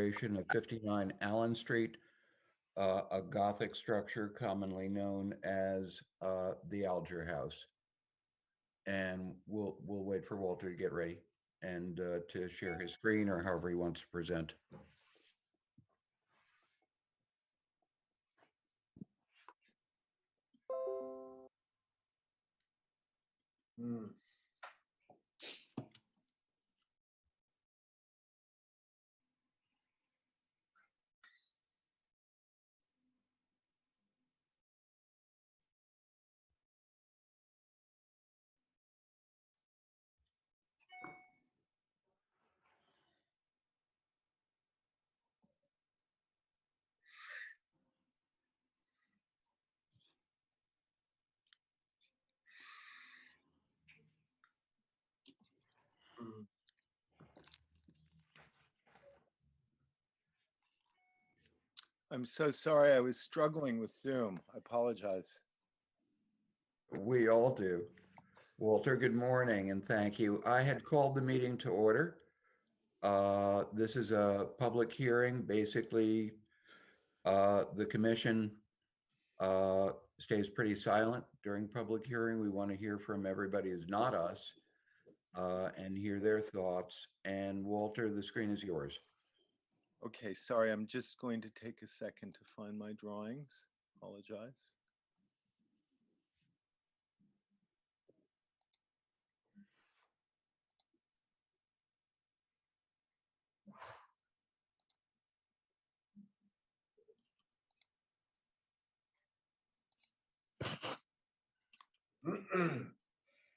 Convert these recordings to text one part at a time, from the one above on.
restoration of 59 Allen Street, a Gothic structure commonly known as the Alger House. And we'll wait for Walter to get ready and to share his screen or however he wants to present. I'm so sorry. I was struggling with Zoom. I apologize. We all do. Walter, good morning and thank you. I had called the meeting to order. This is a public hearing. Basically, the commission stays pretty silent during public hearing. We want to hear from everybody who's not us and hear their thoughts. And Walter, the screen is yours. Okay, sorry. I'm just going to take a second to find my drawings. Apologize.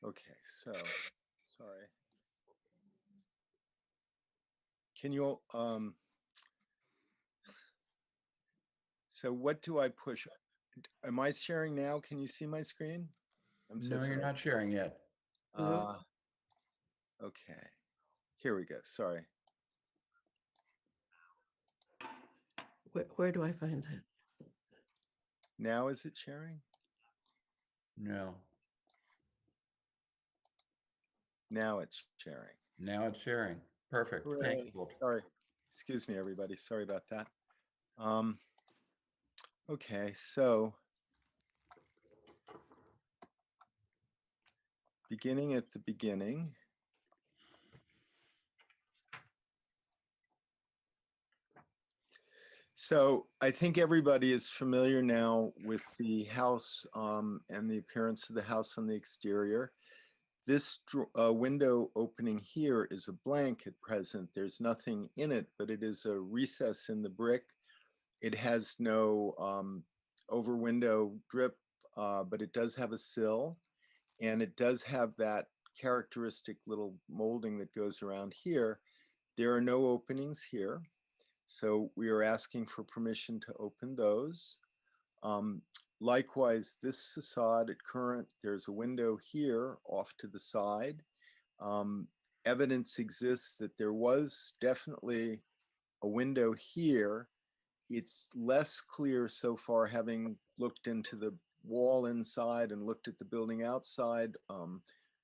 Okay, so sorry. Can you so what do I push? Am I sharing now? Can you see my screen? I'm so No, sorry. you're not sharing yet. Okay, here we go. Sorry. Where do I find that? Now is it sharing? No. Now it's sharing. Now it's sharing. Perfect. Hooray. Thank you, Walter. Sorry. Excuse me, everybody. Sorry about that. Okay, so beginning at the beginning. So I think everybody is familiar now with the house and the appearance of the house on the exterior. This window opening here is a blank at present. There's nothing in it, but it is a recess in the brick. It has no over window drip, but it does have a sill, and it does have that characteristic little molding that goes around here. There are no openings here, so we are asking for permission to open those. Likewise, this facade at current, there's a window here off to the side. Evidence exists that there was definitely a window here. It's less clear so far, having looked into the wall inside and looked at the building outside.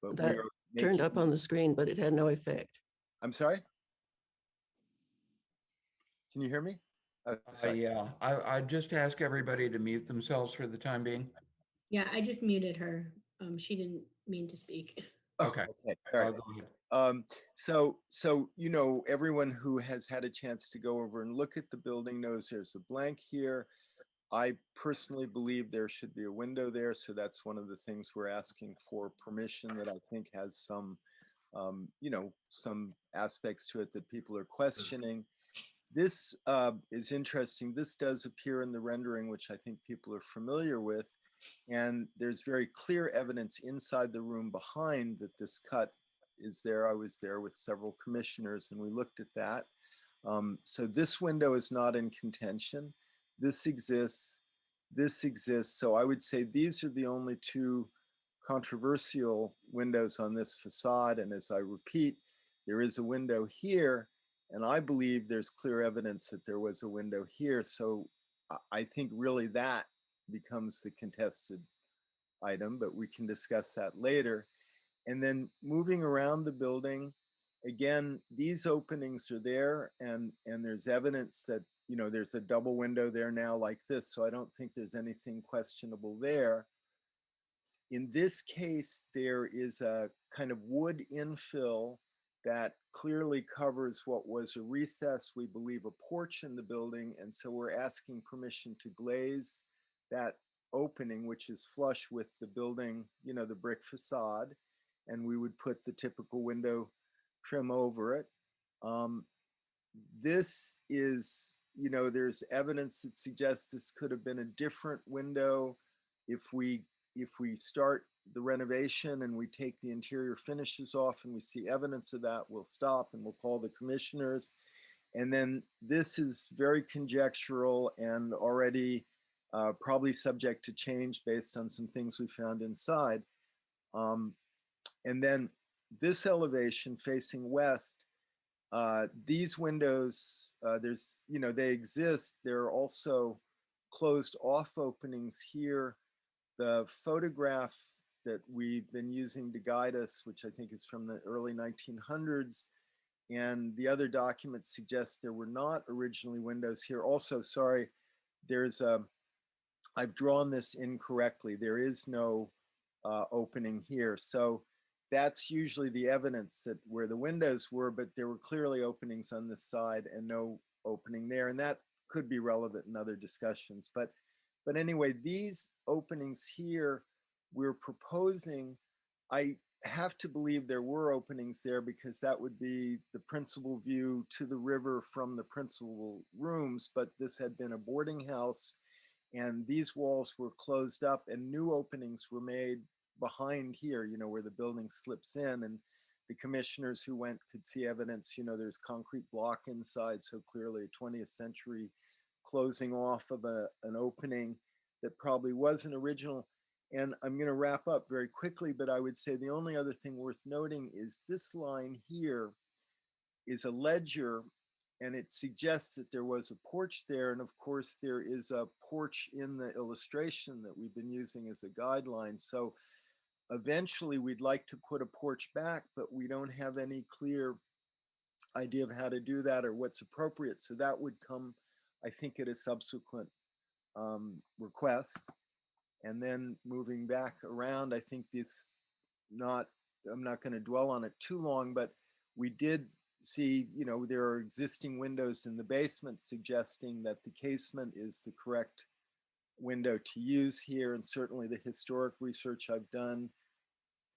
But that turned up on the screen, but it had no effect. I'm sorry? Can you hear me? Yeah, I just ask everybody to mute themselves for the time being. Yeah, I just muted her. She didn't mean to speak. Okay. All right. Go ahead. So you know, everyone who has had a chance to go over and look at the building knows there's a blank here. I personally believe there should be a window there, so that's one of the things we're asking for permission that I think has some, you know, some aspects to it that people are questioning. This is interesting. This does appear in the rendering, which I think people are familiar with. And there's very clear evidence inside the room behind that this cut is there. I was there with several commissioners and we looked at that. So this window is not in contention. This exists. This exists. So I would say these are the only two controversial windows on this facade. And as I repeat, there is a window here. And I believe there's clear evidence that there was a window here. So I think really that becomes the contested item, but we can discuss that later. And then moving around the building, again, these openings are there, and there's evidence that, you know, there's a double window there now like this, so I don't think there's anything questionable there. In this case, there is a kind of wood infill that clearly covers what was a recess, we believe a porch in the building, and so we're asking permission to glaze that opening, which is flush with the building, you know, the brick facade, and we would put the typical window trim over it. This is, you know, there's evidence that suggests this could have been a different window. If we start the renovation and we take the interior finishes off and we see evidence of that, we'll stop and we'll call the commissioners. And then this is very conjectural and already probably subject to change based on some things we found inside. And then this elevation facing west, these windows, there's, you know, they exist. There are also closed off openings here. The photograph that we've been using to guide us, which I think is from the early 1900s, and the other documents suggest there were not originally windows here. Also, sorry, there's a, I've drawn this incorrectly. There is no opening here. So that's usually the evidence that where the windows were, but there were clearly openings on this side and no opening there. And that could be relevant in other discussions. But anyway, these openings here, we're proposing, I have to believe there were openings there because that would be the principal view to the river from the principal rooms, but this had been a boarding house and these walls were closed up and new openings were made behind here, you know, where the building slips in, and the commissioners who went could see evidence, you know, there's concrete block inside, so clearly a 20th century closing off of an opening that probably wasn't original. And I'm going to wrap up very quickly, but I would say the only other thing worth noting is this line here is a ledger, and it suggests that there was a porch there. And of course, there is a porch in the illustration that we've been using as a guideline. So eventually we'd like to put a porch back, but we don't have any clear idea of how to do that or what's appropriate. So that would come, I think, at a subsequent request. And then moving back around, I think this I'm not going to dwell on it too long, but we did see, you know, there are existing windows in the basement suggesting that the casement is the correct window to use here. And certainly the historic research I've done,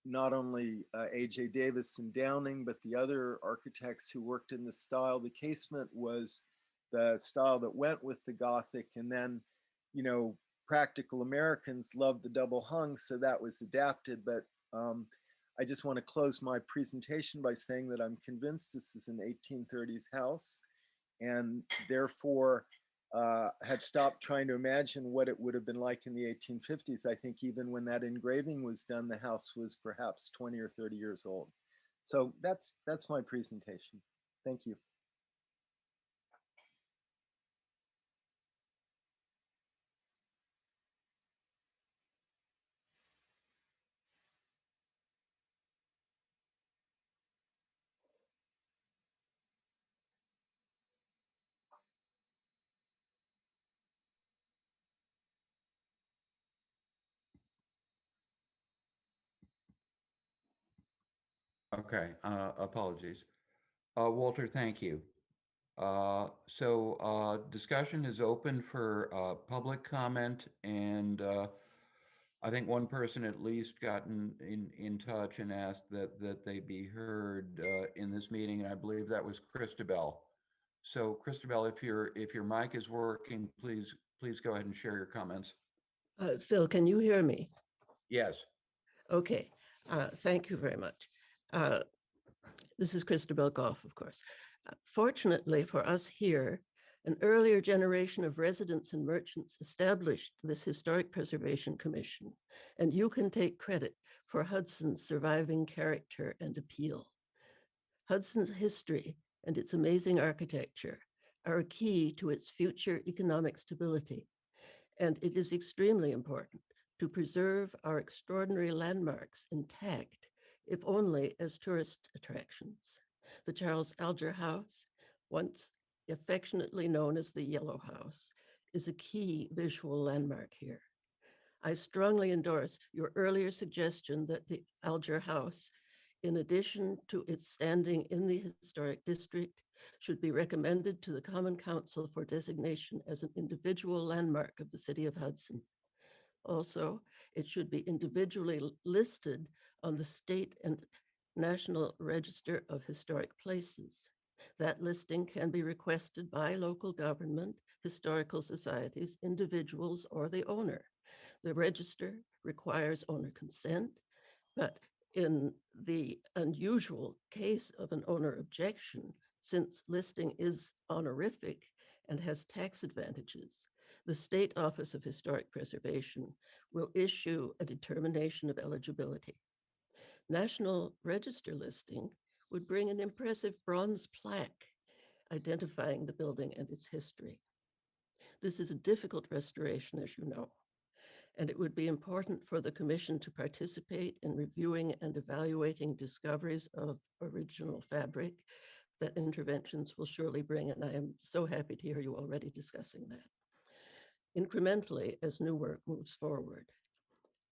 not only A.J. Davis and Downing, but the other architects who worked in this style, the casement was the style that went with the Gothic. And then, you know, practical Americans loved the double hung, so that was adapted. But I just want to close my presentation by saying that I'm convinced this is an 1830s house, and therefore had stopped trying to imagine what it would have been like in the 1850s. I think even when that engraving was done, the house was perhaps 20 or 30 years old. So that's my presentation. Thank you. Okay, apologies. Walter, thank you. So discussion is open for public comment, and I think one person at least gotten in touch and asked that they be heard in this meeting, and I believe that was Christabel. So Christabel, if your mic is working, please go ahead and share your comments. Phil, can you hear me? Yes. Okay, thank you very much. This is Christabel Goff, of course. Fortunately for us here, an earlier generation of residents and merchants established this Historic Preservation Commission, and you can take credit for Hudson's surviving character and appeal. Hudson's history and its amazing architecture are a key to its future economic stability, and it is extremely important to preserve our extraordinary landmarks intact, if only as tourist attractions. The Charles Alger House, once affectionately known as the Yellow House, is a key visual landmark here. I strongly endorse your earlier suggestion that the Alger House, in addition to its standing in the historic district, should be recommended to the Common Council for designation as an individual landmark of the City of Hudson. Also, it should be individually listed on the state and National Register of Historic Places. That listing can be requested by local government, historical societies, individuals, or the owner. The register requires owner consent, but in the unusual case of an owner objection, since listing is honorific and has tax advantages, the State Office of Historic Preservation will issue a determination of eligibility. National Register listing would bring an impressive bronze plaque identifying the building and its history. This is a difficult restoration, as you know, and it would be important for the Commission to participate in reviewing and evaluating discoveries of original fabric that interventions will surely bring, and I am so happy to hear you already discussing that. Incrementally, as new work moves forward.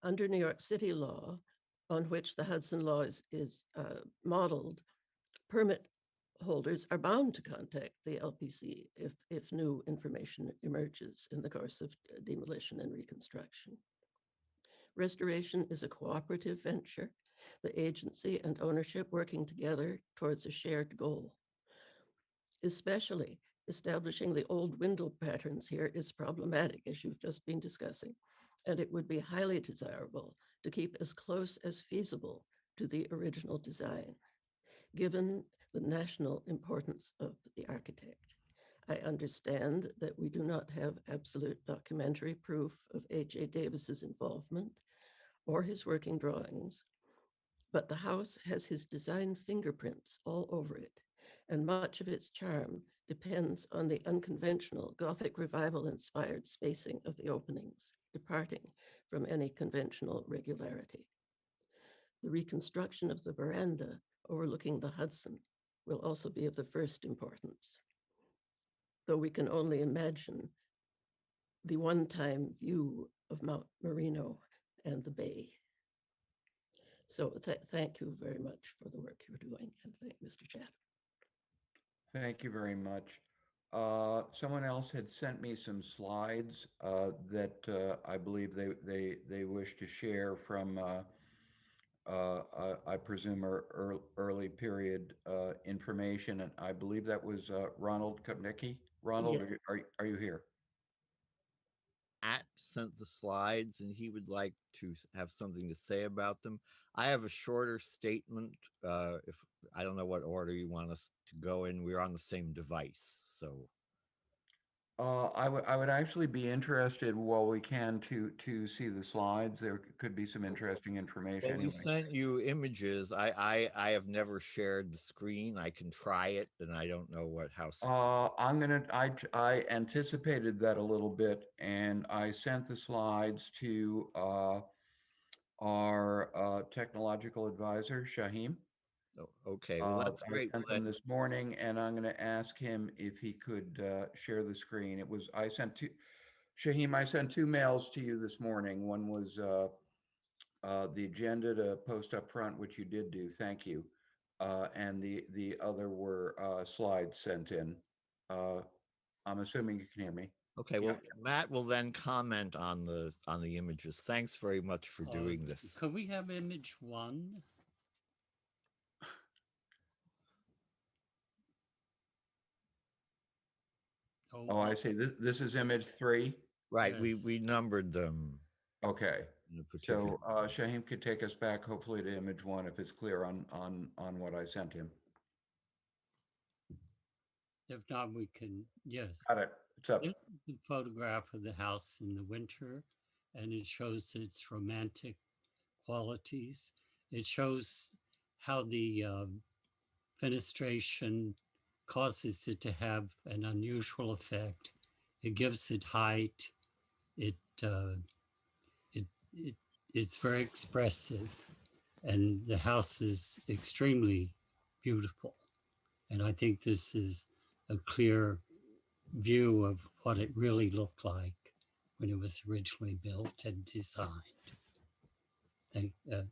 Under New York City law, on which the Hudson Law is modeled, permit holders are bound to contact the LPC if new information emerges in the course of demolition and reconstruction. Restoration is a cooperative venture, the agency and ownership working together towards a shared goal. Especially establishing the old window patterns here is problematic, as you've just been discussing, and it would be highly desirable to keep as close as feasible to the original design, given the national importance of the architect. I understand that we do not have absolute documentary proof of H.A. Davis's involvement or his working drawings, but the house has his design fingerprints all over it, and much of its charm depends on the unconventional Gothic revival-inspired spacing of the openings, departing from any conventional regularity. The reconstruction of the veranda overlooking the Hudson will also be of the first importance, though we can only imagine the one-time view of Mount Marino and the bay. So thank you very much for the work you're doing, and thank Mr. Chatham. Thank you very much. Someone else had sent me some slides that I believe they wish to share from, I presume, early period information, and I believe that was Ronald Kopnicki. Ronald, Yes. are you here? Matt sent the slides and he would like to have something to say about them. I have a shorter statement. If I don't know what order you want us to go in, we're on the same device. So I would actually be interested, while we can, to see the slides. There could be some interesting information. well, we Anyway, sent you images. I have never shared the screen. I can try it, and I don't know how. I anticipated that a little bit, and I sent the slides to our technological advisor, Shahim. Okay, well that's I great. sent them this morning, and I'm going to ask him if he could share the screen. I sent two, Shahim, I sent two mails to you this morning. One was the agenda to post up front, which you did do. Thank you. And the other were slides sent in. I'm assuming you can hear me. Okay, well, Matt will then comment on the images. Thanks very much for doing this. Could we have image 1? Oh, I see. This is image 3. Right, Yes. we numbered them. Okay. In a particular. So Shahim could take us back, hopefully, to image 1, if it's clear on what I sent him. If not, we can, yes. Got it. It's up. This is the photograph of the house in the winter, and it shows its romantic qualities. It shows how the fenestration causes it to have an unusual effect. It gives it height. It's very expressive, and the house is extremely beautiful. And I think this is a clear view of what it really looked like when it was originally built and designed.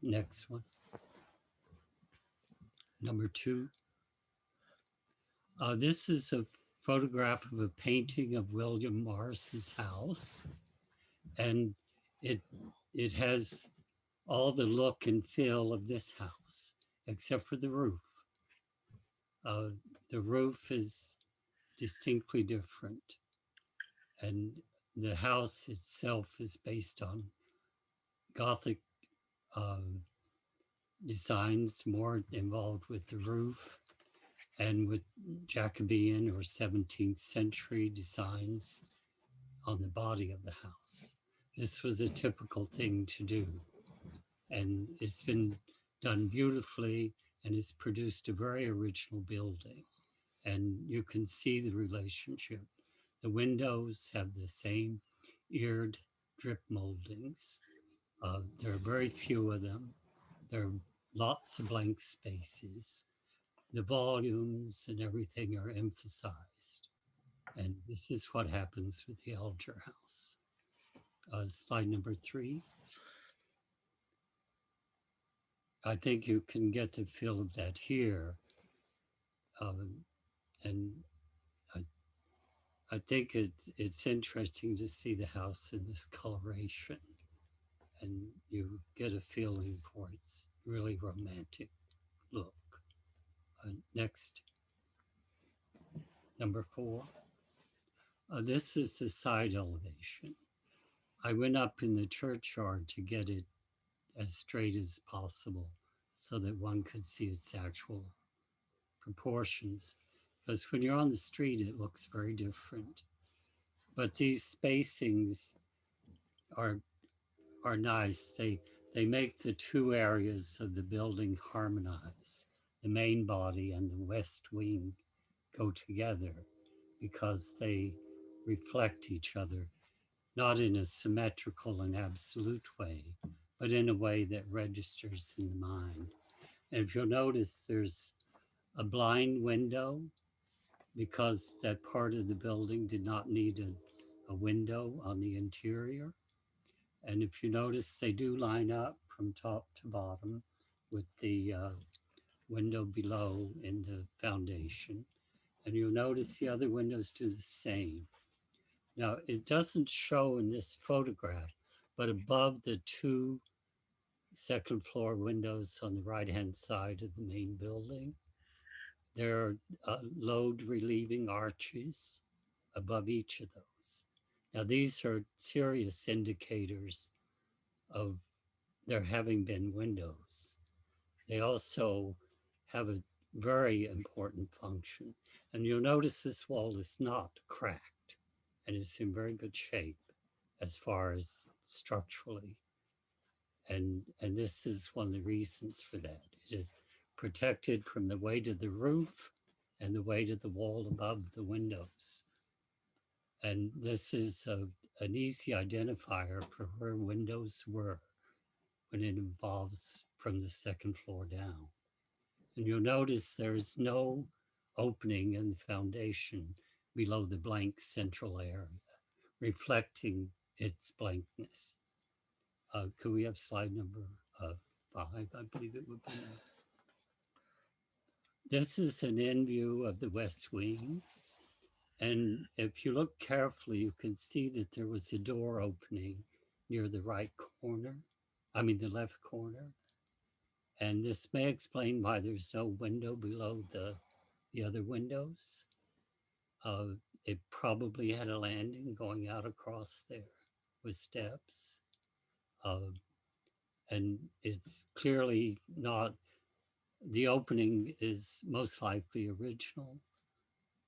Next one. Number 2. This is a photograph of a painting of William Morris's house. And it has all the look and feel of this house, except for the roof. The roof is distinctly different. And the house itself is based on Gothic designs, more involved with the roof, and with Jacobean or 17th century designs on the body of the house. This was a typical thing to do. And it's been done beautifully, and it's produced a very original building. And you can see the relationship. The windows have the same eared drip moldings. There are very few of them. There are lots of blank spaces. The volumes and everything are emphasized. And this is what happens with the Alger house. Slide number 3. I think you can get the feel of that here. And I think it's interesting to see the house in this coloration. And you get a feeling for its really romantic look. Next, number 4. This is the side elevation. I went up in the churchyard to get it as straight as possible so that one could see its actual proportions. Because when you're on the street, it looks very different. But these spacings are nice. They make the two areas of the building harmonize. The main body and the west wing go together because they reflect each other, not in a symmetrical and absolute way, but in a way that registers in the mind. And if you'll notice, there's a blind window because that part of the building did not need a window on the interior. And if you notice, they do line up from top to bottom with the window below in the foundation. And you'll notice the other windows do the same. Now, it doesn't show in this photograph, but above the 2 second floor windows on the right-hand side of the main building, there are load relieving arches above each of those. Now, these are serious indicators of there having been windows. They also have a very important function. And you'll notice this wall is not cracked and it's in very good shape as far as structurally. And this is one of the reasons for that. It is protected from the weight of the roof and the weight of the wall above the windows. And this is an easy identifier for where windows were when it involves from the second floor down. And you'll notice there's no opening in the foundation below the blank central area, reflecting its blankness. Could we have slide number 5, I believe it would be. This is an end view of the West Wing. And if you look carefully, you can see that there was a door opening near the right corner, the left corner. And this may explain why there's no window below the other windows. It probably had a landing going out across there with steps. And it's clearly not, the opening is most likely original.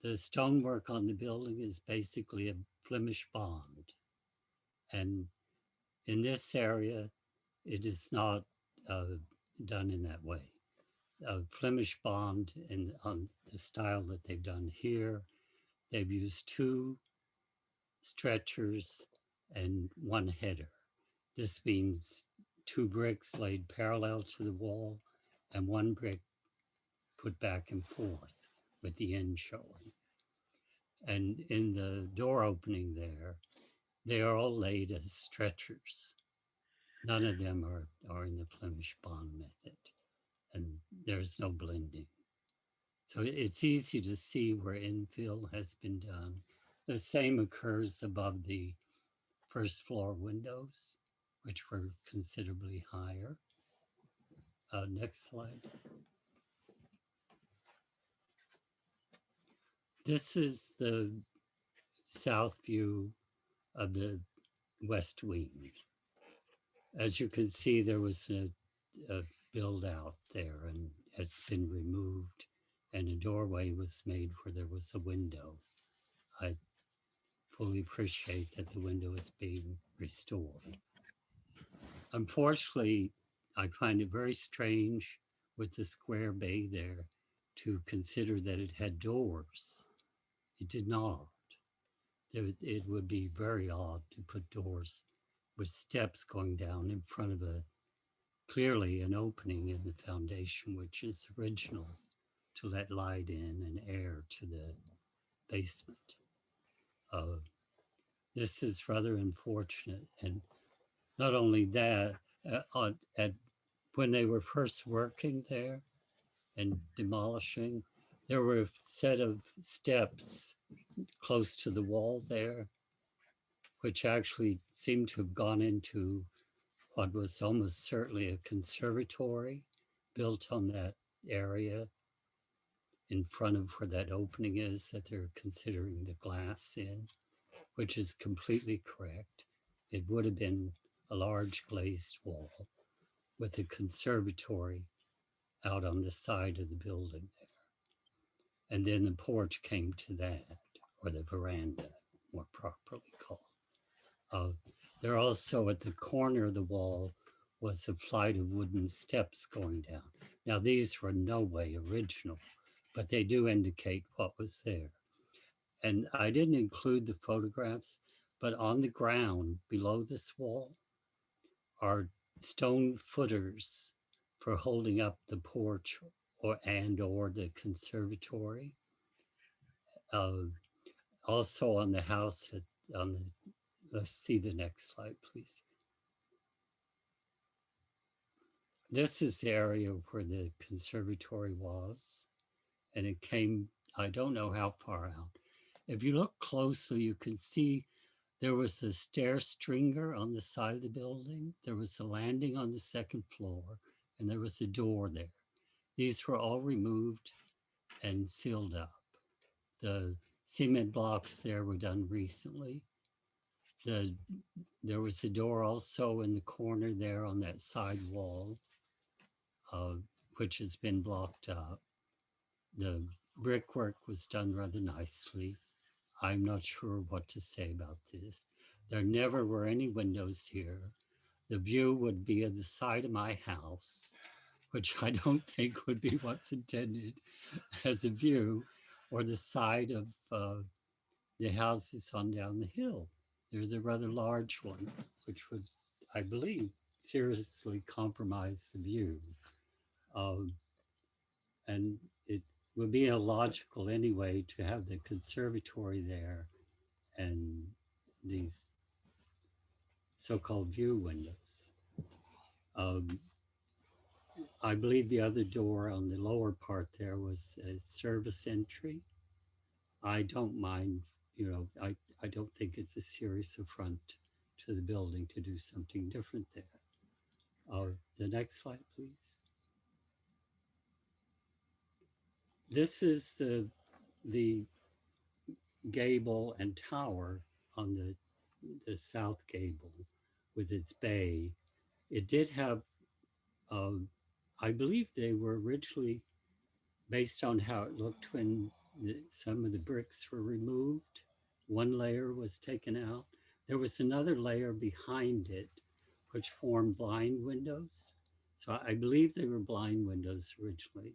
The stonework on the building is basically a Flemish bond. And in this area, it is not done in that way. Flemish bond on the style that they've done here, they've used 2 stretchers and 1 header. This means 2 bricks laid parallel to the wall and 1 brick put back and forth with the end showing. And in the door opening there, they are all laid as stretchers. None of them are in the Flemish bond method, and there's no blending. So it's easy to see where infill has been done. The same occurs above the first floor windows, which were considerably higher. Next slide. This is the south view of the west wing. As you can see, there was a build out there, and it's been removed, and a doorway was made where there was a window. I fully appreciate that the window is being restored. Unfortunately, I find it very strange with the square bay there to consider that it had doors. It did not. It would be very odd to put doors with steps going down in front of clearly an opening in the foundation, which is original to let light in and air to the basement. This is rather unfortunate. And not only that, when they were first working there and demolishing, there were a set of steps close to the wall there, which actually seemed to have gone into what was almost certainly a conservatory built on that area in front of where that opening is that they're considering the glass in, which is completely correct. It would have been a large glazed wall with a conservatory out on the side of the building there. And then the porch came to that, or the veranda, more properly called. There also at the corner of the wall was a flight of wooden steps going down. Now these were no way original, but they do indicate what was there. And I didn't include the photographs, but on the ground below this wall are stone footers for holding up the porch or the conservatory. Also on the house, let's see the next slide, please. This is the area where the conservatory was, and it came, I don't know how far out. If you look closely, you can see there was a stair stringer on the side of the building. There was a landing on the second floor, and there was a door there. These were all removed and sealed up. The cement blocks there were done recently. There was a door also in the corner there on that side wall, which has been blocked up. The brickwork was done rather nicely. I'm not sure what to say about this. There never were any windows here. The view would be at the side of my house, which I don't think would be what's intended as a view, or the side of the houses on down the hill. There's a rather large one, which would, I believe, seriously compromise the view. And it would be illogical anyway to have the conservatory there and these so-called view windows. I believe the other door on the lower part there was a service entry. I don't mind, I don't think it's a serious affront to the building to do something different there. The next slide, please. This is the gable and tower on the south gable with its bay. It did have, I believe they were originally based on how it looked when some of the bricks were removed. One layer was taken out. There was another layer behind it, which formed blind windows. So I believe they were blind windows originally.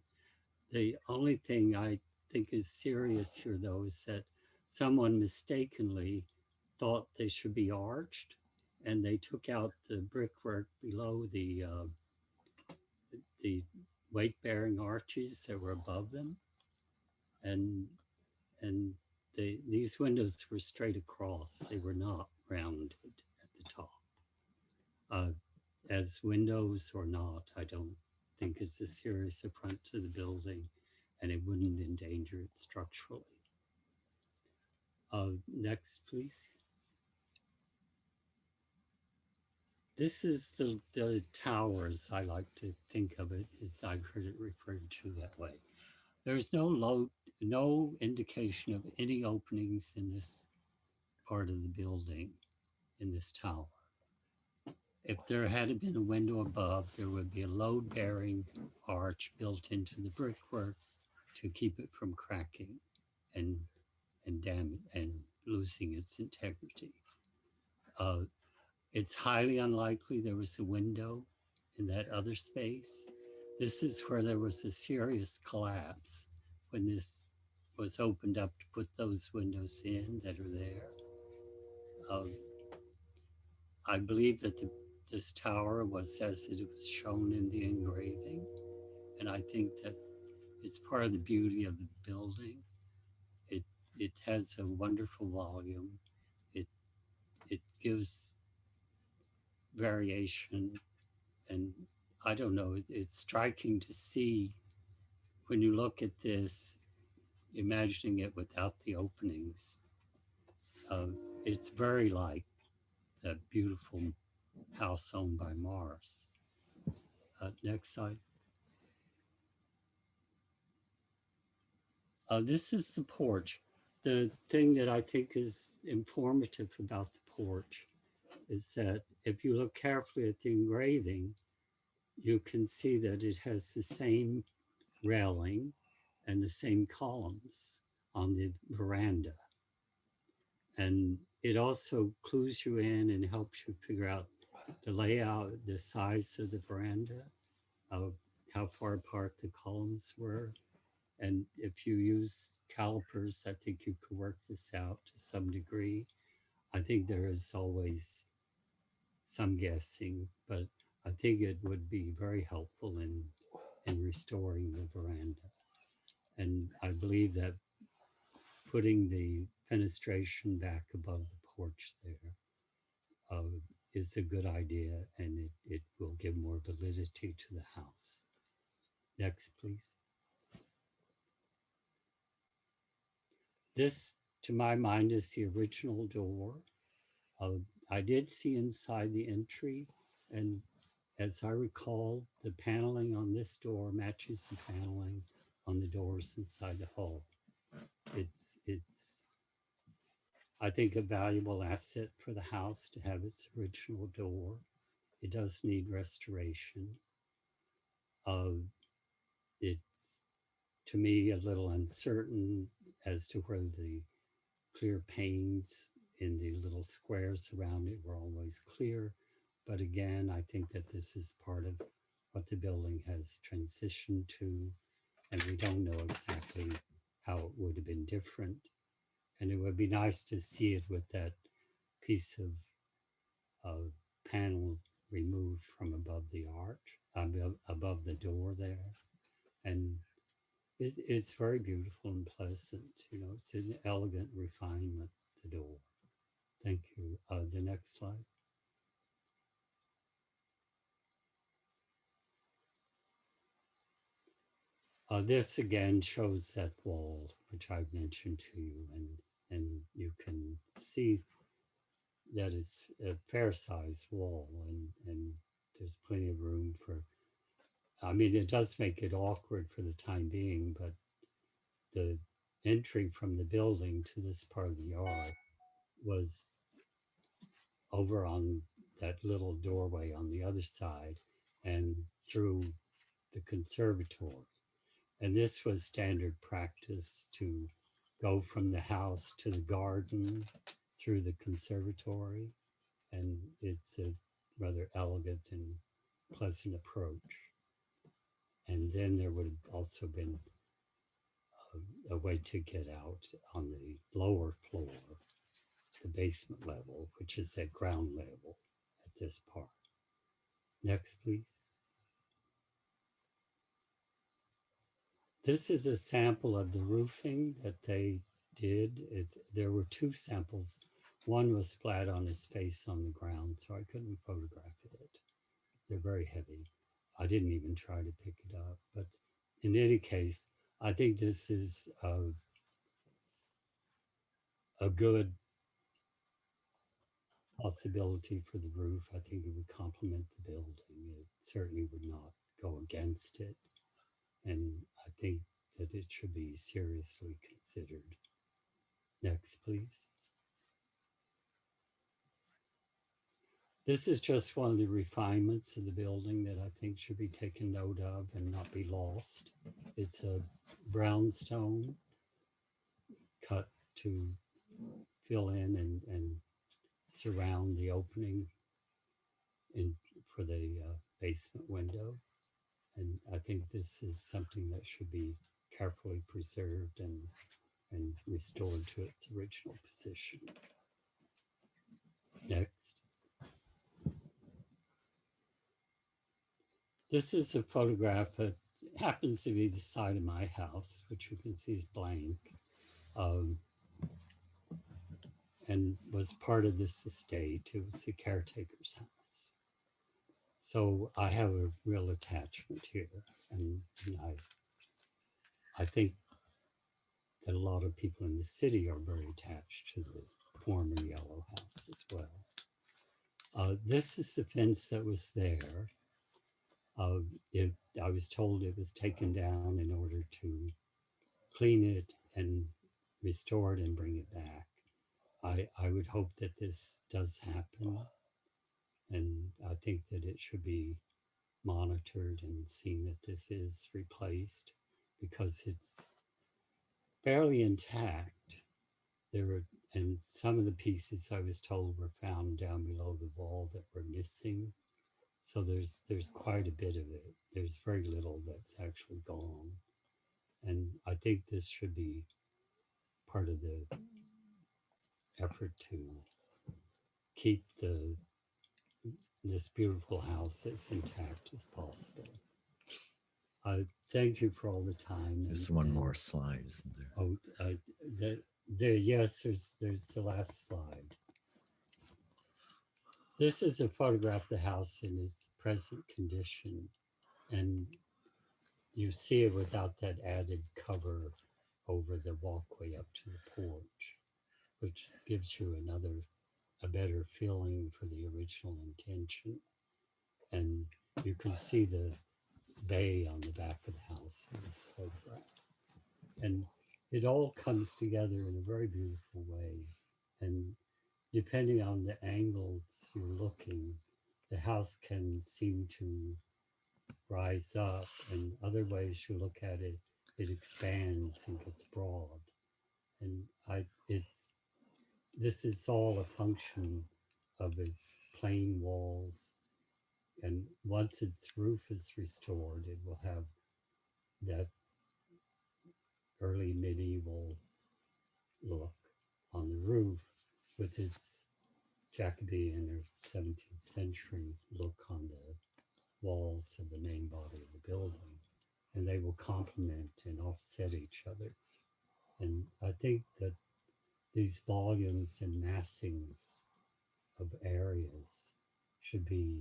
The only thing I think is serious here, though, is that someone mistakenly thought they should be arched, and they took out the brickwork below the weight-bearing arches that were above them. and and these windows were straight across. They were not rounded at the top. As windows or not, I don't think it's a serious affront to the building, and it wouldn't endanger it structurally. Next, please. This is the tower, as I like to think of it, as I've heard it referred to that way. There's no indication of any openings in this part of the building, in this tower. If there had been a window above, there would be a load-bearing arch built into the brickwork to keep it from cracking and losing its integrity. It's highly unlikely there was a window in that other space. This is where there was a serious collapse when this was opened up to put those windows in that are there. I believe that this tower was as it was shown in the engraving, and I think that it's part of the beauty of the building. It has a wonderful volume. It gives variation, and I don't know, it's striking to see when you look at this, imagining it without the openings. It's very like the beautiful house owned by Mars. Next slide. This is the porch. The thing that I think is informative about the porch is that if you look carefully at the engraving, you can see that it has the same railing and the same columns on the veranda. And it also clues you in and helps you figure out the layout, the size of the veranda, how far apart the columns were. And if you use calipers, I think you could work this out to some degree. I think there is always some guessing, but I think it would be very helpful in restoring the veranda. And I believe that putting the fenestration back above the porch there is a good idea, and it will give more validity to the house. Next, please. This, to my mind, is the original door. I did see inside the entry, and as I recall, the paneling on this door matches the paneling on the doors inside the hall. It's I think, a valuable asset for the house to have its original door. It does need restoration. It's, to me, a little uncertain as to whether the clear panes in the little squares around it were always clear. But again, I think that this is part of what the building has transitioned to, and we don't know exactly how it would have been different. And it would be nice to see it with that piece of panel removed from above the arch, above the door there. And it's very beautiful and pleasant. You know, it's an elegant refinement, the door. Thank you. The next slide. This again shows that wall, which I've mentioned to you, and you can see that it's a fair sized wall, and there's plenty of room for, I mean, it does make it awkward for the time being, but the entry from the building to this part of the yard was over on that little doorway on the other side and through the conservatory. And this was standard practice, to go from the house to the garden through the conservatory. And it's a rather elegant and pleasant approach. And then there would have also been a way to get out on the lower floor, the basement level, which is at ground level at this part. Next, please. This is a sample of the roofing that they did. There were two samples. One was flat on his face on the ground, so I couldn't photograph it. They're very heavy. I didn't even try to pick it up. But in any case, I think this is a good possibility for the roof. I think it would complement the building. It certainly would not go against it. And I think that it should be seriously considered. Next, please. This is just one of the refinements of the building that I think should be taken note of and not be lost. It's a brownstone cut to fill in and surround the opening for the basement window. And I think this is something that should be carefully preserved and restored to its original position. Next. This is a photograph that happens to be the side of my house, which you can see is blank, and was part of this estate. It was the caretaker's house. So I have a real attachment here, and I think that a lot of people in the city are very attached to the former yellow house as well. This is the fence that was there. I was told it was taken down in order to clean it and restore it and bring it back. I would hope that this does happen, and I think that it should be monitored and seen that this is replaced because it's fairly intact. And some of the pieces I was told were found down below the wall that were missing. So there's quite a bit of it. There's very little that's actually gone. And I think this should be part of the effort to keep this beautiful house as intact as possible. I thank you for all the time. There's one more slide, isn't there? Oh, yes, there's the last slide. This is a photograph of the house in its present condition, and you see it without that added cover over the walkway up to the porch, which gives you a better feeling for the original intention. And you can see the bay on the back of the house in this photograph. And it all comes together in a very beautiful way. And depending on the angles you're looking, the house can seem to rise up, and other ways you look at it, it expands and gets broad. And this is all a function of its plain walls. And once its roof is restored, it will have that early medieval look on the roof with its Jacobean or 17th century look on the walls of the main body of the building. And they will complement and offset each other. And I think that these volumes and massings of areas should be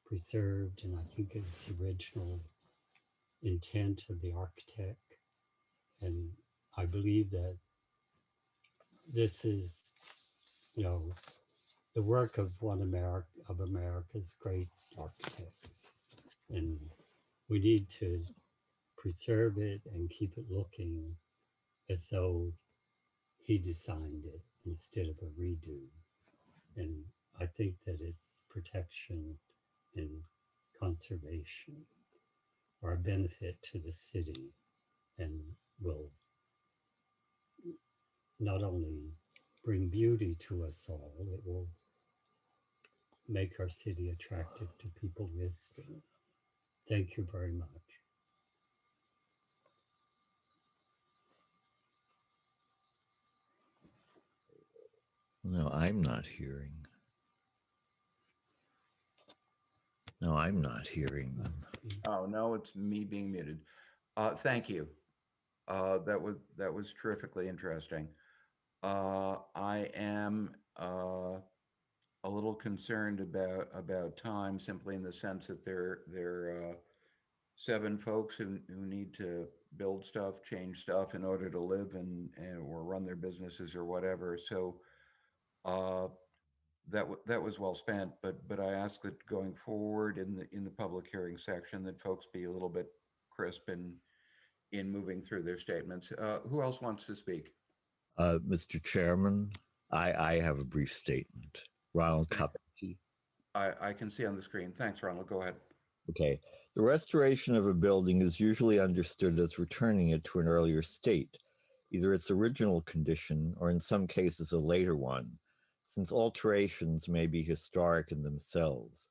preserved, and I think it's the original intent of the architect. And I believe that this is, the work of of America's great architects, and we need to preserve it and keep it looking as though he designed it instead of a redo. And I think that its protection and conservation are a benefit to the city and will not only bring beauty to us all, it will make our city attractive to people visiting. Thank you very much. No, I'm not hearing. No, I'm not hearing them. Oh, no, it's me being muted. Thank you. That was terrifically interesting. I am a little concerned about time, simply in the sense that there 7 folks who need to build stuff, change stuff in order to live and or run their businesses or whatever. So uh, that was well spent. But I ask that going forward in the public hearing section that folks be a little bit crisp in moving through their statements. Who else wants to speak? Mr. Chairman, I have a brief statement. Ronald Thank Cuppy. I can see on the screen. Thanks, Ronald. Go ahead. Okay. The restoration of a building is usually understood as returning it to an earlier state, either its original condition or in some cases a later one, since alterations may be historic in themselves.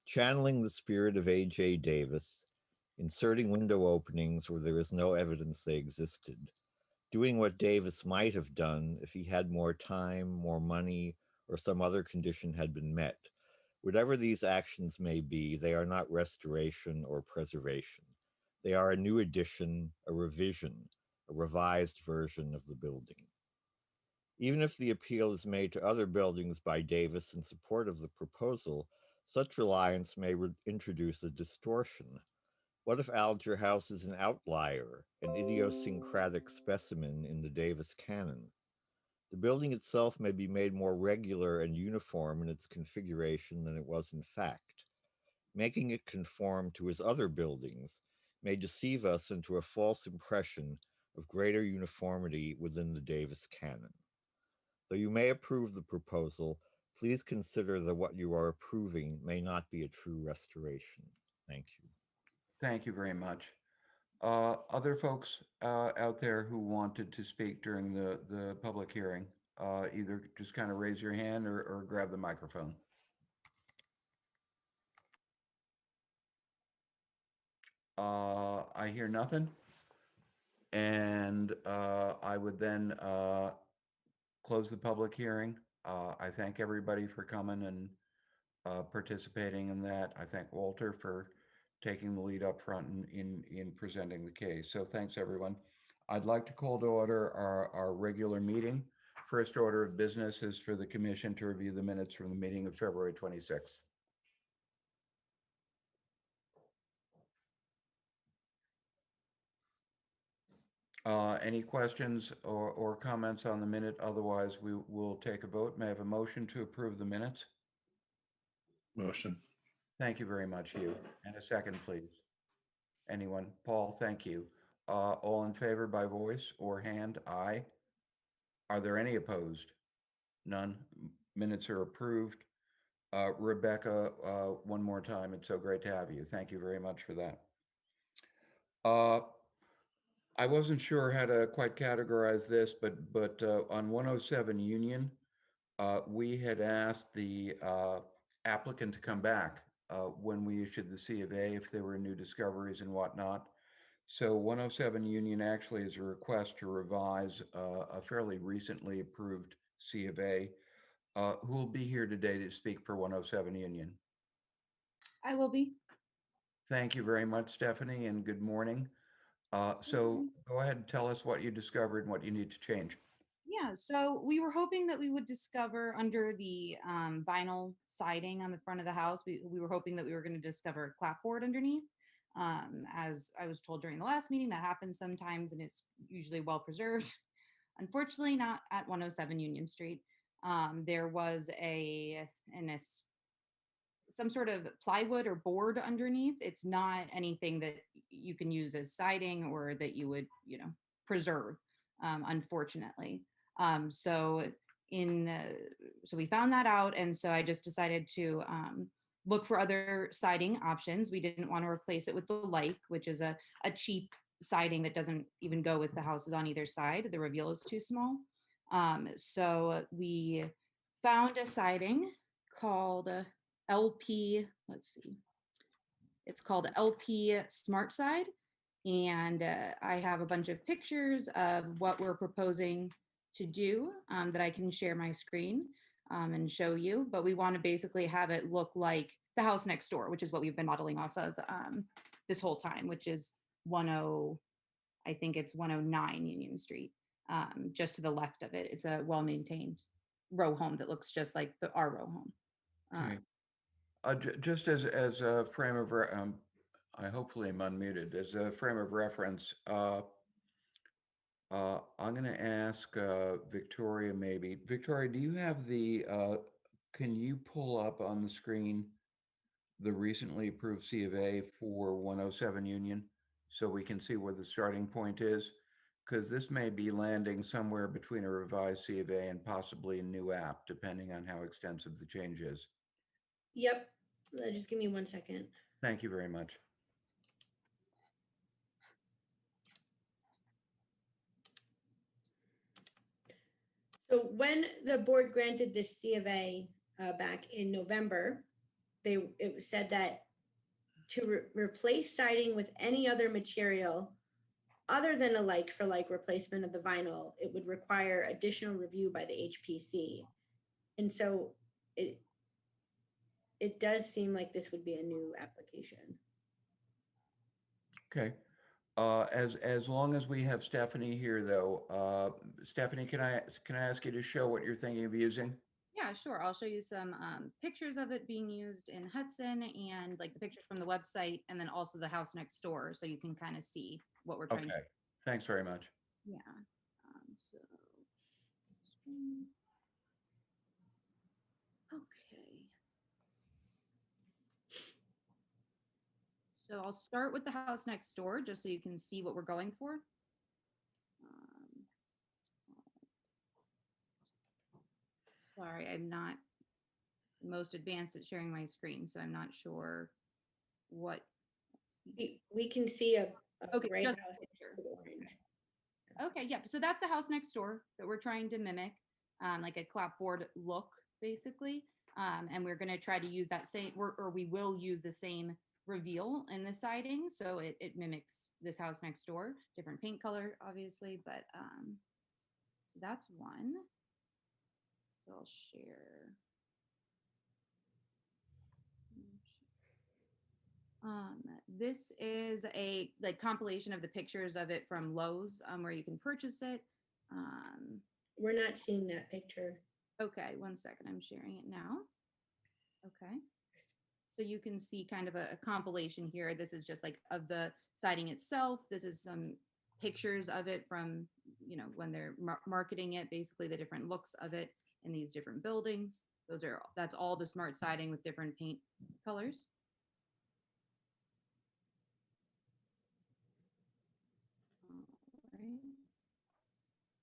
Channeling the spirit of A.J. Davis, inserting window openings where there is no evidence they existed, doing what Davis might have done if he had more time, more money, or some other condition had been met. Whatever these actions may be, they are not restoration or preservation. They are a new addition, a revision, a revised version of the building. Even if the appeal is made to other buildings by Davis in support of the proposal, such reliance may introduce a distortion. What if Alger House is an outlier, an idiosyncratic specimen in the Davis canon? The building itself may be made more regular and uniform in its configuration than it was in fact. Making it conform to his other buildings may deceive us into a false impression of greater uniformity within the Davis canon. Though you may approve the proposal, please consider that what you are approving may not be a true restoration. Thank you. Thank you very much. Other folks out there who wanted to speak during the public hearing, either just kind of raise your hand or grab the microphone. I hear nothing. And I would then close the public hearing. I thank everybody for coming and participating in that. I thank Walter for taking the lead up front in presenting the case. So thanks, everyone. I'd like to call to order our regular meeting. First order of business is for the commission to review the minutes from the meeting of February 26th. Any questions or comments on the minute? Otherwise, we will take a vote. May I have a motion to approve the minutes? Motion. Thank you very much, Hugh. And a second, please. Anyone? Paul, thank you. All in favor by voice or hand? Aye. Are there any opposed? None. Minutes are approved. Rebecca, one more time, it's so great to have you. Thank you very much for that. I wasn't sure how to quite categorize this, but on 107 Union, we had asked the applicant to come back when we issued the C of A if there were new discoveries and whatnot. So 107 Union actually is a request to revise a fairly recently approved C of A. Who will be here today to speak for 107 Union? I will be. Thank you very much, Stephanie, and good morning. So go ahead and tell us what you discovered and what you need to change. Yeah, so we were hoping that we would discover under the vinyl siding on the front of the house, we were hoping that we were going to discover a clapboard underneath. As I was told during the last meeting, that happens sometimes and it's usually well preserved. Unfortunately, not at 107 Union Street. There was some sort of plywood or board underneath. It's not anything that you can use as siding or that you would, preserve, unfortunately. So we found that out. And so I just decided to look for other siding options. We didn't want to replace it with the like, which is a cheap siding that doesn't even go with the houses on either side. The reveal is too small. So we found a siding called LP, let's see, it's called LP Smart Side. And I have a bunch of pictures of what we're proposing to do that I can share my screen and show you. But we want to basically have it look like the house next door, which is what we've been modeling off of this whole time, which is 109 I think it's 109 Union Street, just to the left of it. It's a well-maintained row home that looks just like our row home. Okay. Just as a frame of, I hopefully am unmuted, as a frame of reference, I'm going to ask Victoria maybe. Victoria, do you have can you pull up on the screen the recently approved C of A for 107 Union so we can see where the starting point is? Because this may be landing somewhere between a revised C of A and possibly a new app, depending on how extensive the change is. Yep. Just give me 1 second. Thank you very much. So when the board granted this C of A back in November, it said that to replace siding with any other material other than a like for like replacement of the vinyl, it would require additional review by the HPC. And so it does seem like this would be a new application. Okay. As long as we have Stephanie here, though, Stephanie, can I ask you to show what you're thinking of using? Yeah, sure. I'll show you some pictures of it being used in Hudson and like the pictures from the website, and then also the house next door, so you can kind of see what we're trying to. Okay. Thanks very much. Yeah. So. Okay. So I'll start with the house next door, just so you can see what we're going for. Sorry, I'm not the most advanced at sharing my screen, so I'm not sure what. We can see a Okay, gray just house a picture. with orange. Okay, yeah. So that's the house next door that we're trying to mimic, like a clapboard look, basically. And we're going to try to use that same, or we will use the same reveal in the siding, so it mimics this house next door. Different paint color, obviously, but so that's one. So I'll share. This is a like compilation of the pictures of it from Lowe's, where you can purchase it. We're not seeing that picture. Okay, 1 second. I'm sharing it now. Okay. So you can see kind of a compilation here. This is just like of the siding itself. This is some pictures of it from, when they're marketing it, basically the different looks of it in these different buildings. That's all the smart siding with different paint colors. All right.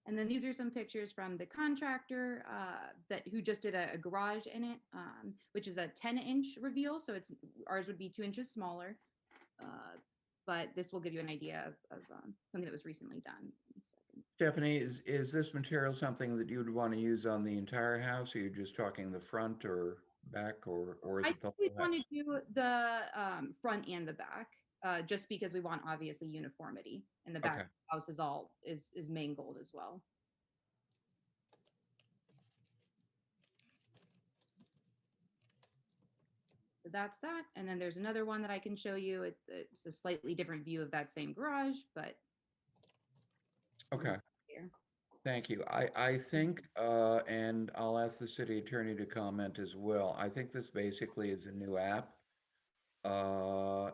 And then these are some pictures from the contractor who just did a garage in it, which is a 10-inch reveal. So ours would be 2 inches smaller, but this will give you an idea of something that was recently done. Stephanie, is this material something that you would want to use on the entire house? Or you're just talking the front or back, or is I it the think we whole want house? to do the front and the back, just because we want obviously uniformity, and the back Okay. of the house is mangled as well. So that's that. And then there's another one that I can show you. It's a slightly different view of that same garage, but. Okay. Here. Thank you. I think, and I'll ask the city attorney to comment as well. I think this basically is a new app.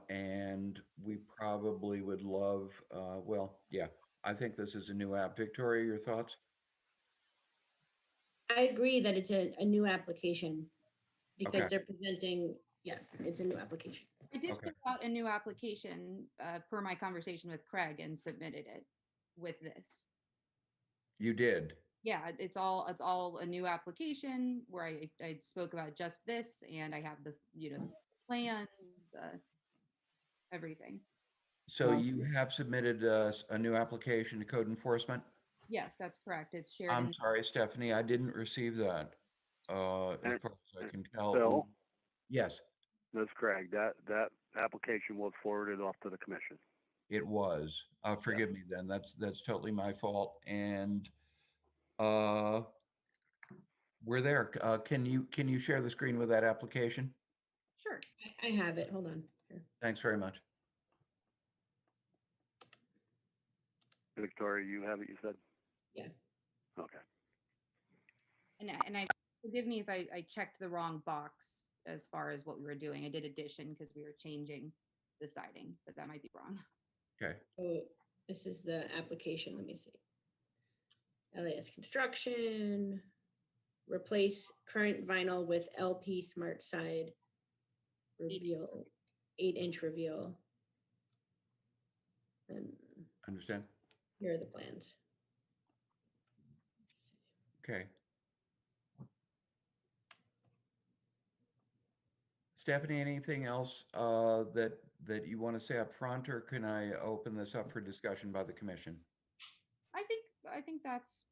And we probably would love, well, yeah, I think this is a new app. Victoria, your thoughts? I agree that it's a new application because Okay. they're presenting, yeah, it's a new application. I did Okay. fill out a new application per my conversation with Craig and submitted it with this. You did? Yeah, it's all a new application where I spoke about just this, and I have the plans, everything. So you have submitted a new application to code enforcement? Yes, that's correct. It's shared I'm in. sorry, Stephanie, I didn't receive that. As far as I can tell. Bill? Yes, That's correct. That application was forwarded off to the commission. it was. Forgive me then. That's totally my fault. And we're there. Can you share the screen with that application? Sure. I have it. Hold on. Here. Thanks very much. Victoria, you have it, you said? Yeah. Okay. And I forgive me if I checked the wrong box as far as what we were doing. I did addition because we were changing the siding, but that might be wrong. Okay. So this is the application. Let me see. LAS construction, replace current vinyl with LP smart side reveal, 8-inch reveal. And Understand? here are the plans. Okay. Stephanie, anything else that you want to say up front, or can I open this up for discussion by the commission? I think that's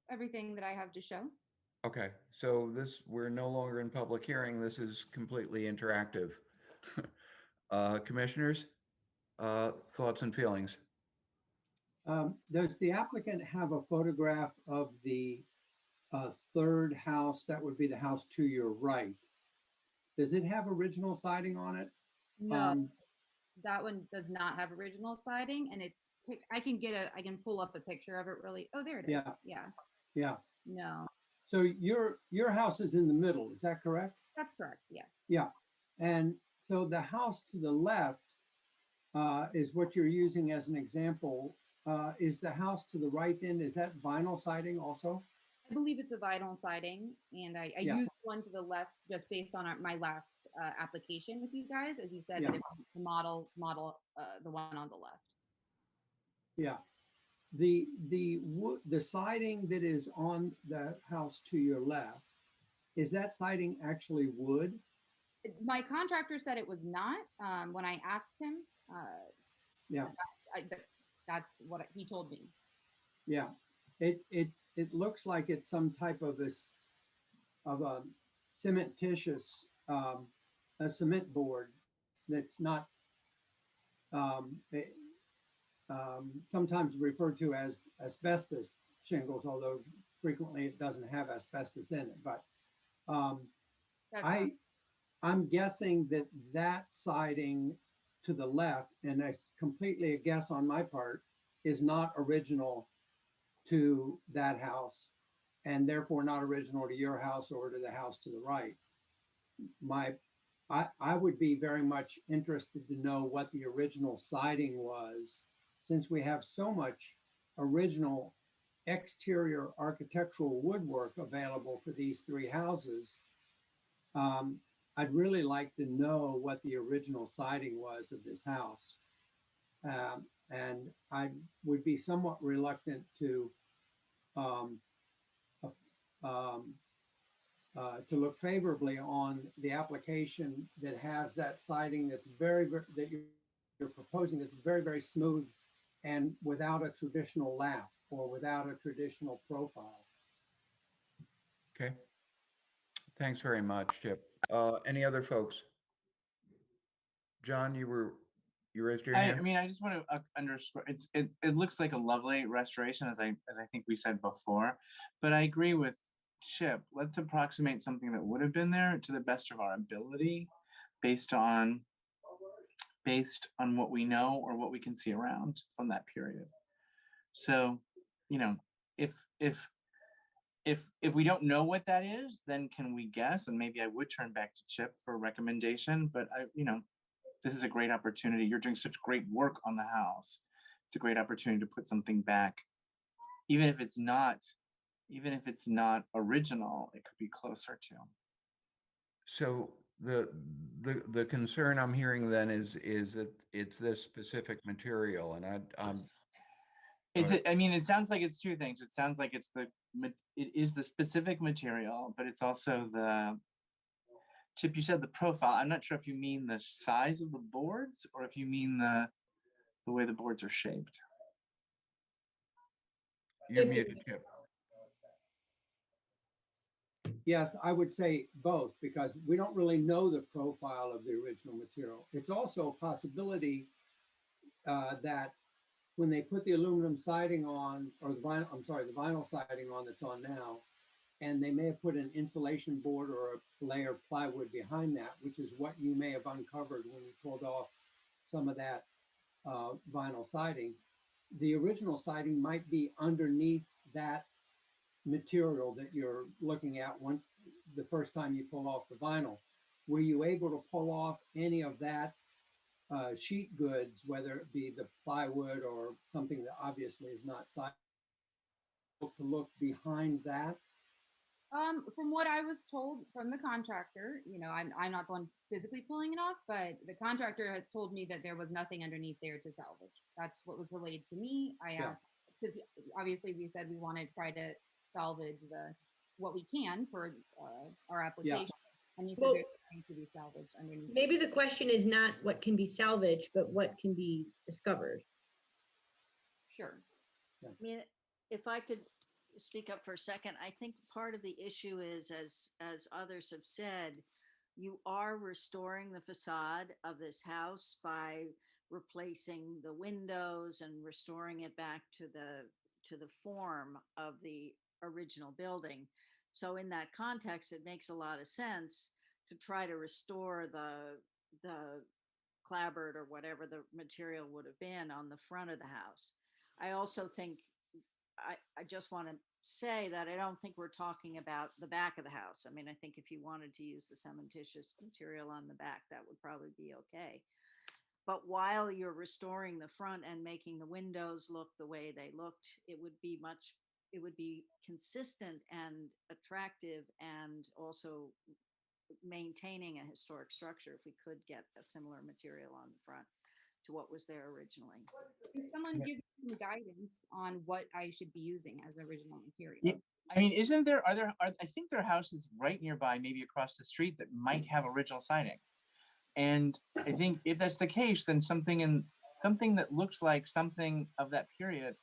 everything that I have to show. Okay, so we're no longer in public hearing. This is completely interactive. Commissioners, thoughts and feelings? Does the applicant have a photograph of the third house? That would be the house to your right. Does it have original siding on it? No, that one does not have original siding, and I can pull up a picture of it really. Oh, there it is. Yeah. Yeah. Yeah. No, So your house is in the middle, is that correct? that's correct. Yes. Yeah. And so the house to the left is what you're using as an example. Is the house to the right then, is that vinyl siding also? I believe it's a vinyl siding, and I Yeah. used one to the left just based on my last application with you guys, as you said, Yeah. that it was the model, the one on the left. Yeah. The siding that is on the house to your left, is that siding actually wood? My contractor said it was not. When I asked him, Yeah. that's what he told me. Yeah. It looks like it's some type of a cementitious a cement board that's not sometimes referred to as asbestos shingles, although frequently it doesn't have asbestos in it. But I'm guessing that siding to the left, and it's completely a guess on my part, is not original to that house, and therefore not original to your house or to the house to the right. I would be very much interested to know what the original siding was, since we have so much original exterior architectural woodwork available for these three houses. I'd really like to know what the original siding was of this house. And I would be somewhat reluctant to look favorably on the application that has that siding that's that you're proposing that's very, very smooth and without a traditional lap or without a traditional profile. Okay. Thanks very much, Chip. Any other folks? John, you raised your hand? I mean, I just want to underscore it looks like a lovely restoration, as I think we said before, but I agree with Chip. Let's approximate something that would have been there to the best of our ability based on what we know or what we can see around from that period. So, you know, if we don't know what that is, then can we guess? And maybe I would turn back to Chip for a recommendation, but this is a great opportunity. You're doing such great work on the house. It's a great opportunity to put something back, even if it's not original, it could be closer to. So the concern I'm hearing then is that it's this specific material, and I'm. I mean, it sounds like it's two things. It sounds like it is the specific material, but it's also Chip, you said the profile. I'm not sure if you mean the size of the boards or if you mean the way the boards are shaped. You're muted, Chip. Yes, I would say both, because we don't really know the profile of the original material. It's also a possibility that when they put the aluminum siding on, or the vinyl siding on that's on now, and they may have put an insulation board or a layer of plywood behind that, which is what you may have uncovered when you pulled off some of that vinyl siding. the original siding might be underneath that material that you're looking at once the first time you pull off the vinyl. Were you able to pull off any of that sheet goods, whether it be the plywood or something that obviously is not siding, to look behind that? From what I was told from the contractor, I'm not the one physically pulling it off, but the contractor had told me that there was nothing underneath there to salvage. That's what was relayed to me. I Yeah. asked, because obviously we said we want to try to salvage what we can for our application. And he said Well, there's nothing to be salvaged underneath. maybe the question is not what can be salvaged, but what can be discovered. Sure. I mean, if I could speak up for a second, I think part of the issue is, as others have said, you are restoring the facade of this house by replacing the windows and restoring it back to the form of the original building. So in that context, it makes a lot of sense to try to restore the clapboard or whatever the material would have been on the front of the house. I also think I just want to say that I don't think we're talking about the back of the house. I mean, I think if you wanted to use the cementitious material on the back, that would probably be okay. But while you're restoring the front and making the windows look the way they looked, it would be consistent and attractive, and also maintaining a historic structure if we could get a similar material on the front to what was there originally. Can someone give me some guidance on what I should be using as original material? Yeah, I mean, I think there are houses right nearby, maybe across the street, that might have original siding. And I think if that's the case, then something that looks like something of that period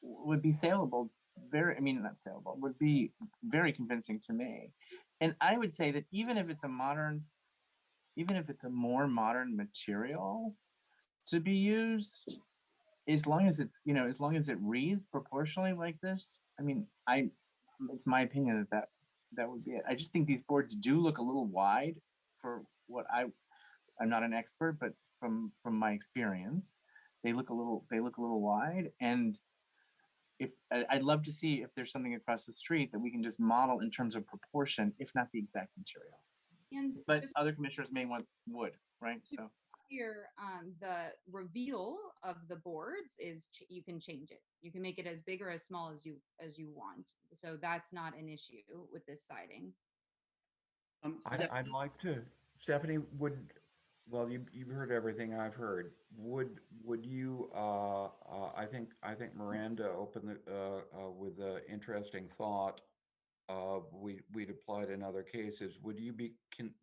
would be saleable. Not saleable, would be very convincing to me. And I would say that even if it's a more modern material to be used, as long as it reads proportionally like this, it's my opinion that would be it. I just think these boards do look a little wide for what I'm not an expert, but from my experience, they look a little wide. And I'd love to see if there's something across the street that we can just model in terms of proportion, if not the exact material. But other commissioners may want wood, right? So here, the reveal of the boards is you can change it. You can make it as big or as small as you want. So that's not an issue with this siding. I'd like to, Stephanie, well, you've heard everything I've heard. Would you, I think Miranda opened with an interesting thought. We'd applied in other cases. Would you be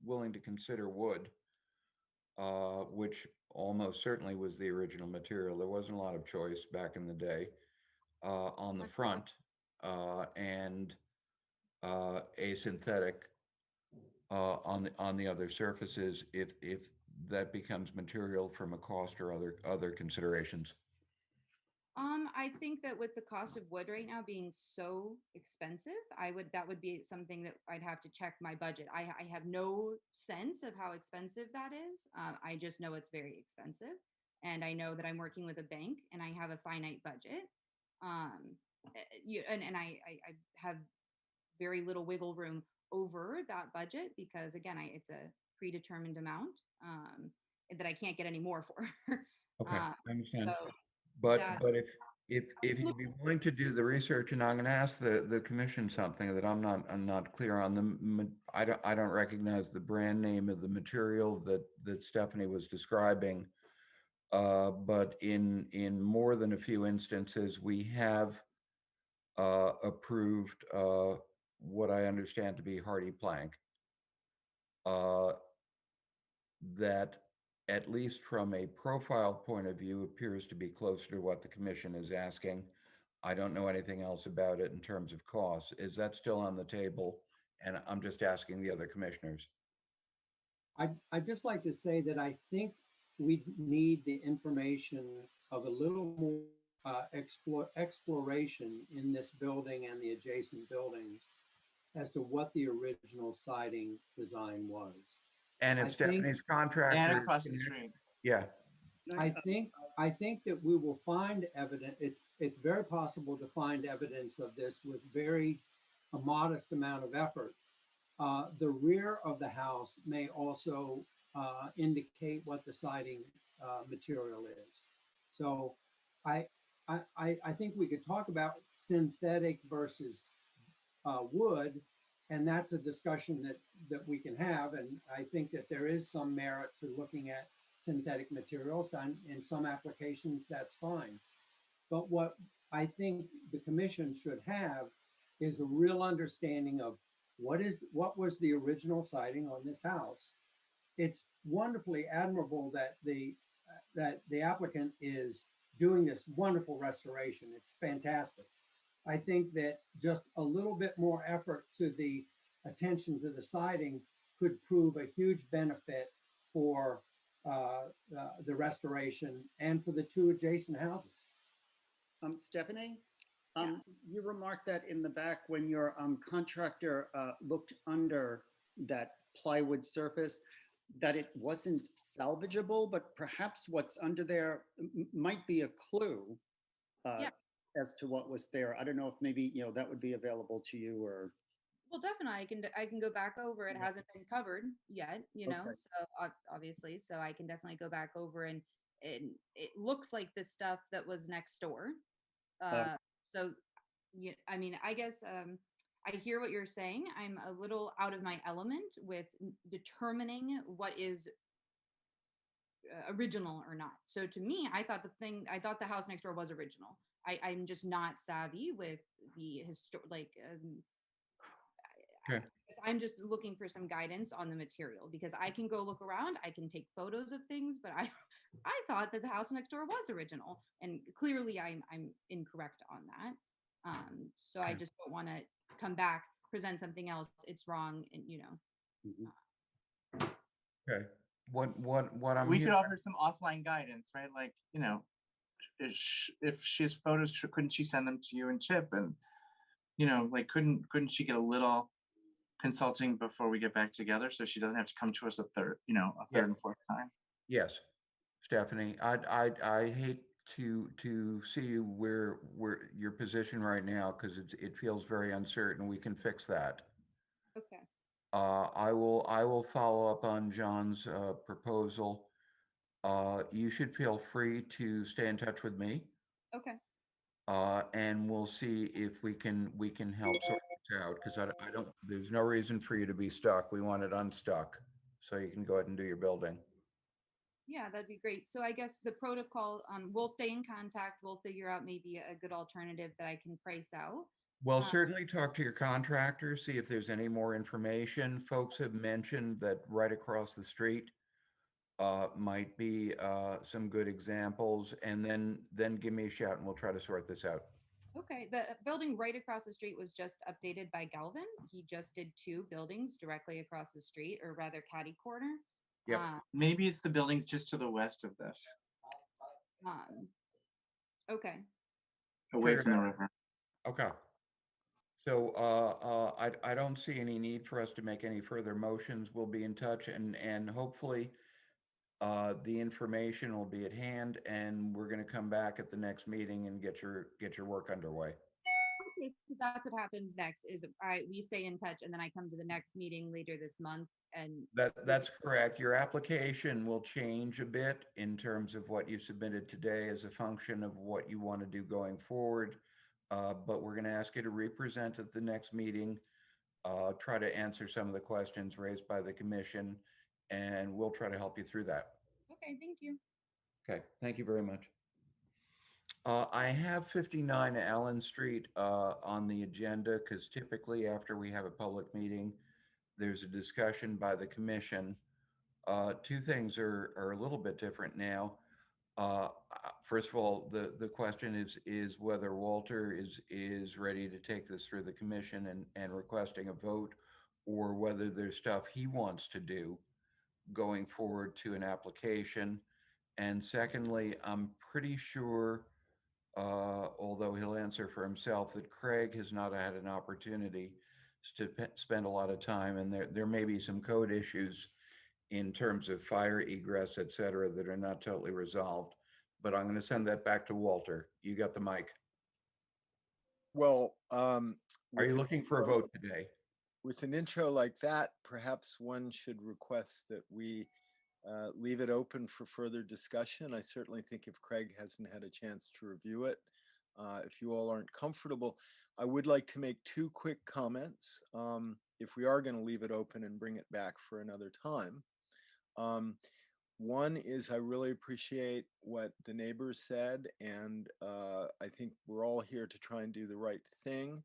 willing to consider wood, which almost certainly was the original material? There wasn't a lot of choice back in the day, on the front, and a synthetic on the other surfaces, if that becomes material from a cost or other considerations. I think that with the cost of wood right now being so expensive, that would be something that I'd have to check my budget. I have no sense of how expensive that is. I just know it's very expensive, and I know that I'm working with a bank and I have a finite budget. And I have very little wiggle room over that budget because, again, it's a predetermined amount that I can't get any more for. Okay, I understand. So But if you'd be willing to do the research, and I'm going to ask the commission something that I'm not clear on. I don't recognize the brand name of the material that Stephanie was describing. But in more than a few instances, we have approved what I understand to be hardy plank. That, at least from a profile point of view, appears to be closer to what the commission is asking. I don't know anything else about it in terms of costs. Is that still on the table? And I'm just asking the other commissioners. I'd just like to say that I think we need the information of a little more exploration in this building and the adjacent buildings as to what the original siding design was. And if Stephanie's contractor. and across the street. Yeah. I think that we will find evidence. It's very possible to find evidence of this with a modest amount of effort. The rear of the house may also indicate what the siding material is. So I, I think we could talk about synthetic versus wood, and that's a discussion that we can have. And I think that there is some merit to looking at synthetic materials, and in some applications that's fine. But what I think the commission should have is a real understanding of what was the original siding on this house. It's wonderfully admirable that the applicant is doing this wonderful restoration. It's fantastic. I think that just a little bit more effort to the attention to the siding could prove a huge benefit for the restoration and for the two adjacent houses. Stephanie, you remarked that in the back when your contractor looked under that plywood surface, that it wasn't salvageable, but perhaps what's under there might be a clue as to what was there. I don't know if maybe, that would be available to you or. Well, definitely, I can go back over. It hasn't been covered yet, Okay. so obviously, so I can definitely go back over and it looks like the stuff that was next door. So, yeah, I mean, I guess I hear what you're saying. I'm a little out of my element with determining what is original or not. So to me, I thought the house next door was original. I'm just not savvy with the Okay. I'm just looking for some guidance on the material because I can go look around, I can take photos of things, but I thought that the house next door was original, and clearly I'm incorrect on that. So I just don't want to come back, present something else, it's wrong, and Okay. What I'm We could hearing, offer some offline guidance, right? Like, if she has photos, couldn't she send them to you and Chip? And, like, couldn't she get a little consulting before we get back together so she doesn't have to come to us a third and fourth time? yes, Stephanie, I hate to see you where your position right now, because it feels very uncertain. We can fix that. Okay. I will follow up on John's proposal. You should feel free to stay in touch with me. Okay. And we'll see if we can help sort this out, because I don't, there's no reason for you to be stuck. We want it unstuck, so you can go ahead and do your building. Yeah, that'd be great. So I guess the protocol, we'll stay in contact. We'll figure out maybe a good alternative that I can price out. Well, certainly talk to your contractor, see if there's any more information. Folks have mentioned that right across the street might be some good examples, and then give me a shout and we'll try to sort this out. Okay, the building right across the street was just updated by Galvin. He just did 2 buildings directly across the street, or rather catty corner. Yep. Maybe it's the buildings just to the west of this, Okay. away Fair from the enough. river. Okay. So I don't see any need for us to make any further motions. We'll be in touch, and hopefully the information will be at hand, and we're going to come back at the next meeting and get your work underway. Okay, so that's what happens next is we stay in touch, and then I come to the next meeting later this month. And That's correct. Your application will change a bit in terms of what you submitted today as a function of what you want to do going forward. But we're going to ask you to represent at the next meeting, try to answer some of the questions raised by the commission, and we'll try to help you through that. okay, thank you. Okay, thank you very much. I have 59 Allen Street on the agenda, because typically after we have a public meeting, there's a discussion by the commission. 2 things are a little bit different now. First of all, the question is whether Walter is ready to take this through the commission and requesting a vote, or whether there's stuff he wants to do going forward to an application. And secondly, I'm pretty sure, although he'll answer for himself, that Craig has not had an opportunity to spend a lot of time, and there may be some code issues in terms of fire egress, et cetera, that are not totally resolved. But I'm going to send that back to Walter. You got the mic. Well, Are with you an looking for a intro- vote today? with an intro like that, perhaps one should request that we leave it open for further discussion. I certainly think if Craig hasn't had a chance to review it, if you all aren't comfortable, I would like to make two quick comments. If we are going to leave it open and bring it back for another time. One is I really appreciate what the neighbors said, and I think we're all here to try and do the right thing.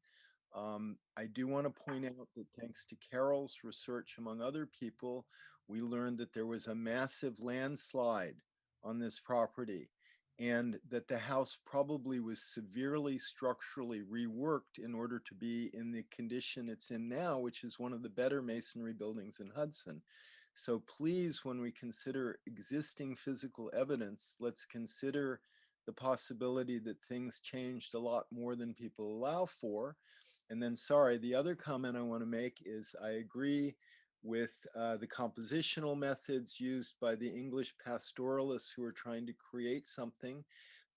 I do want to point out that thanks to Carol's research, among other people, we learned that there was a massive landslide on this property and that the house probably was severely structurally reworked in order to be in the condition it's in now, which is one of the better masonry buildings in Hudson. So please, when we consider existing physical evidence, let's consider the possibility that things changed a lot more than people allow for. And then, sorry, the other comment I want to make is I agree with the compositional methods used by the English pastoralists who are trying to create something.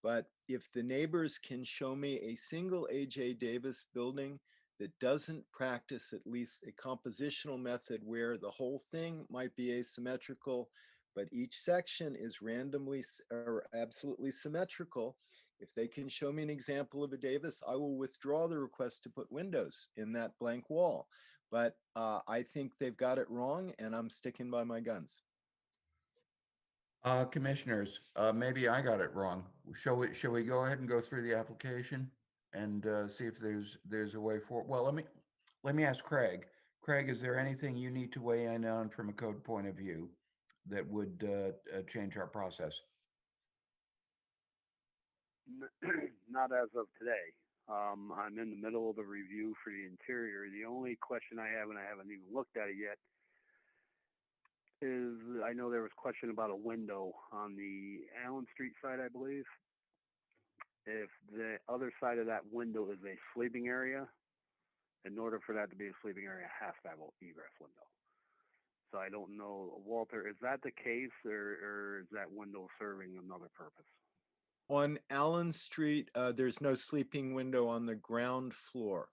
But if the neighbors can show me a single A.J. Davis building that doesn't practice at least a compositional method where the whole thing might be asymmetrical, but each section is randomly or absolutely symmetrical, if they can show me an example of a Davis, I will withdraw the request to put windows in that blank wall. But I think they've got it wrong, and I'm sticking by my guns. Commissioners, maybe I got it wrong. Shall we go ahead and go through the application and see if there's a way forward? Well, let me ask Craig. Craig, is there anything you need to weigh in on from a code point of view that would change our process? Not as of today. I'm in the middle of the review for the interior. The only question I have, and I haven't even looked at it yet, is I know there was a question about a window on the Allen Street side, I believe. If the other side of that window is a sleeping area, in order for that to be a sleeping area, it has to have an egress window. So I don't know, Walter, is that the case, or is that window serving another purpose? On Allen Street, there's no sleeping window on the ground floor.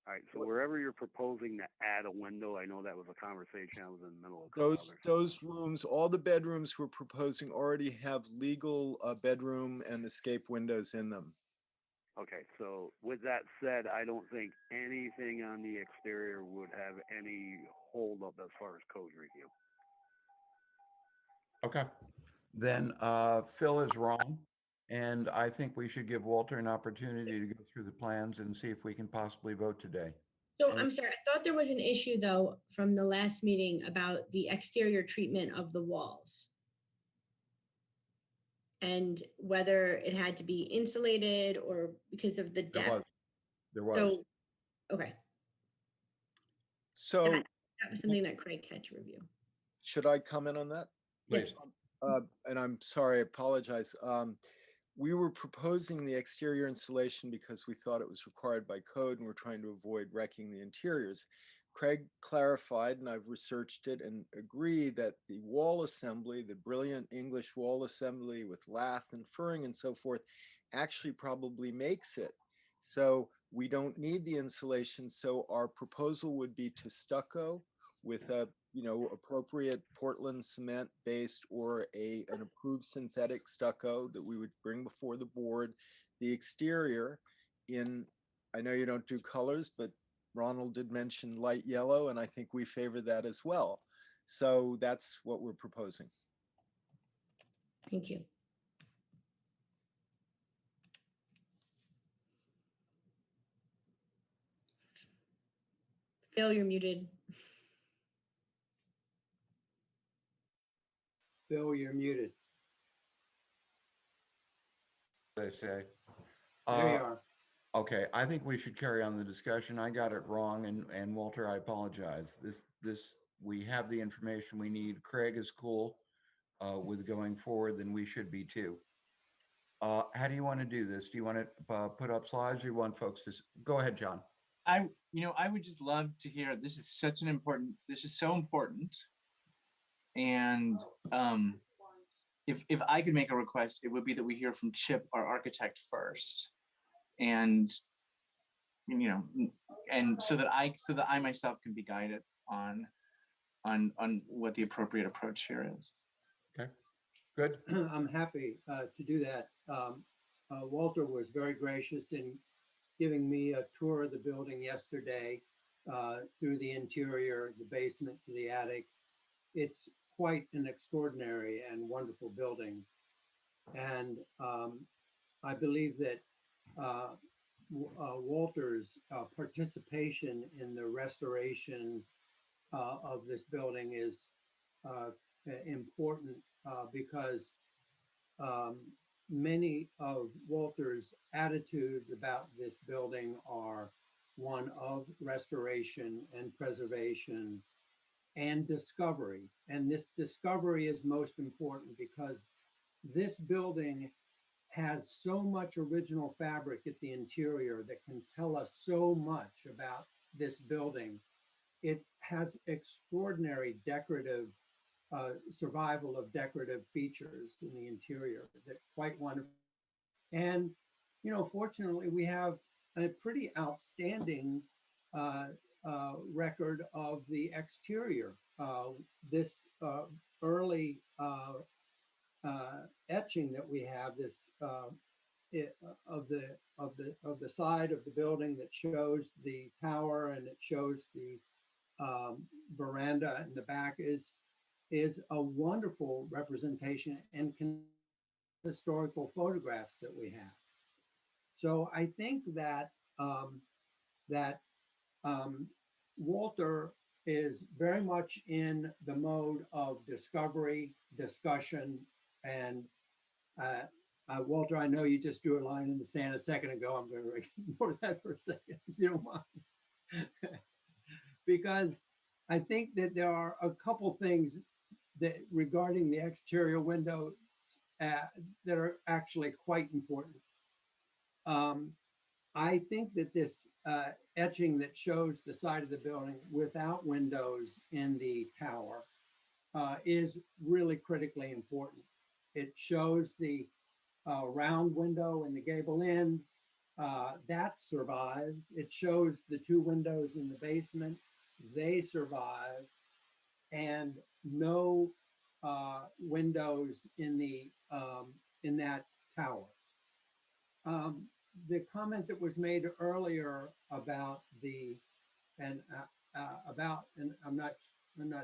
All right, so wherever you're proposing to add a window, I know that was a conversation I was in the middle of. Those rooms, all the bedrooms we're proposing already have legal bedroom and escape windows in them. Okay, so with that said, I don't think anything on the exterior would have any hold up as far as code review. Okay, then Phil is wrong. And I think we should give Walter an opportunity to go through the plans and see if we can possibly vote today. So I'm sorry, I thought there was an issue though from the last meeting about the exterior treatment of the walls. And whether it had to be insulated or because of the depth. There was. So, okay, So that was something that Craig had to review. should I comment on that? Yes. And I'm sorry, I apologize. We were proposing the exterior insulation because we thought it was required by code and we're trying to avoid wrecking the interiors. Craig clarified, and I've researched it and agree that the wall assembly, the brilliant English wall assembly with lath and furring and so forth, actually probably makes it. So we don't need the insulation. So our proposal would be to stucco with a appropriate Portland cement based or an approved synthetic stucco that we would bring before the board. The exterior I know you don't do colors, but Ronald did mention light yellow, and I think we favor that as well. So that's what we're proposing. Thank you. Phil, you're muted. Phil, you're muted. They say. There you are. Okay, I think we should carry on the discussion. I got it wrong, and Walter, I apologize. We have the information we need. Craig is cool with going forward, then we should be too. How do you want to do this? Do you want to put up slides, or you want folks to go ahead, John? I would just love to hear, this is so important. And if I could make a request, it would be that we hear from Chip, our architect, first, and you know, and so that I myself can be guided on what the appropriate approach here is. Okay, good. I'm happy to do that. Walter was very gracious in giving me a tour of the building yesterday, through the interior, the basement to the attic. It's quite an extraordinary and wonderful building. And I believe that Walter's participation in the restoration of this building is important because many of Walter's attitudes about this building are one of restoration and preservation and discovery. And this discovery is most important because this building has so much original fabric at the interior that can tell us so much about this building. It has extraordinary decorative survival of decorative features in the interior that quite wonderful. And, you know, fortunately, we have a pretty outstanding record of the exterior. This early etching that we have, this of the side of the building that shows the tower and it shows the veranda in the back is a wonderful representation and historical photographs that we have. So I think that Walter is very much in the mode of discovery, discussion, and Walter, I know you just drew a line in the sand a second ago. I'm going to ignore that for a second, if you don't mind. Because I think that there are a couple things that regarding the exterior window that are actually quite important. I think that this etching that shows the side of the building without windows in the tower is really critically important. It shows the round window in the gable end. That survives. It shows the two windows in the basement. They survive. And no windows in that tower. The comment that was made earlier about and I'm not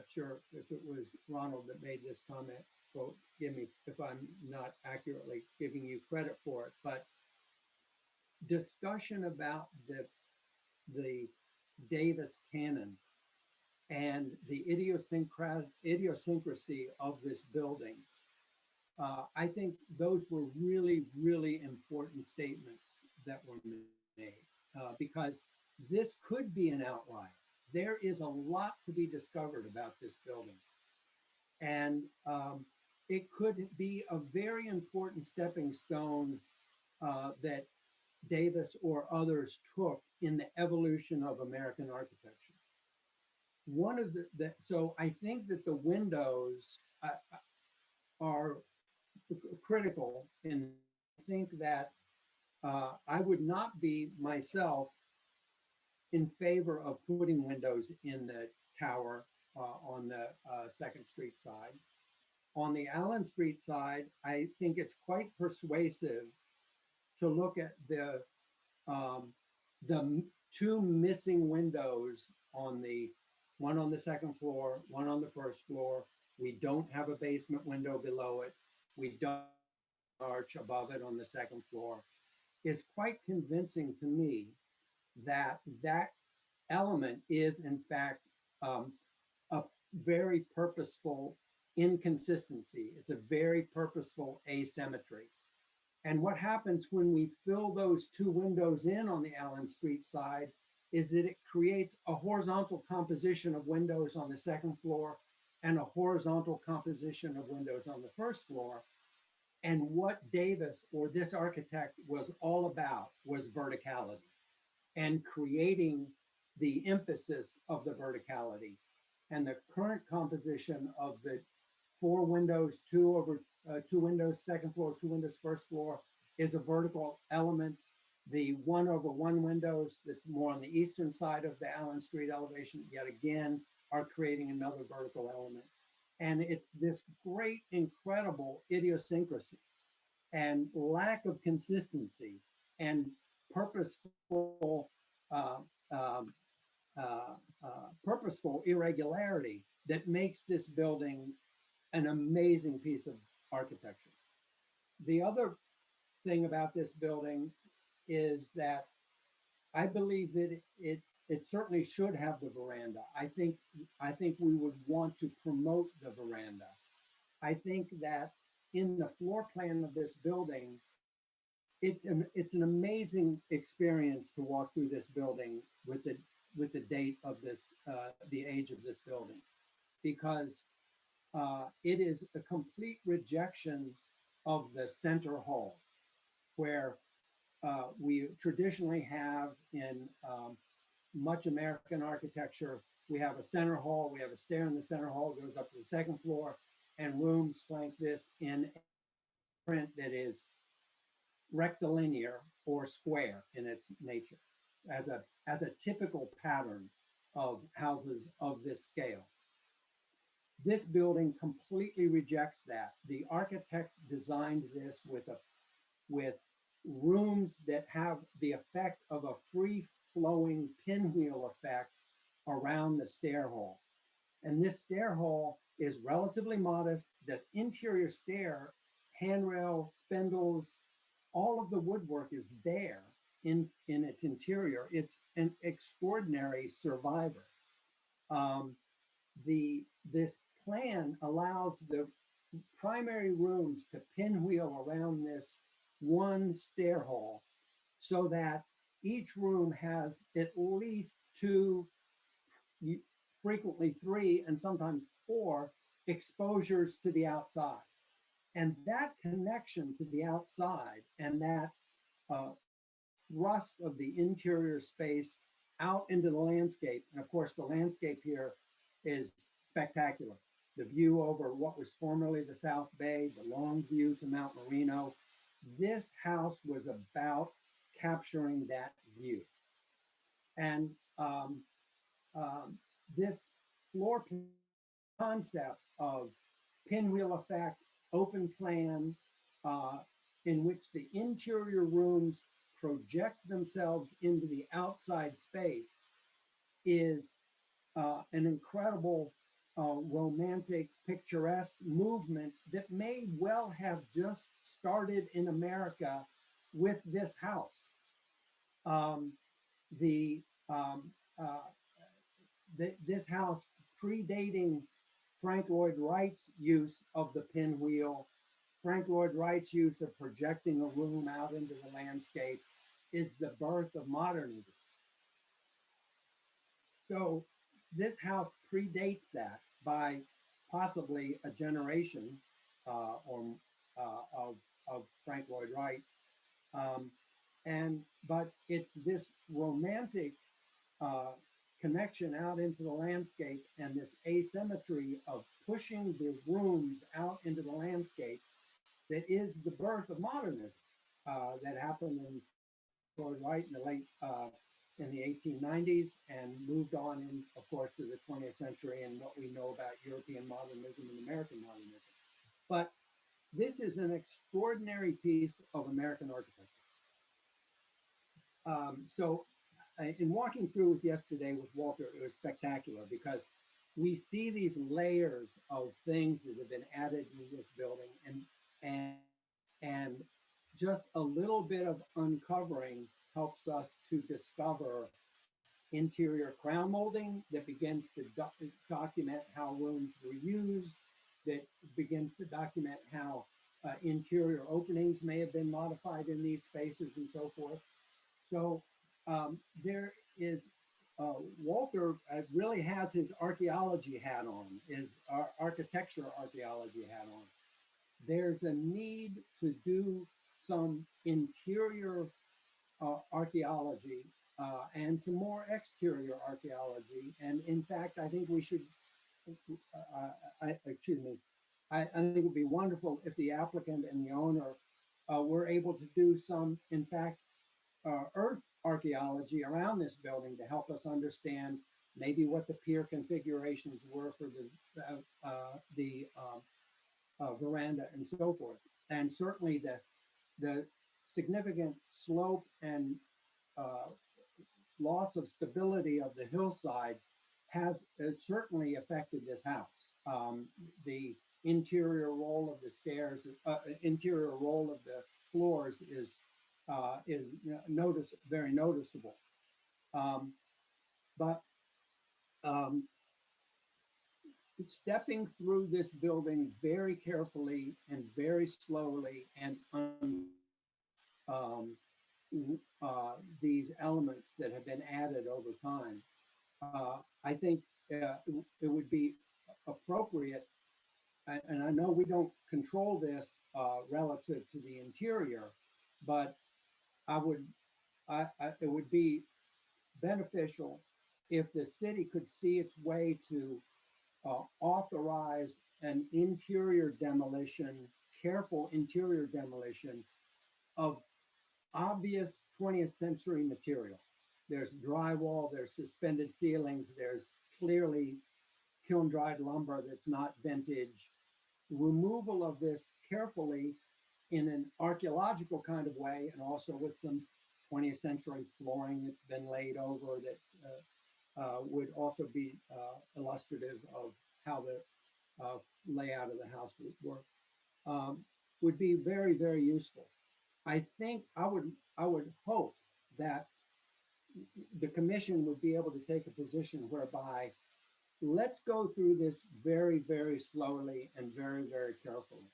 sure if it was Ronald that made this comment. So give me if I'm not accurately giving you credit for it, but discussion about the Davis canon and the idiosyncrasy of this building. I think those were really, really important statements that were made because this could be an outlier. There is a lot to be discovered about this building. And it could be a very important stepping stone that Davis or others took in the evolution of American architecture. One of so I think that the windows are critical, and I think that I would not be myself in favor of putting windows in the tower on the 2nd Street side. On the Allen Street side, I think it's quite persuasive to look at the two missing windows on one on the 2nd floor, one on the 1st floor. We don't have a basement window below it. We don't arch above it on the 2nd floor. Is quite convincing to me that that element is in fact a very purposeful inconsistency. It's a very purposeful asymmetry. And what happens when we fill those two windows in on the Allen Street side is that it creates a horizontal composition of windows on the 2nd floor and a horizontal composition of windows on the 1st floor. And what Davis or this architect was all about was verticality and creating the emphasis of the verticality. And the current composition of the 4 windows, two windows second floor, 2 windows first floor is a vertical element. The 1/1 windows that's more on the eastern side of the Allen Street elevation, yet again, are creating another vertical element. And it's this great, incredible idiosyncrasy and lack of consistency and purposeful uh, um, purposeful irregularity that makes this building an amazing piece of architecture. The other thing about this building is that I believe that it certainly should have the veranda. I think we would want to promote the veranda. I think that in the floor plan of this building, it's an amazing experience to walk through this building with the date of this the age of this building, because it is a complete rejection of the center hall, where we traditionally have in much American architecture. We have a center hall, we have a stair in the center hall, goes up to the second floor, and rooms flank this in a print that is rectilinear or square in its nature, as a typical pattern of houses of this scale. This building completely rejects that. The architect designed this with rooms that have the effect of a free flowing pinwheel effect around the stair hall. And this stair hall is relatively modest. The interior stair, handrail, spindles, all of the woodwork is there in its interior. It's an extraordinary survivor. This plan allows the primary rooms to pinwheel around this one stair hall, so that each room has at least 2, frequently 3, and sometimes 4 exposures to the outside. And that connection to the outside and that thrust of the interior space out into the landscape. And of course, the landscape here is spectacular. The view over what was formerly the South Bay, the long view to Mount Marino. This house was about capturing that view. And this floor concept of pinwheel effect, open plan, in which the interior rooms project themselves into the outside space, is an incredible romantic, picturesque movement that may well have just started in America with this house. This house predating Frank Lloyd Wright's use of the pinwheel, Frank Lloyd Wright's use of projecting a room out into the landscape, is the birth of modernism. So this house predates that by possibly a generation of Frank Lloyd Wright. But it's this romantic connection out into the landscape and this asymmetry of pushing the rooms out into the landscape that is the birth of modernism that happened in Lloyd Wright in the late in the 1890s and moved on in, of course, to the 20th century and what we know about European modernism and American modernism. But this is an extraordinary piece of American architecture. So in walking through it yesterday with Walter, it was spectacular because we see these layers of things that have been added to this building, and just a little bit of uncovering helps us to discover interior crown molding that begins to document how rooms were used, that begins to document how interior openings may have been modified in these spaces and so forth. So there is, Walter really has his archaeology hat on, his architecture archaeology hat on. There's a need to do some interior archaeology and some more exterior archaeology. And in fact, I think we should, excuse me, I think it would be wonderful if the applicant and the owner were able to do some, in fact, earth archaeology around this building to help us understand maybe what the pier configurations were for the veranda and so forth. And certainly the significant slope and loss of stability of the hillside has certainly affected this house. The interior roll of the stairs, interior roll of the floors is very noticeable. But stepping through this building very carefully and very slowly and these elements that have been added over time, I think it would be appropriate, and I know we don't control this relative to the interior, but it would be beneficial if the city could see its way to authorize an interior demolition, careful interior demolition of obvious 20th century material. There's drywall, there's suspended ceilings, there's clearly kiln dried lumber that's not vintage. Removal of this carefully in an archaeological kind of way, and also with some 20th century flooring that's been laid over that would also be illustrative of how the layout of the house would work, would be very, very useful. I think I would hope that the commission would be able to take a position whereby let's go through this very, very slowly and very, very carefully.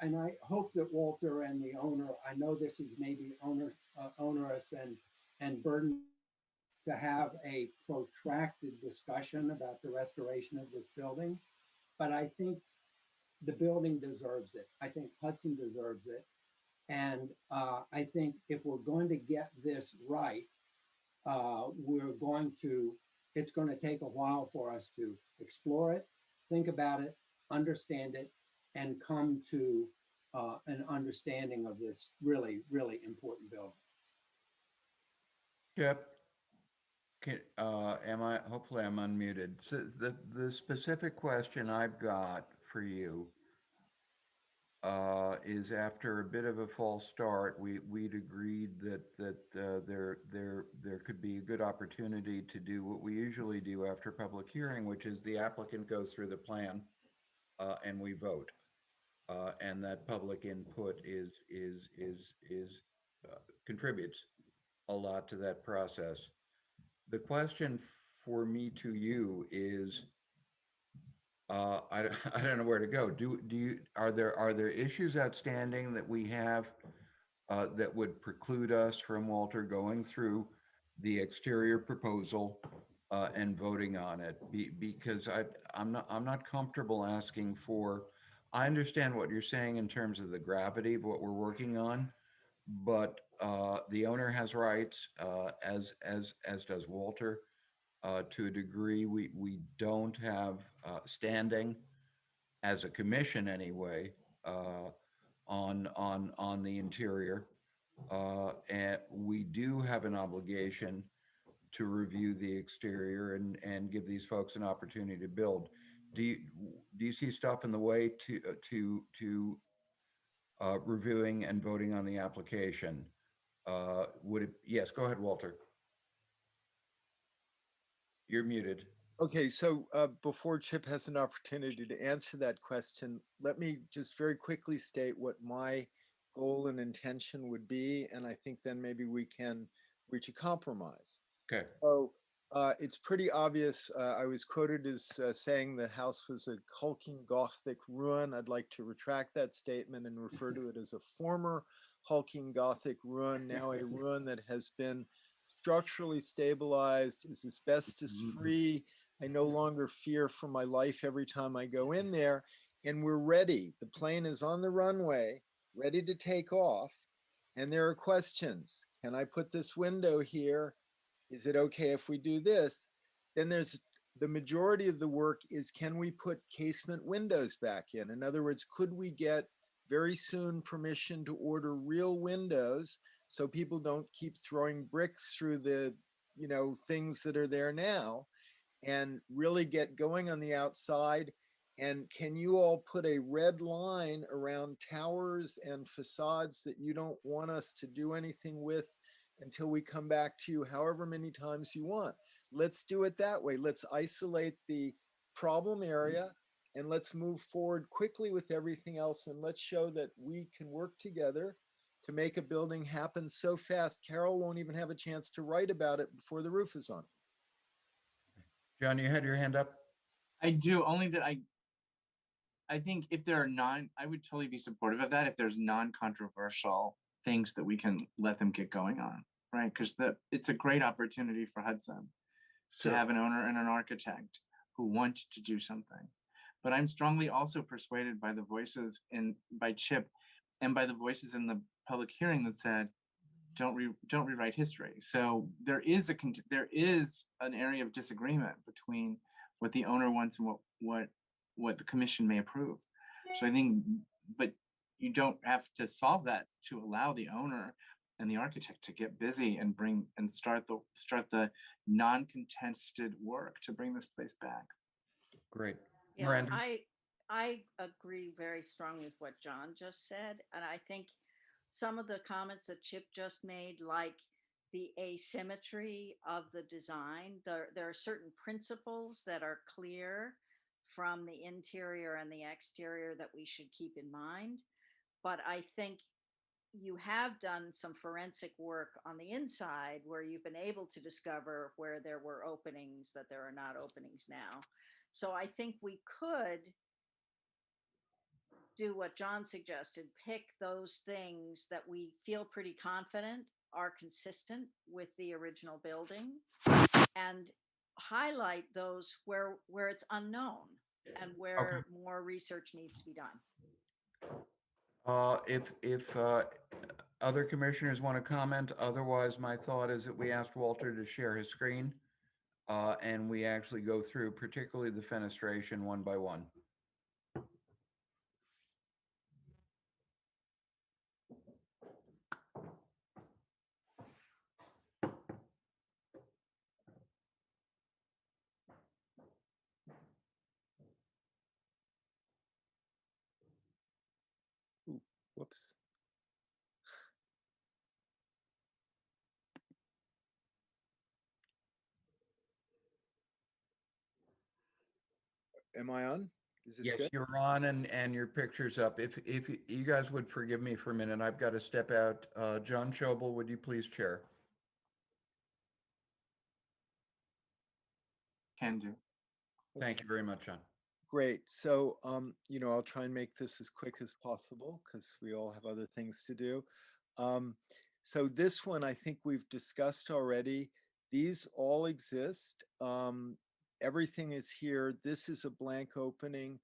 And I hope that Walter and the owner, I know this is maybe onerous and burden to have a protracted discussion about the restoration of this building, but I think the building deserves it. I think Hudson deserves it. And I think if we're going to get this right, it's going to take a while for us to explore it, think about it, understand it, and come to an understanding of this really, really important building. Chip, hopefully I'm unmuted. So the specific question I've got for you is after a bit of a false start, we'd agreed that there could be a good opportunity to do what we usually do after public hearing, which is the applicant goes through the plan and we vote. And that public input contributes a lot to that process. The question for me to you is, I don't know where to go. Are there issues outstanding that we have that would preclude us from Walter going through the exterior proposal and voting on it? Because I'm not comfortable asking for. I understand what you're saying in terms of the gravity of what we're working on, but the owner has rights, as does Walter. To a degree, we don't have standing as a commission anyway on the interior, and we do have an obligation to review the exterior and give these folks an opportunity to build. Do you see stuff in the way to reviewing and voting on the application? Yes, go ahead, Walter. You're muted. Okay, so before Chip has an opportunity to answer that question, let me just very quickly state what my goal and intention would be, and I think then maybe we can reach a compromise. Okay. So it's pretty obvious. I was quoted as saying the house was a hulking Gothic ruin. I'd like to retract that statement and refer to it as a former hulking Gothic ruin, now a ruin that has been structurally stabilized, is asbestos free. I no longer fear for my life every time I go in there, and we're ready. The plane is on the runway, ready to take off, and there are questions. Can I put this window here? Is it okay if we do this? Then there's the majority of the work is, can we put casement windows back in? In other words, could we get very soon permission to order real windows so people don't keep throwing bricks through the, things that are there now, and really get going on the outside? And can you all put a red line around towers and facades that you don't want us to do anything with until we come back to you however many times you want? Let's do it that way. Let's isolate the problem area and let's move forward quickly with everything else. And let's show that we can work together to make a building happen so fast, Carol won't even have a chance to write about it before the roof is on. John, you had your hand up? I do, only that I think if there are I would totally be supportive of that if there's non-controversial things that we can let them get going on, right? Because it's a great opportunity for Hudson to have an owner and an architect who want to do something. But I'm strongly also persuaded by the voices by Chip and by the voices in the public hearing that said, don't rewrite history. So there is an area of disagreement between what the owner wants and what the commission may approve. So I think, but you don't have to solve that to allow the owner and the architect to get busy and start the non-contested work to bring this place back. Great. Yeah, Miranda? I agree very strongly with what John just said. And I think some of the comments that Chip just made, like the asymmetry of the design, there are certain principles that are clear from the interior and the exterior that we should keep in mind. But I think you have done some forensic work on the inside where you've been able to discover where there were openings that there are not openings now. So I think we could do what John suggested, pick those things that we feel pretty confident are consistent with the original building and highlight those where it's unknown and where more research needs to be done. If other commissioners want to comment, otherwise my thought is that we asked Walter to share his screen and we actually go through particularly the fenestration one by one. Whoops. Am I on? Is this Yes, good? you're on and your picture's up. If you guys would forgive me for a minute, I've got to step out. John Schobel, would you please chair? Can do. Thank you very much, John. Great. So, I'll try and make this as quick as possible because we all have other things to do. So this one, I think we've discussed already. These all exist. Everything is here. This is a blank opening.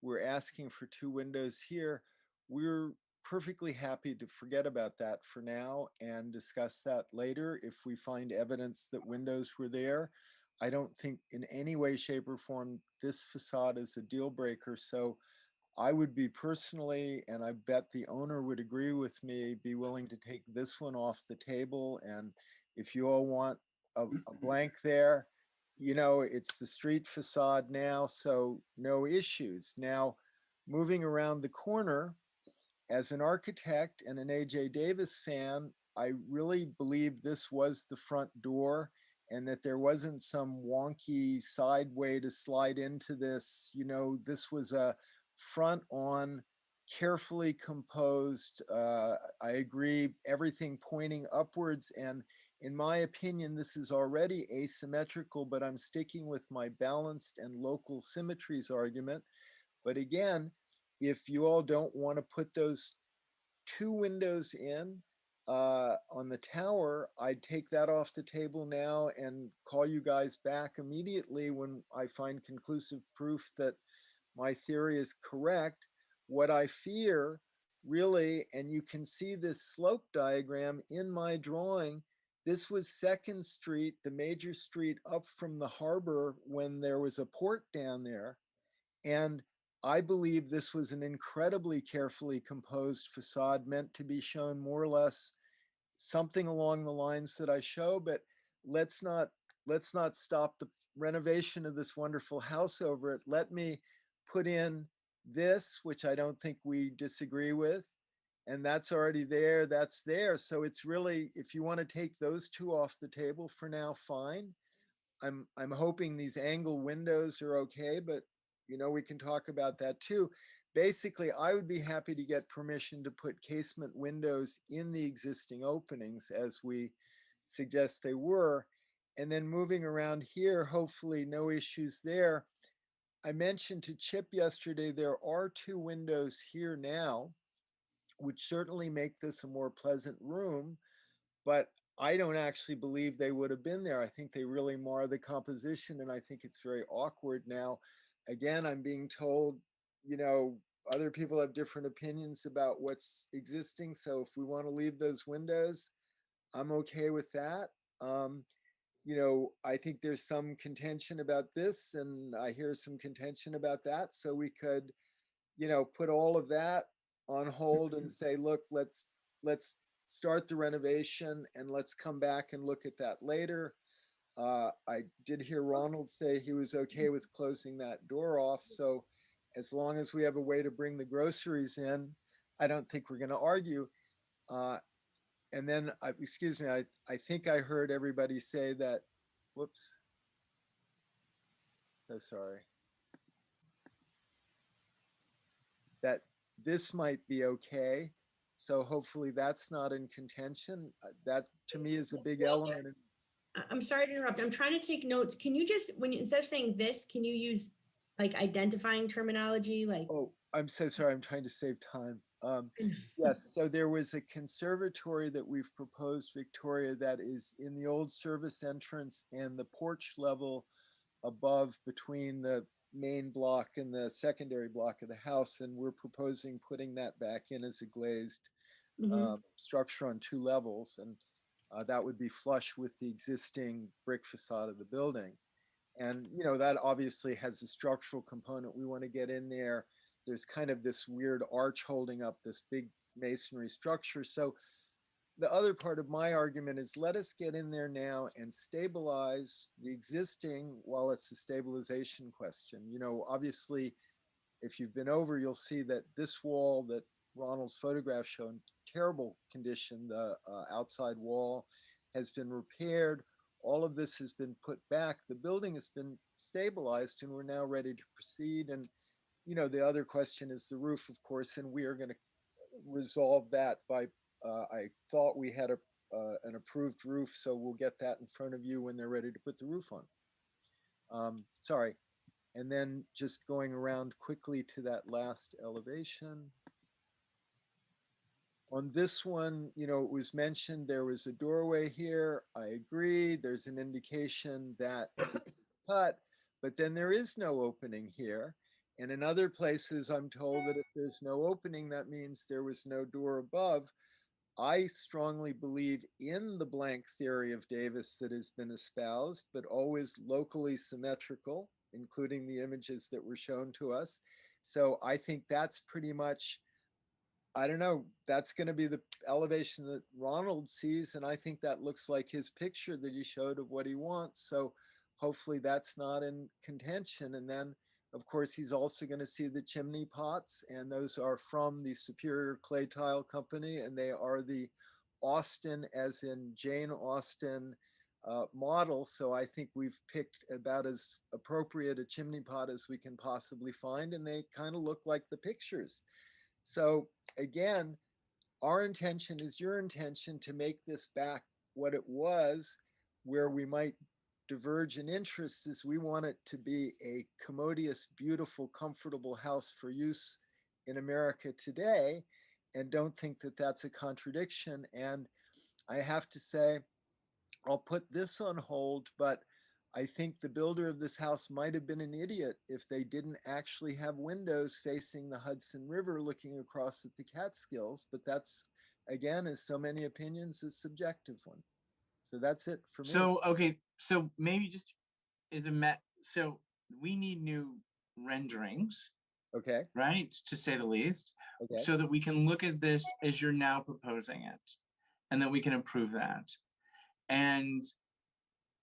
We're asking for 2 windows here. We're perfectly happy to forget about that for now and discuss that later if we find evidence that windows were there. I don't think in any way, shape, or form this facade is a deal breaker. So I would be personally, and I bet the owner would agree with me, be willing to take this one off the table. And if you all want a blank there, it's the street facade now, so no issues. Now, moving around the corner, as an architect and an A.J. Davis fan, I really believe this was the front door and that there wasn't some wonky side way to slide into this. This was a front on, carefully composed. I agree, everything pointing upwards. And in my opinion, this is already asymmetrical, but I'm sticking with my balanced and local symmetries argument. But again, if you all don't want to put those 2 windows in on the tower, I'd take that off the table now and call you guys back immediately when I find conclusive proof that my theory is correct. What I fear really, and you can see this slope diagram in my drawing, This was Second Street, the major street up from the harbor when there was a port down there. And I believe this was an incredibly carefully composed facade meant to be shown more or less something along the lines that I show, but let's not stop the renovation of this wonderful house over it. Let me put in this, which I don't think we disagree with, and that's already there, that's there. So it's really, if you want to take those two off the table for now, fine. I'm hoping these angle windows are okay, but we can talk about that too. Basically, I would be happy to get permission to put casement windows in the existing openings as we suggest they were. And then moving around here, hopefully no issues there. I mentioned to Chip yesterday, there are 2 windows here now, which certainly make this a more pleasant room, but I don't actually believe they would have been there. I think they really mar the composition, and I think it's very awkward now. Again, I'm being told, other people have different opinions about what's existing. So if we want to leave those windows, I'm okay with that. I think there's some contention about this, and I hear some contention about that. So we could, put all of that on hold and say, look, let's start the renovation and let's come back and look at that later. I did hear Ronald say he was okay with closing that door off. So as long as we have a way to bring the groceries in, I don't think we're going to argue. And then, excuse me, I think I heard everybody say that, whoops. So sorry. That this might be okay. So hopefully that's not in contention. That to me is a big element. I'm sorry to interrupt. I'm trying to take notes. Can you just, instead of saying this, can you use like identifying terminology? Like, oh, I'm so sorry. I'm trying to save time. Yes, so there was a conservatory that we've proposed, Victoria, that is in the old service entrance and the porch level above between the main block and the secondary block of the house. And we're proposing putting that back in as a glazed structure on 2 levels. And that would be flush with the existing brick facade of the building. And, that obviously has a structural component we want to get in there. There's kind of this weird arch holding up this big masonry structure. So the other part of my argument is let us get in there now and stabilize the existing while it's a stabilization question. Obviously, if you've been over, you'll see that this wall that Ronald's photograph showed in terrible condition. The outside wall has been repaired. All of this has been put back. The building has been stabilized and we're now ready to proceed. And, the other question is the roof, of course, and we are going to resolve that by, I thought we had an approved roof, so we'll get that in front of you when they're ready to put the roof on. Sorry. And then just going around quickly to that last elevation. On this one, it was mentioned there was a doorway here. I agree. There's an indication that it's cut, but then there is no opening here. And in other places, I'm told that if there's no opening, that means there was no door above. I strongly believe in the blank theory of Davis that has been espoused, but always locally symmetrical, including the images that were shown to us. So I think that's pretty much, I don't know, that's going to be the elevation that Ronald sees. And I think that looks like his picture that he showed of what he wants. So hopefully that's not in contention. And then, of course, he's also going to see the chimney pots, and those are from the Superior Clay Tile Company, and they are the Austen, as in Jane Austen, model. So I think we've picked about as appropriate a chimney pot as we can possibly find, and they kind of look like the pictures. So again, our intention is your intention to make this back what it was. Where we might diverge in interests is we want it to be a commodious, beautiful, comfortable house for use in America today, and don't think that that's a contradiction. And I have to say, I'll put this on hold, but I think the builder of this house might have been an idiot if they didn't actually have windows facing the Hudson River looking across at the Catskills. But that's, again, as so many opinions, a subjective one. So that's it for me. So, okay, so maybe just so we need new renderings, Okay, right? To say the least, okay. so that we can look at this as you're now proposing it and that we can approve that. And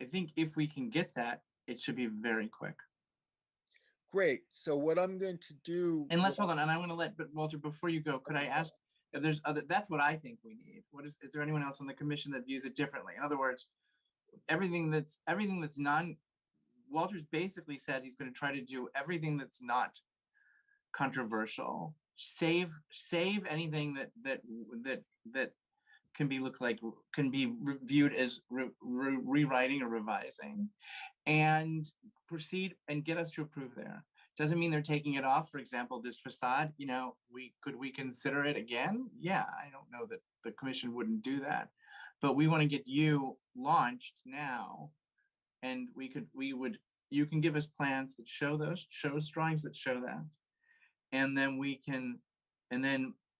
I think if we can get that, it should be very quick. Great. So what I'm going to do. Unless, hold on, and I want to but Walter, before you go, could I ask if there's that's what I think we need. Is there anyone else on the commission that views it differently? In other words, everything that's Walter's basically said he's going to try to do everything that's not controversial. Save anything that can be viewed as rewriting or revising, and proceed and get us to approve there. Doesn't mean they're taking it off. For example, this facade, could we consider it again? Yeah, I don't know that the commission wouldn't do that, but we want to get you launched now, and you can give us plans that show drawings that show that, and then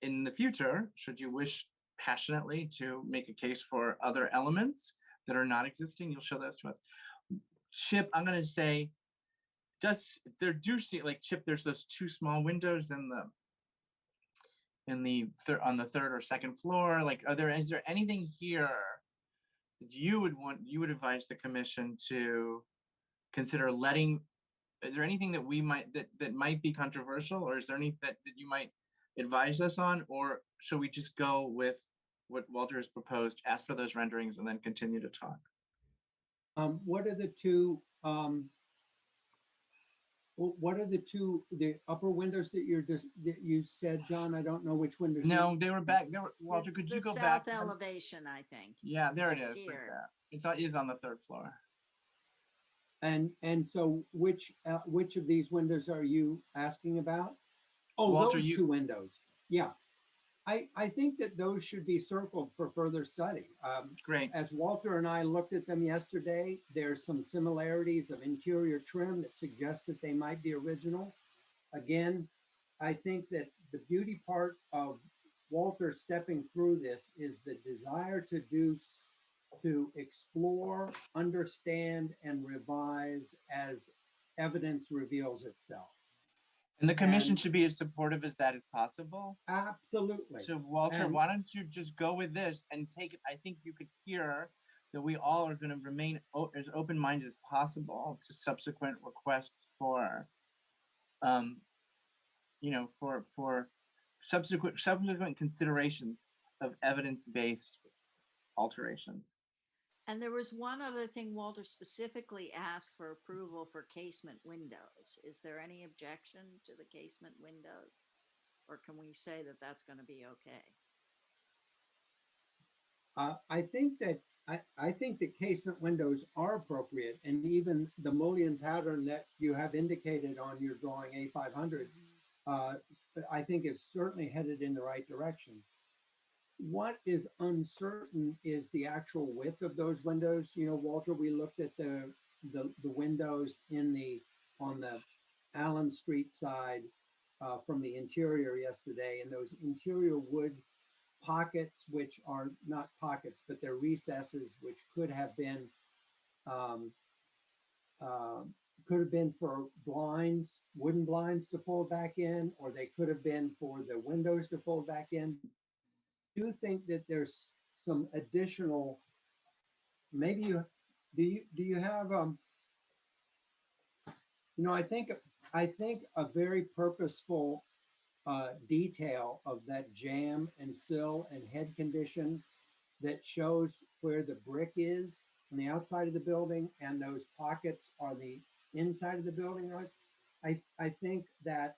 in the future, should you wish passionately to make a case for other elements that are not existing, you'll show those to us. Chip, I'm going to say, Chip, there's those two small windows on the third or second floor. Is there anything here that you would advise the commission to consider letting? Is there anything that that might be controversial, or is there anything that you might advise us on, or should we just go with what Walter has proposed, ask for those renderings, and then continue to talk? What are the two? What are the upper windows that you said, John? I don't know which windows. No, they were back. Walter, It's could you the go south back? elevation, I think. Yeah, there it That's is. Like here. that. It is on the third floor. And so which of these windows are you asking about? Oh, Walter, those two windows. Yeah. I think that those should be circled for further study. Great. As Walter and I looked at them yesterday, there's some similarities of interior trim that suggests that they might be original. Again, I think that the beauty part of Walter stepping through this is the desire to explore, understand, and revise as evidence reveals itself. And the commission should be as supportive as that as possible. Absolutely. So Walter, why don't you just go with this and take it? I think you could hear that we all are going to remain as open-minded as possible to subsequent requests for subsequent considerations of evidence-based alterations. And there was one other thing Walter specifically asked for approval for casement windows. Is there any objection to the casement windows? Or can we say that that's going to be okay? I think that casement windows are appropriate, and even the mullion pattern that you have indicated on your drawing A500, I think is certainly headed in the right direction. What is uncertain is the actual width of those windows. Walter, we looked at the windows on the Allen Street side from the interior yesterday, and those interior wood pockets, which are not pockets, but they're recesses, which could have been for blinds, wooden blinds to fold back in, or they could have been for the windows to fold back in. I do think that there's some additional, maybe do you have I think a very purposeful detail of that jamb and sill and head condition that shows where the brick is on the outside of the building and those pockets are the inside of the building. I think that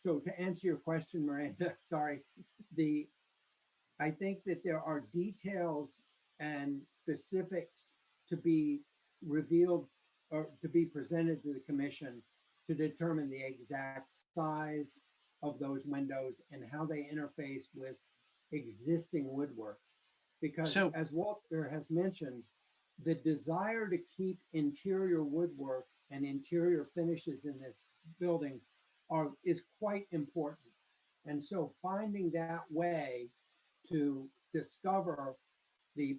so to answer your question, Miranda, sorry, I think that there are details and specifics to be revealed or to be presented to the commission to determine the exact size of those windows and how they interface with existing woodwork. Because as Walter has mentioned, the desire to keep interior woodwork and interior finishes in this building is quite important. And so finding that way to discover the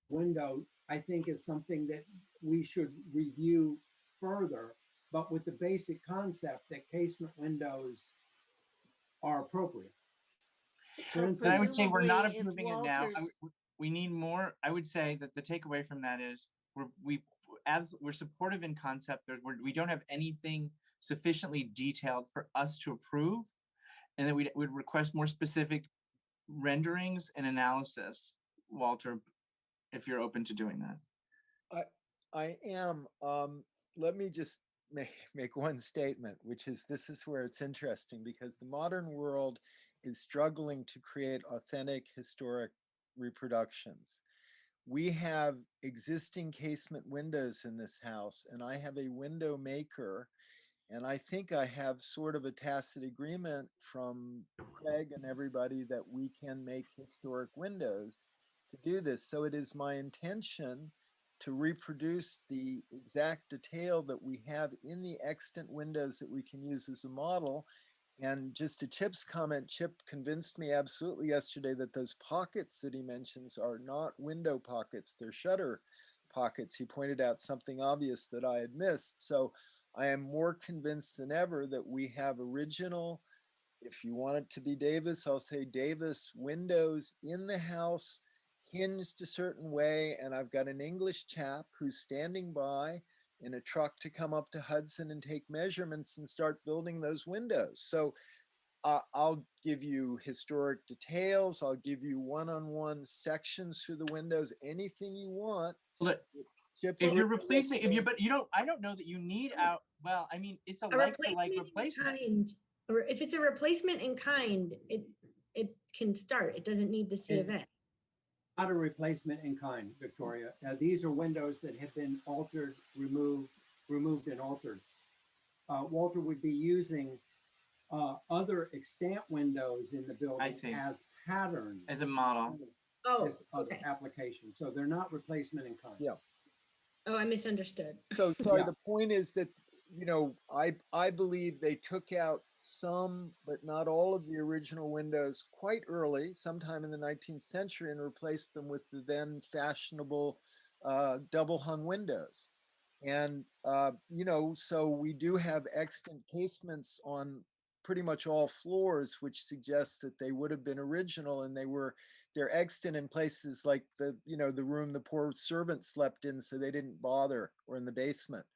window, I think is something that we should review further, but with the basic concept that casement windows are appropriate. For So instance, Then I would say we're not presumably if approving it now. Walter's, We need more. I would say that the takeaway from that is we're supportive in concept. We don't have anything sufficiently detailed for us to approve, and that we would request more specific renderings and analysis, Walter, if you're open to doing that. I am. Let me just make one statement, which is this is where it's interesting because the modern world is struggling to create authentic historic reproductions. We have existing casement windows in this house, and I have a window maker, and I think I have sort of a tacit agreement from Craig and everybody that we can make historic windows to do this. So it is my intention to reproduce the exact detail that we have in the extant windows that we can use as a model. And just to Chip's comment, Chip convinced me absolutely yesterday that those pockets that he mentions are not window pockets, they're shutter pockets. He pointed out something obvious that I had missed. So I am more convinced than ever that we have original, if you want it to be Davis, I'll say Davis windows in the house, hinged a certain way. And I've got an English chap who's standing by in a truck to come up to Hudson and take measurements and start building those windows. So I'll give you historic details. I'll give you one-on-one sections for the windows, anything you want. If you're replacing, but you don't, I don't know that you need out, well, I mean, it's a like for like replacement. Or if it's a replacement in kind, it can start. It doesn't need the C of A. Not a replacement in kind, Victoria. These are windows that have been altered, removed and altered. Walter would be using other extant windows in the building as patterns. As a model. This other application. So they're not replacement in kind. Yeah. Oh, I misunderstood. So sorry, the point is that, you know, I believe they took out some, but not all of the original windows quite early, sometime in the 19th century, and replaced them with the then fashionable double hung windows. And, you know, so we do have extant casements on pretty much all floors, which suggests that they would have been original, and they're extant in places like the, you know, the room the poor servant slept in, so they didn't bother, or in the basement.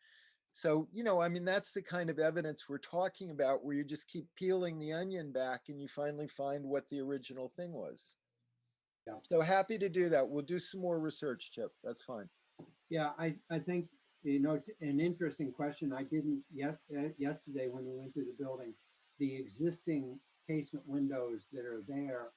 So, you know, I mean, that's the kind of evidence we're talking about, where you just keep peeling the onion back and you finally find what the original thing was. Yeah. So happy to do that. We'll do some more research, Chip. That's fine. Yeah, I think, you know, it's an interesting question. I didn't yesterday when we went through the building, the existing casement windows that are there,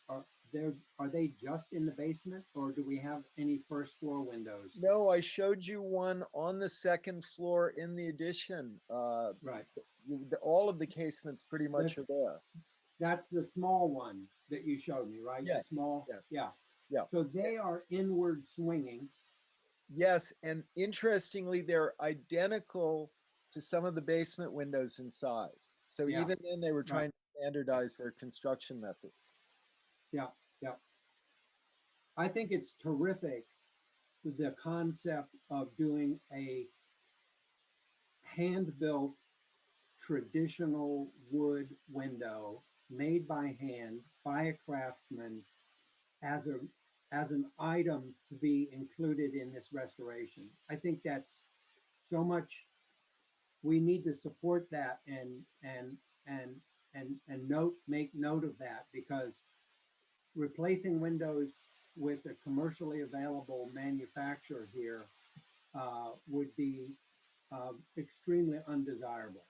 are they just in the basement, or do we have any first floor windows? No, I showed you one on the second floor in the addition. Right. All of the casements pretty much are there. That's the small one that you showed me, right? Yes. The small, Yes. yeah. Yeah. So they are inward swinging. Yes, and interestingly, they're identical to some of the basement windows in size. So Yeah. even then, they were trying to standardize their construction method. Yeah, yeah. I think it's terrific, the concept of doing a hand-built traditional wood window made by hand by a craftsman as an item to be included in this restoration. I think that's so much. We need to support that and make note of that, because replacing windows with a commercially available manufacturer here would be extremely undesirable.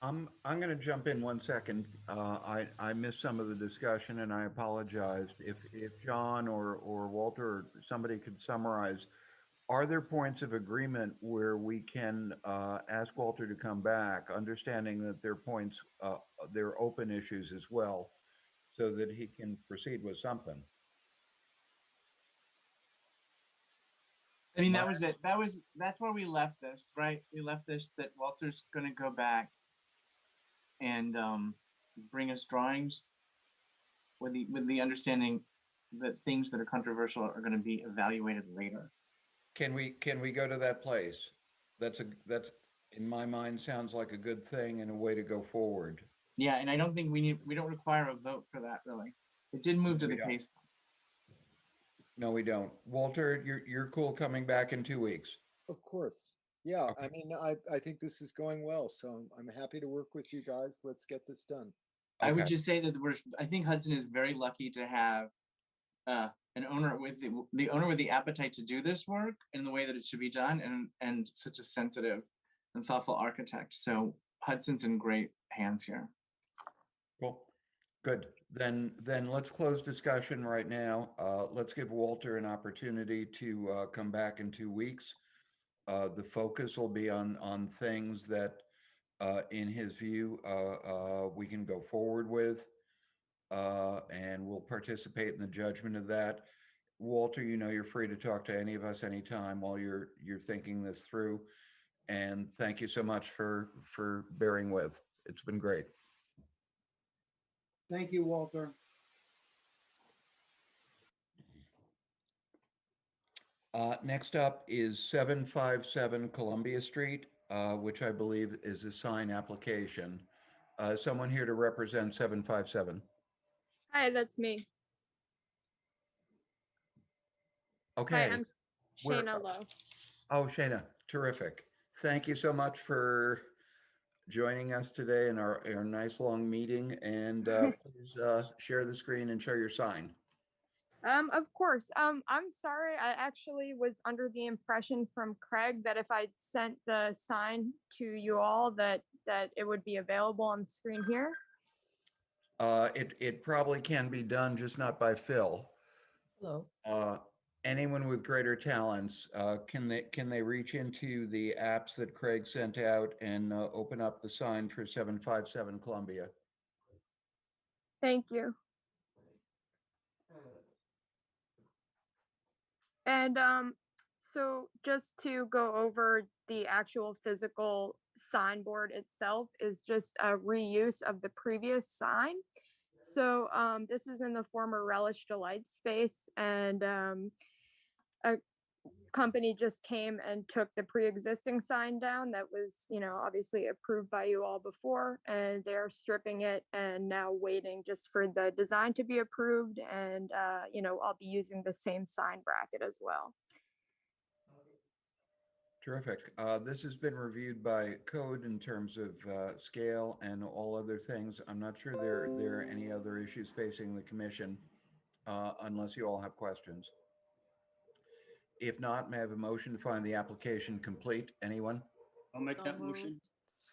I'm going to jump in 1 second. I missed some of the discussion, and I apologize. If John or Walter or somebody could summarize, are there points of agreement where we can ask Walter to come back, understanding that there are points, there are open issues as well, so that he can proceed with something? I mean, that was it. That's where we left this, right? We left this that Walter's going to go back and bring us drawings with the understanding that things that are controversial are going to be evaluated later. Can we go to that place? That's in my mind sounds like a good thing and a way to go forward. Yeah, and I don't think we don't require a vote for that, really. It did move to We the don't. case. No, we don't. Walter, you're cool coming back in 2 weeks. Of course. Yeah, Okay. I mean, I think this is going well, so I'm happy to work with you guys. Let's get this done. I would Okay. just say that I think Hudson is very lucky to have an owner with the owner with the appetite to do this work in the way that it should be done, and such a sensitive and thoughtful architect. So Hudson's in great hands here. Cool. Good. Then let's close discussion right now. Let's give Walter an opportunity to come back in 2 weeks. The focus will be on things that, in his view, we can go forward with, and we'll participate in the judgment of that. Walter, you're free to talk to any of us anytime while you're thinking this through. And thank you so much for bearing with. It's been great. Thank you, Walter. Next up is 757 Columbia Street, which I believe is a sign application. Someone here to represent 757. Hi, that's me. Okay. Hi, I'm Where- Shayna Lowe. Oh, Shayna, terrific. Thank you so much for joining us today in our nice long meeting. And please share the screen and show your sign. Of course. I'm sorry. I actually was under the impression from Craig that if I sent the sign to you all that it would be available on the screen here. It probably can be done, just not by Phil. Hello. Anyone with greater talents, can they reach into the apps that Craig sent out and open up the sign for 757 Columbia? Thank you. And so just to go over the actual physical signboard itself is just a reuse of the previous sign. So this is in the former Relish Delight space, and a company just came and took the pre-existing sign down that was, obviously approved by you all before, and they're stripping it and now waiting just for the design to be approved. And, I'll be using the same sign bracket as well. Terrific. This has been reviewed by code in terms of scale and all other things. I'm not sure there are any other issues facing the commission, unless you all have questions. If not, may I have a motion to find the application complete? Anyone? I'll make So that moved. motion.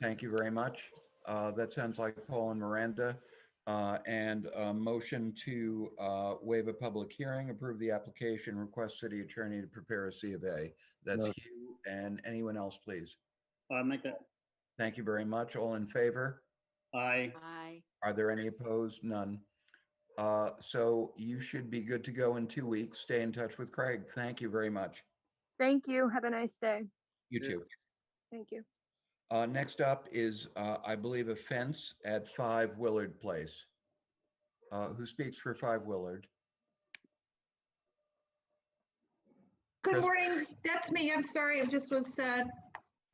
Thank you very much. That sounds like Paul and Miranda. And a motion to waive a public hearing, approve the application, request city attorney to prepare a C of A. That's No. Hugh and anyone else, please. I'll make that. Thank you very much. All in favor? Aye. Aye. Are there any opposed? None. So you should be good to go in 2 weeks. Stay in touch with Craig. Thank you very much. Thank you. Have a nice day. You Yeah. too. Thank you. Next up is, I believe, a fence at 5 Willard Place. Who speaks for 5 Willard? Good Chris? morning, that's me. I'm sorry, I just was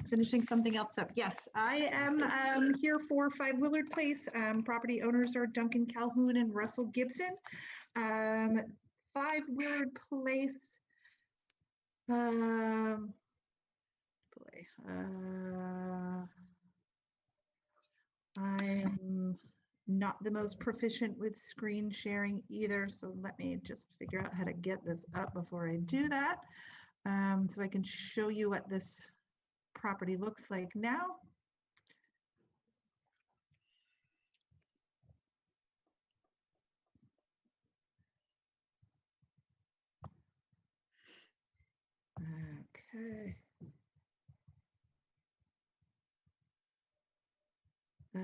finishing something else up. Yes, I am here for 5 Willard Place. Property owners are Duncan Calhoun and Russell Gibson. 5 Willard Place. I am not the most proficient with screen sharing either, so let me just figure out how to get this up before I do that. So I can show you what this property looks like now. Okay. I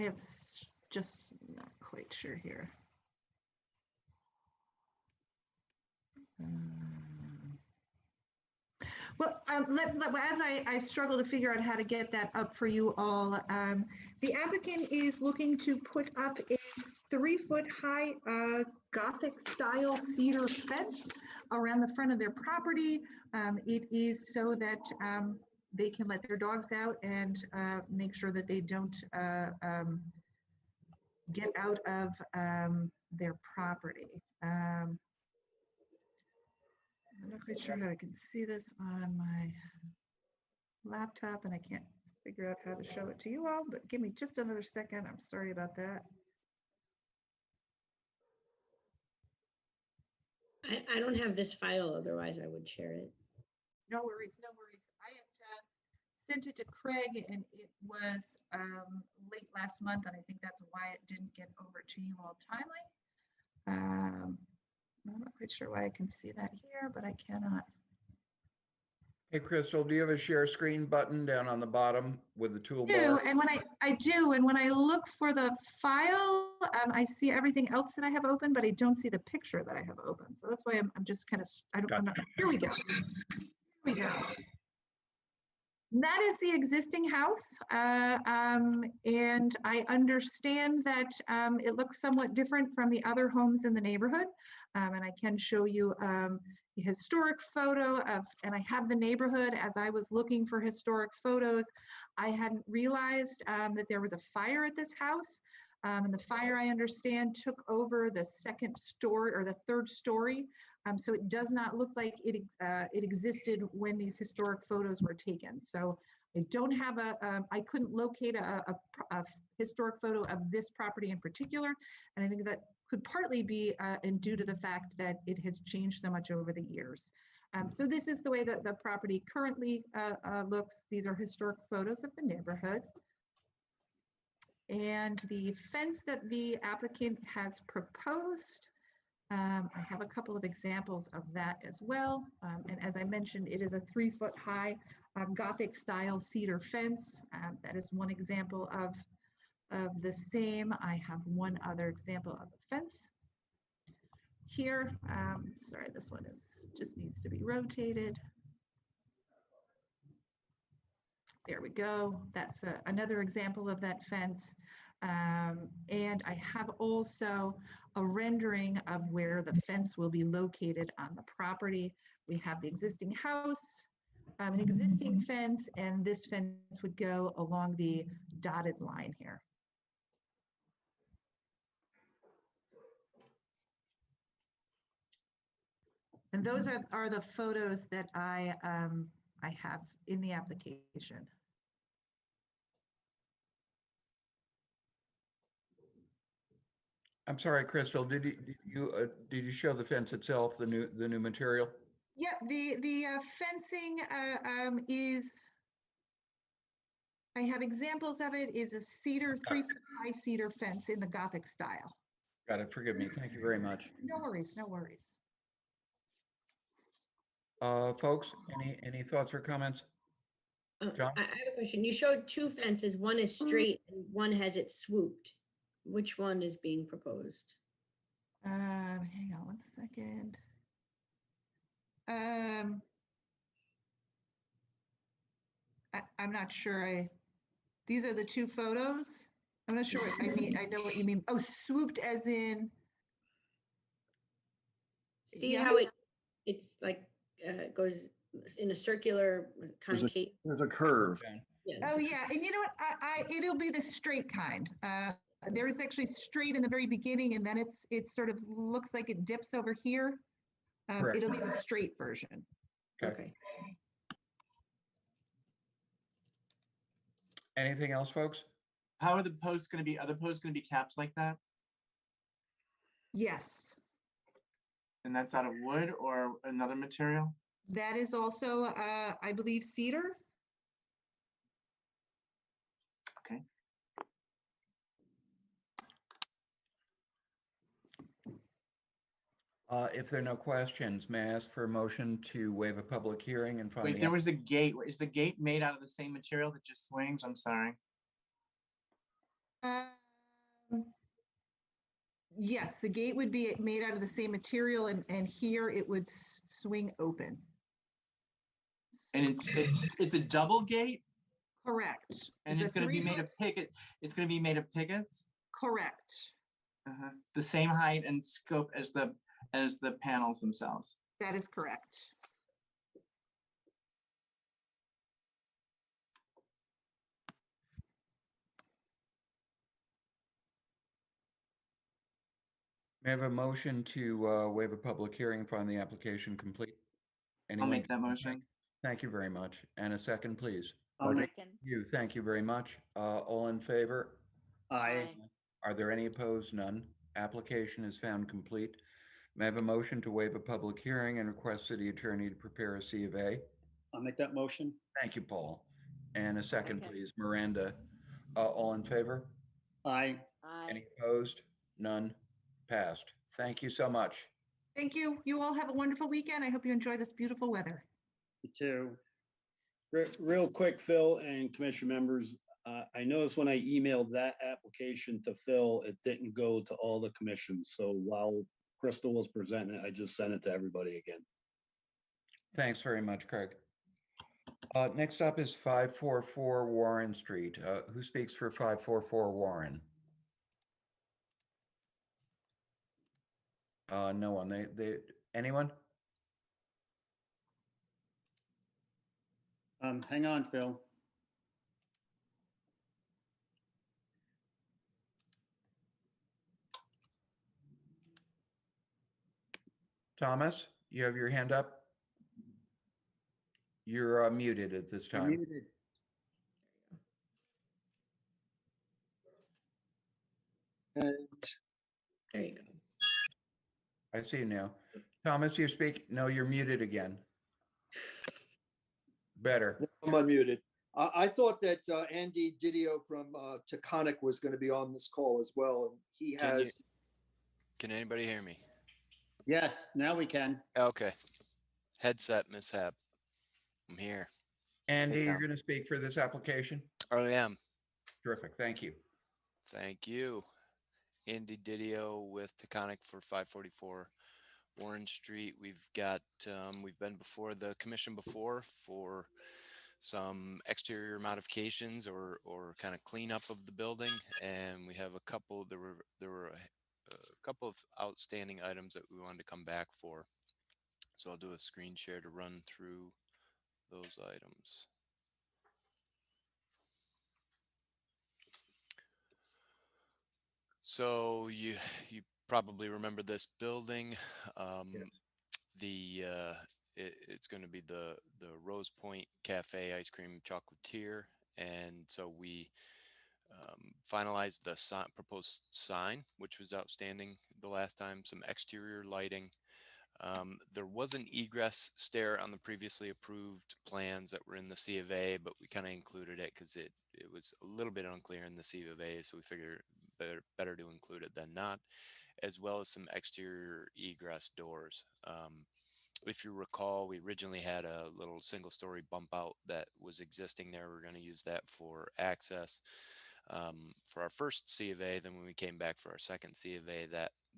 have just not quite sure here. Well, as I struggle to figure out how to get that up for you all, the applicant is looking to put up a 3-foot high Gothic style cedar fence around the front of their property. It is so that they can let their dogs out and make sure that they don't get out of their property. I'm not quite sure how I can see this on my laptop, and I can't figure out how to show it to you all, but give me just another second. I'm sorry about that. I don't have this file, otherwise I would share it. No worries, no worries. I had sent it to Craig, and it was late last month, and I think that's why it didn't get over to you all timely. I'm not quite sure why I can see that here, but I cannot. Hey, Crystal, do you have a share screen button down on the bottom with the Do, toolbar? and when I do, and when I look for the file, I see everything else that I have open, but I don't see the picture that I have open. So that's why I'm just kind of, I'm not, here we go. Here we go. That is the existing house, and I understand that it looks somewhat different from the other homes in the neighborhood, and I can show you the historic photo of, and I have the neighborhood. As I was looking for historic photos, I hadn't realized that there was a fire at this house, and the fire, I understand, took over the second story or the third story. So it does not look like it existed when these historic photos were taken. So I don't have I couldn't locate a historic photo of this property in particular. And I think that could partly be due to the fact that it has changed so much over the years. So this is the way that the property currently looks. These are historic photos of the neighborhood. And the fence that the applicant has proposed, I have a couple of examples of that as well. And as I mentioned, it is a 3-foot high Gothic style cedar fence. That is one example of the same. I have one other example of a fence here. Sorry, this one just needs to be rotated. There we go. That's another example of that fence. And I have also a rendering of where the fence will be located on the property. We have the existing house, an existing fence, and this fence would go along the dotted line here. And those are the photos that I have in the application. I'm sorry, Crystal, did you show the fence itself, the new material? Yeah, the fencing is, I have examples of it, is a cedar, 3-foot high cedar fence in the Gothic style. Got it, forgive me, thank you very much. No worries, no worries. Folks, any thoughts or comments? John? I have a question. You showed 2 fences. One is straight and one has it swooped. Which one is being proposed? Hang on one second. I'm not sure. These are the 2 photos. I'm not sure what I mean. I know what you mean. Oh, swooped as in. See Yeah. how it's like goes in a circular concave. There's a curve. Yeah, Oh yeah, and you know what? It'll be the straight kind. There is actually straight in the very beginning, and then it sort of looks like it dips over here. Correct. It'll be the straight version. Okay. Anything else, folks? How are the posts going to be? Are the posts going to be capped like that? Yes, And that's out of wood or another material? that is also, I believe, cedar. Okay. If there are no questions, may I ask for a motion to waive a public hearing and find Wait, the there was a gate. Is the gate made out of the same material that just swings? I'm sorry. Yes, the gate would be made out of the same material, and here it would swing open. And it's a double gate, Correct. and The it's going to be three made foot- of picket. It's going to be made of pickets. Correct. The same height and scope as the panels themselves. That is correct. May I have a motion to waive a public hearing, find the application complete? I'll Anyone? make that motion. Thank you very much. And a second, please. I'll make, Second. Thank you very much. All in favor? aye. Are there any opposed? None. Application is found complete. May I have a motion to waive a public hearing and request city attorney to prepare a C of A? I'll make that motion. Thank you, Paul. And a second, Second. please. Miranda. All in favor? Aye. Aye. Any opposed? None. Passed. Thank you so much. Thank you. You all have a wonderful weekend. I hope you enjoy this beautiful weather. You too. Real quick, Phil and commissioner members, I noticed when I emailed that application to Phil, it didn't go to all the commissions. So while Crystal was presenting it, I just sent it to everybody again. Thanks very much, Craig. Next up is 544 Warren Street. Who speaks for 544 Warren? No one. Anyone? Hang on, Phil. Thomas, you have your hand up? You're muted at this You're time. muted. And There you go. I see you now. Thomas, you speak. No, you're muted again. Better. I'm unmuted. I thought that Andy Didio from Taconic was going to be on this call as well, and he has. Can anybody hear me? Yes, now we can. Okay. Headset mishap. I'm here. Andy, Hey, you're Tom. going to speak for this application? I am. Terrific. Thank you. Thank you. Andy Didio with Taconic for 544 Warren Street. We've been before the commission before for some exterior modifications or kind of cleanup of the building, and we have a couple. There were a couple of outstanding items that we wanted to come back for. So I'll do a screen share to run through those items. So you probably remember this building. It's going to be the Rose Point Cafe Ice Cream Chocolatier, and so we finalized the proposed sign, which was outstanding the last time. Some exterior lighting. There was an egress stair on the previously approved plans that were in the C of A, but we kind of included it because it was a little bit unclear in the C of A, so we figured better to include it than not, as well as some exterior egress doors. If you recall, we originally had a little single-story bump out that was existing there. We're going to use that for access for our first C of A. Then when we came back for our second C of A,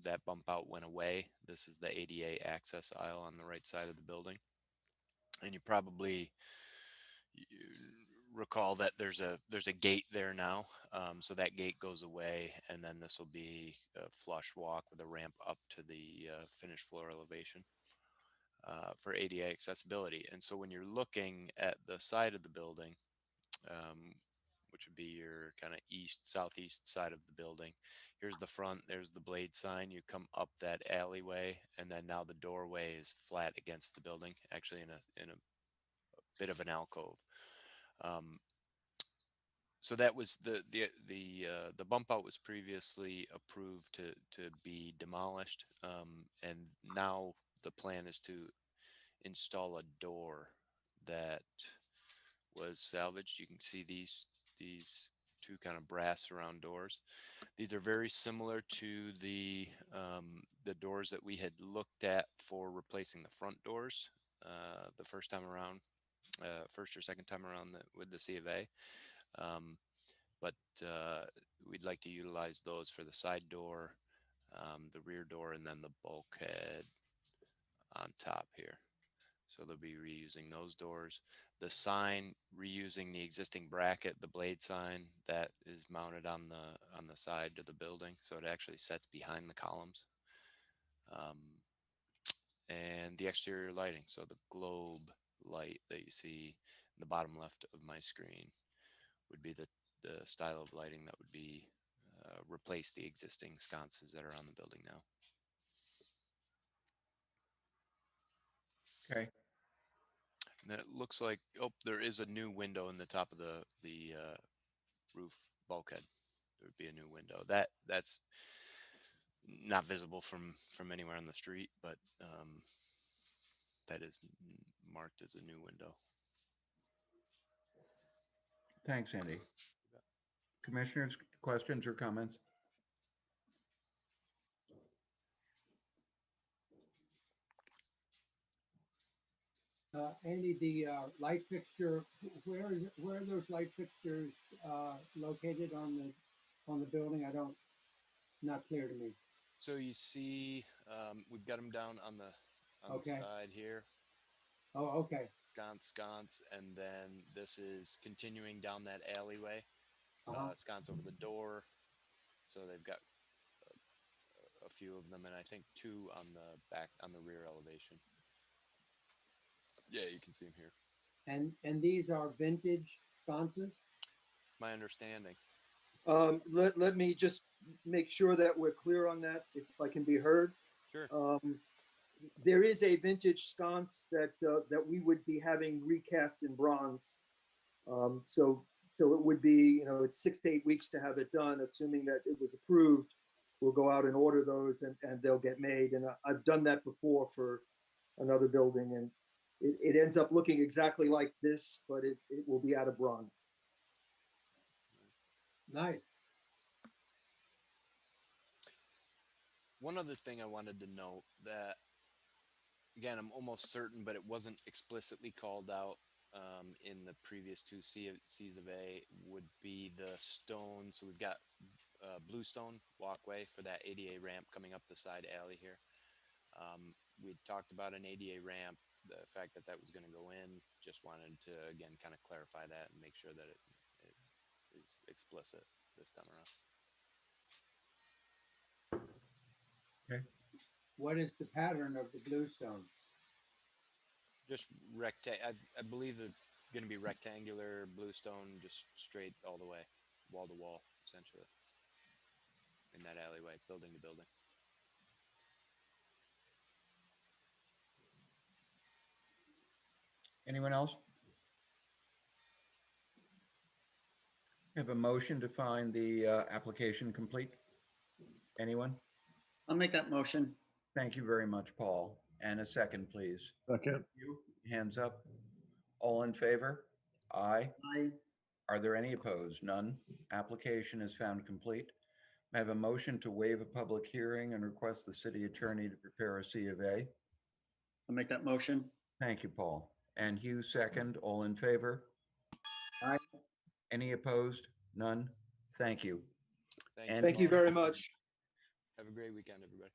that bump out went away. This is the ADA access aisle on the right side of the building. And you probably recall that there's a gate there now. So that gate goes away, and then this will be a flush walk with a ramp up to the finished floor elevation for ADA accessibility. And so when you're looking at the side of the building, which would be your kind of southeast side of the building. Here's the front, there's the blade sign. You come up that alleyway, and then now the doorway is flat against the building, actually in a bit of an alcove. So that was the bump out was previously approved to be demolished, and now the plan is to install a door that was salvaged. You can see these two kind of brass surround doors. These are very similar to the doors that we had looked at for replacing the front doors the first time around, first or second time around with the C of A. But we'd like to utilize those for the side door, the rear door, and then the bulkhead on top here. So they'll be reusing those doors. The sign, reusing the existing bracket, the blade sign that is mounted on the side of the building, so it actually sets behind the columns. And the exterior lighting, so the globe light that you see in the bottom left of my screen would be the style of lighting that would be replace the existing sconces that are on the building now. Okay. And then it looks like, oh, there is a new window in the top of the roof bulkhead. There would be a new window. That's not visible from anywhere on the street, but that is marked as a new window. Thanks, Andy. Commissioners, questions or comments? Andy, the light fixture, where are those light fixtures located on the building? Not clear to me. So you see, we've got them down on the Okay. side here. Oh, okay. Sconce, and then this is continuing down that alleyway. Uh-huh. Sconce over the door. So they've got a few of them, and I think 2 on the back, on the rear elevation. Yeah, you can see them here. And these are vintage sconces? It's my understanding. Let me just make sure that we're clear on that, if I can be heard. Sure. There is a vintage sconce that we would be having recast in bronze. So it would be, you know, it's 6 to 8 weeks to have it done, assuming that it was approved. We'll go out and order those, and they'll get made. And I've done that before for another building, and it ends up looking exactly like this, but it will be out of bronze. Nice. One other thing I wanted to note that, again, I'm almost certain, but it wasn't explicitly called out in the previous 2 Cs of A, would be the stone. So we've got bluestone walkway for that ADA ramp coming up the side alley here. We talked about an ADA ramp, the fact that was going to go in. Just wanted to, again, kind of clarify that and make sure that it is explicit this time around. Okay. What is the pattern of the bluestone? Just I believe they're going to be rectangular bluestone, just straight all the way, wall to wall, essentially, in that alleyway, building to building. Anyone else? Have a motion to find the application complete? Anyone? I'll make that motion. Thank you very much, Paul. And a second, please. Second. You, hands up. All in favor? Aye. Aye. Are there any opposed? None. Application is found complete. I have a motion to waive a public hearing and request the city attorney to prepare a C of A. I'll make that motion. Thank you, Paul. And Hugh, second. All in favor? Aye. Any opposed? None. Thank you. Thank you very much. Have a great weekend, everybody.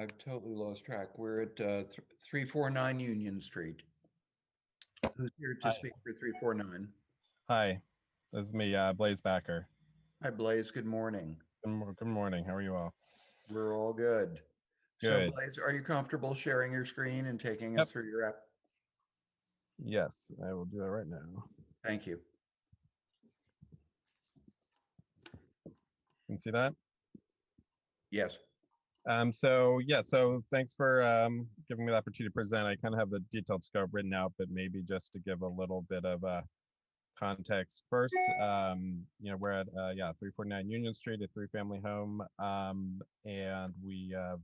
I've totally lost track. We're at 349 Union Street. Who's here to Hi. speak for 349? Hi, this is me, Blaze Backer. Hi, Blaze. Good morning. Good morning. How are you all? We're all good. So, Good. Blaze, are you comfortable sharing your screen and taking us through your app? Yes, I will do that right now. Thank you. Can you see that? Yes. So thanks for giving me the opportunity to present. I kind of have the detailed scope written out, but maybe just to give a little bit of context first. We're at 349 Union Street, a 3-family home, and we have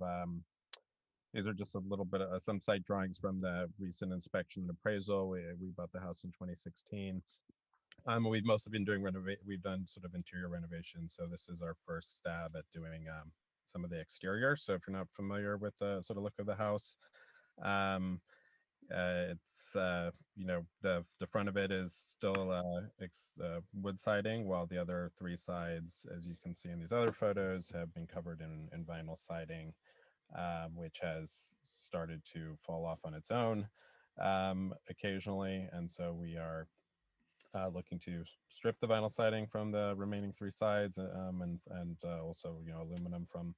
these are just a little bit of some site drawings from the recent inspection and appraisal. We bought the house in 2016. We've mostly been doing we've done sort of interior renovation, so this is our first stab at doing some of the exterior. So if you're not familiar with the sort of look of the house, It's the front of it is still wood siding, while the other three sides, as you can see in these other photos, have been covered in vinyl siding, which has started to fall off on its own occasionally, and so we are looking to strip the vinyl siding from the remaining three sides, and also aluminum from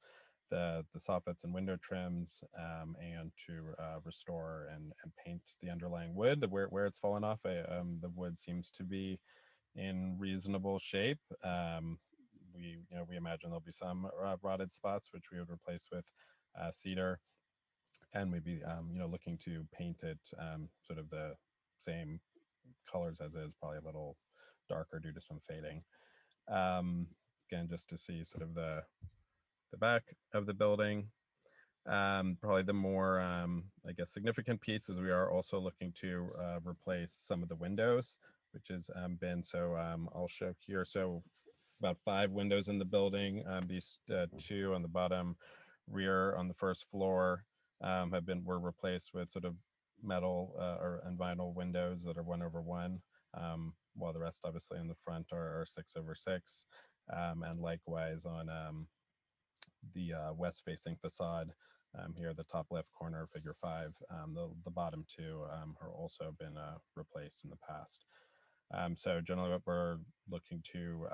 the soffits and window trims, and to restore and paint the underlying wood where it's fallen off. The wood seems to be in reasonable shape. We imagine there'll be some rotted spots, which we would replace with cedar, and we'd be looking to paint it sort of the same colors as is, probably a little darker due to some fading. Again, just to see sort of the back of the building. Probably the more, I guess, significant piece is we are also looking to replace some of the windows, which has been, so I'll show here. So about 5 windows in the building. These 2 on the bottom rear on the first floor were replaced with sort of metal and vinyl windows that are 1/1, while the rest obviously in the front are 6/6. And likewise on the west facing facade, here the top left corner, figure 5, the bottom 2 are also been replaced in the past. So generally what we're looking to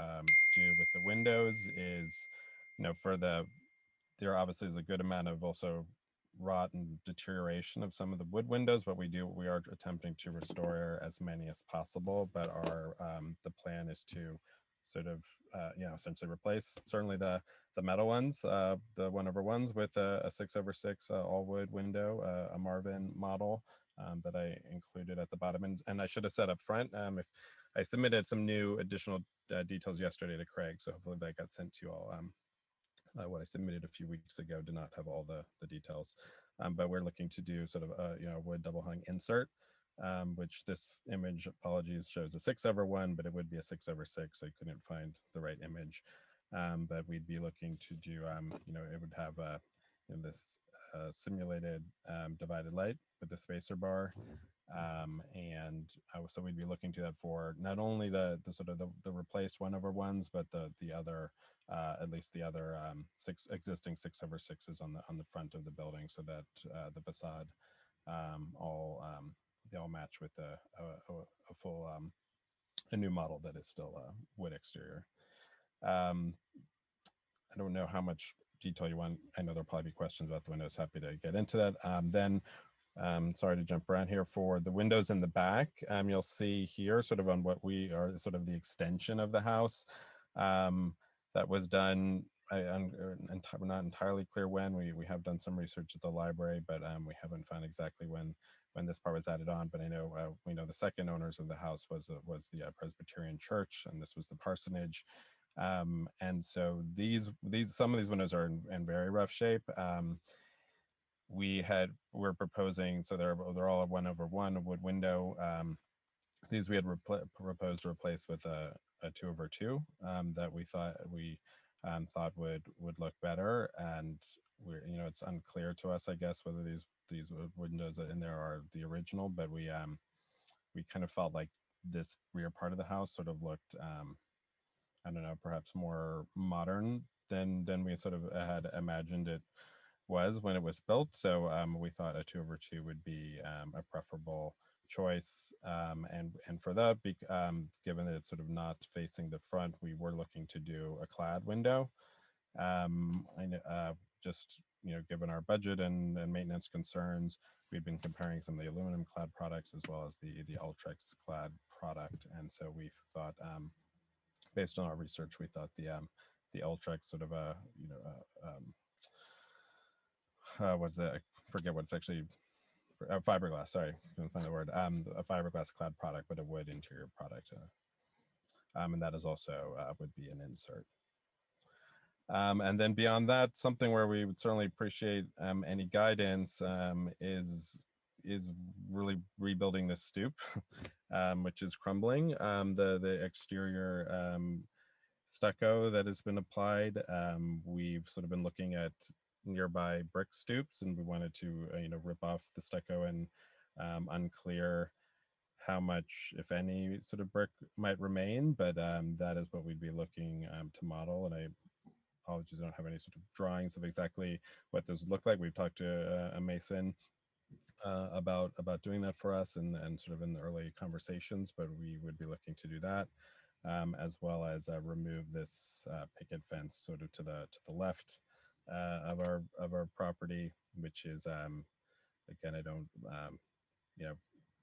do with the windows is, there obviously is a good amount of also rot and deterioration of some of the wood windows, but we are attempting to restore as many as possible. But the plan is to sort of essentially replace certainly the metal ones, the 1/1s, with a 6/6 all wood window, a Marvin model that I included at the bottom. And I should have said up front, if I submitted some new additional details yesterday to Craig, so hopefully that got sent to you all. What I submitted a few weeks ago did not have all the details, but we're looking to do sort of a wood double hung insert, which this image, apologies, shows a 6/1, but it would be a 6/6. I couldn't find the right image, but we'd be looking to do, it would have this simulated divided light with the spacer bar. And so we'd be looking to that for not only the sort of the replaced 1/1s, but the other, at least the other existing 6/6s on the front of the building, so that the facade they all match with a full a new model that is still a wood exterior. I don't know how much detail you want. I know there'll probably be questions about the windows. Happy to get into that. Sorry to jump around here. For the windows in the back, you'll see here sort of on what we are sort of the extension of the house that was done. We're not entirely clear when. We have done some research at the library, but we haven't found exactly when this part was added on. But I know we know the second owners of the house was the Presbyterian Church, and this was the parsonage. And so some of these windows are in very rough shape. We're proposing, so they're all a 1/1 wood window. These we had proposed to replace with a 2/2 that we thought would look better. And it's unclear to us, I guess, whether these windows in there are the original, but we kind of felt like this rear part of the house sort of looked, I don't know, perhaps more modern than we sort of had imagined it was when it was built. So we thought a 2/2 would be a preferable choice. And for that, given that it's sort of not facing the front, we were looking to do a clad window. Just given our budget and maintenance concerns, we've been comparing some of the aluminum clad products as well as the Ultrex clad product. And so we thought, based on our research, we thought the Ultrex sort of what's that? I forget what it's actually, fiberglass. Sorry, couldn't find the word. A fiberglass clad product, but a wood interior product, and that is also would be an insert. And then beyond that, something where we would certainly appreciate any guidance is really rebuilding this stoop, which is crumbling. The exterior stucco that has been applied. We've sort of been looking at nearby brick stoops, and we wanted to rip off the stucco and Unclear how much, if any, sort of brick might remain, but that is what we'd be looking to model. And I apologize, I don't have any sort of drawings of exactly what those look like. We've talked to a mason about doing that for us, and sort of in the early conversations, but we would be looking to do that, as well as remove this picket fence sort of to the left of our property, which is again, I don't you know,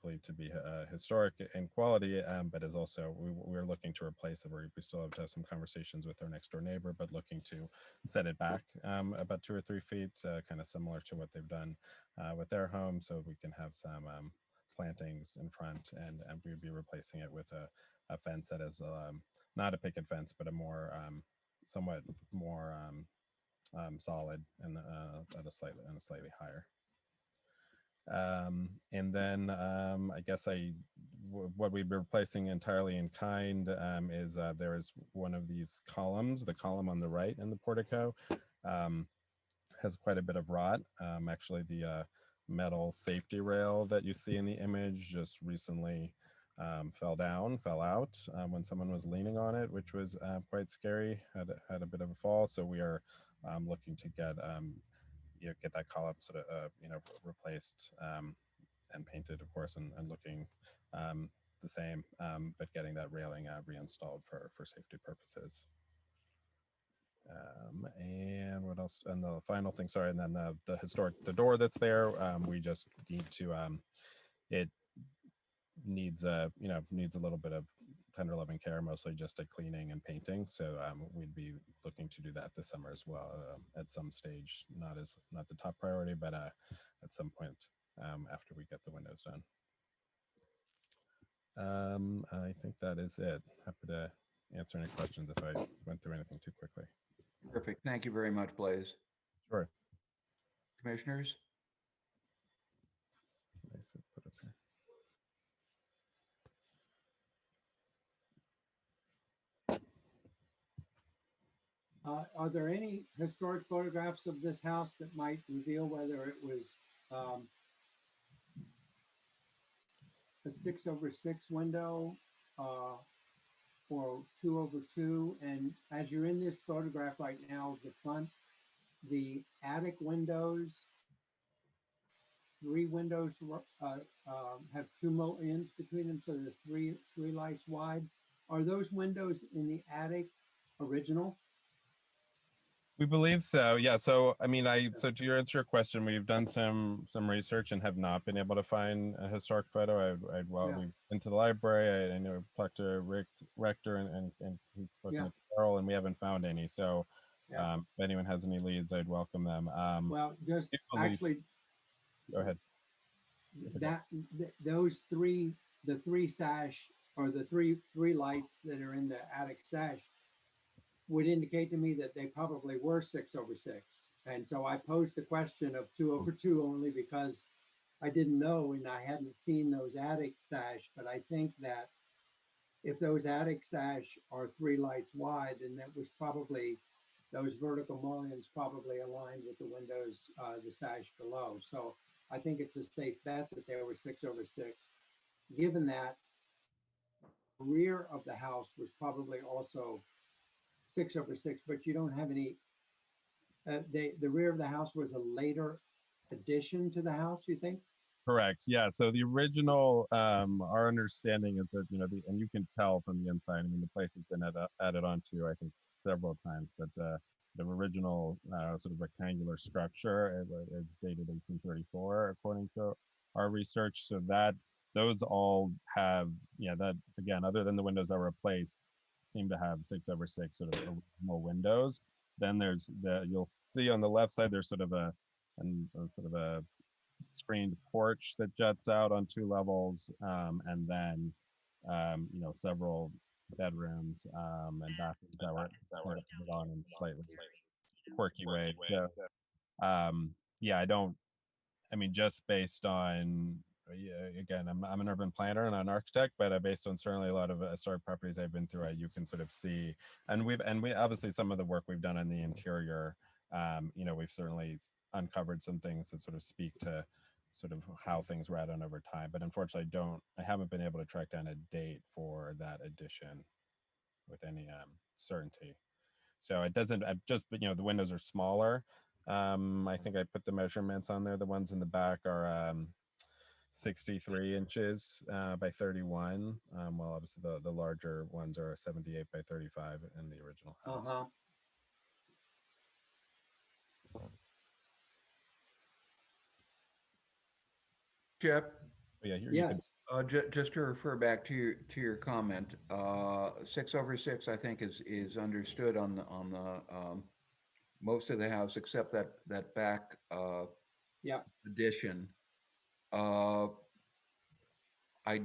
believed to be historic in quality, but is also, we're looking to replace it. We still have to have some conversations with our next door neighbor, but looking to set it back about 2 or 3 feet, kind of similar to what they've done with their home, so we can have some plantings in front, and we'd be replacing it with a fence that is not a picket fence, but a more somewhat more solid and at a slightly higher. And then I guess what we'd be replacing entirely in kind is there is one of these columns. The column on the right in the portico has quite a bit of rot. Actually, the metal safety rail that you see in the image just recently fell out when someone was leaning on it, which was quite scary. Had a bit of a fall. So we are looking to get that column sort of replaced and painted, of course, and looking the same, but getting that railing reinstalled for safety purposes. And what else? And the final thing, sorry, and then the door that's there, we just need to it needs needs a little bit of tender loving care, mostly just a cleaning and painting. So we'd be looking to do that this summer as well, at some stage, not the top priority, but at some point after we get the windows done. I think that is it. Happy to answer any questions if I went through anything too quickly. Perfect. Thank you very much, Blaze. Sure. Commissioners? Nice to put up here. Are there any historic photographs of this house that might reveal whether it was a 6/6 window or 2/2? And as you're in this photograph right now of the front, the attic windows, 3 windows have 2 mullions between them, so they're three lights wide. Are those windows in the attic original? We believe so. Yeah. So I mean, so to answer your question, we've done some research and have not been able to find a historic photo. We've been to the library. I know we talked to Rick Rector and he's spoken to Carol, and we haven't found any. So if anyone has any leads, I'd welcome them. Well, just actually, go ahead. Those three, the 3 sash or the three lights that are in the attic sash would indicate to me that they probably were 6/6. And so I posed the question of 2/2 only because I didn't know and I hadn't seen those attic sash. But I think that if those attic sash are 3 lights wide, then that was probably, those vertical mullions probably aligned with the windows, the sash below. So I think it's a safe bet that they were 6/6. Given that the rear of the house was probably also 6/6, but you don't have any, the rear of the house was a later addition to the house, you think? Correct. Yeah. So the original, our understanding is that, and you can tell from the inside, I mean, the place has been added onto, I think, several times, but the original sort of rectangular structure is dated 1834, according to our research. So that those all have, that again, other than the windows that were replaced, seem to have 6/6 sort of original windows. Then there's you'll see on the left side, there's sort of a screened porch that juts out on 2 levels, and then several bedrooms and bathrooms that were put on in slightly quirky way. So, I mean, just based on, again, I'm an urban planner and an architect, but based on certainly a lot of historic properties I've been through, you can sort of see, and we obviously some of the work we've done in the interior, we've certainly uncovered some things that sort of speak to sort of how things were on over time. But unfortunately, I haven't been able to track down a date for that addition with any certainty. So it doesn't, I've just, the windows are smaller. I think I put the measurements on there. The ones in the back are 63 inches by 31. While obviously the larger ones are 78 by 35 in the original house. Uh-huh. Jeff, Yeah, here Yes. just to refer back to your comment, 6/6, I think is understood on the most of the house except that back Yeah. addition. I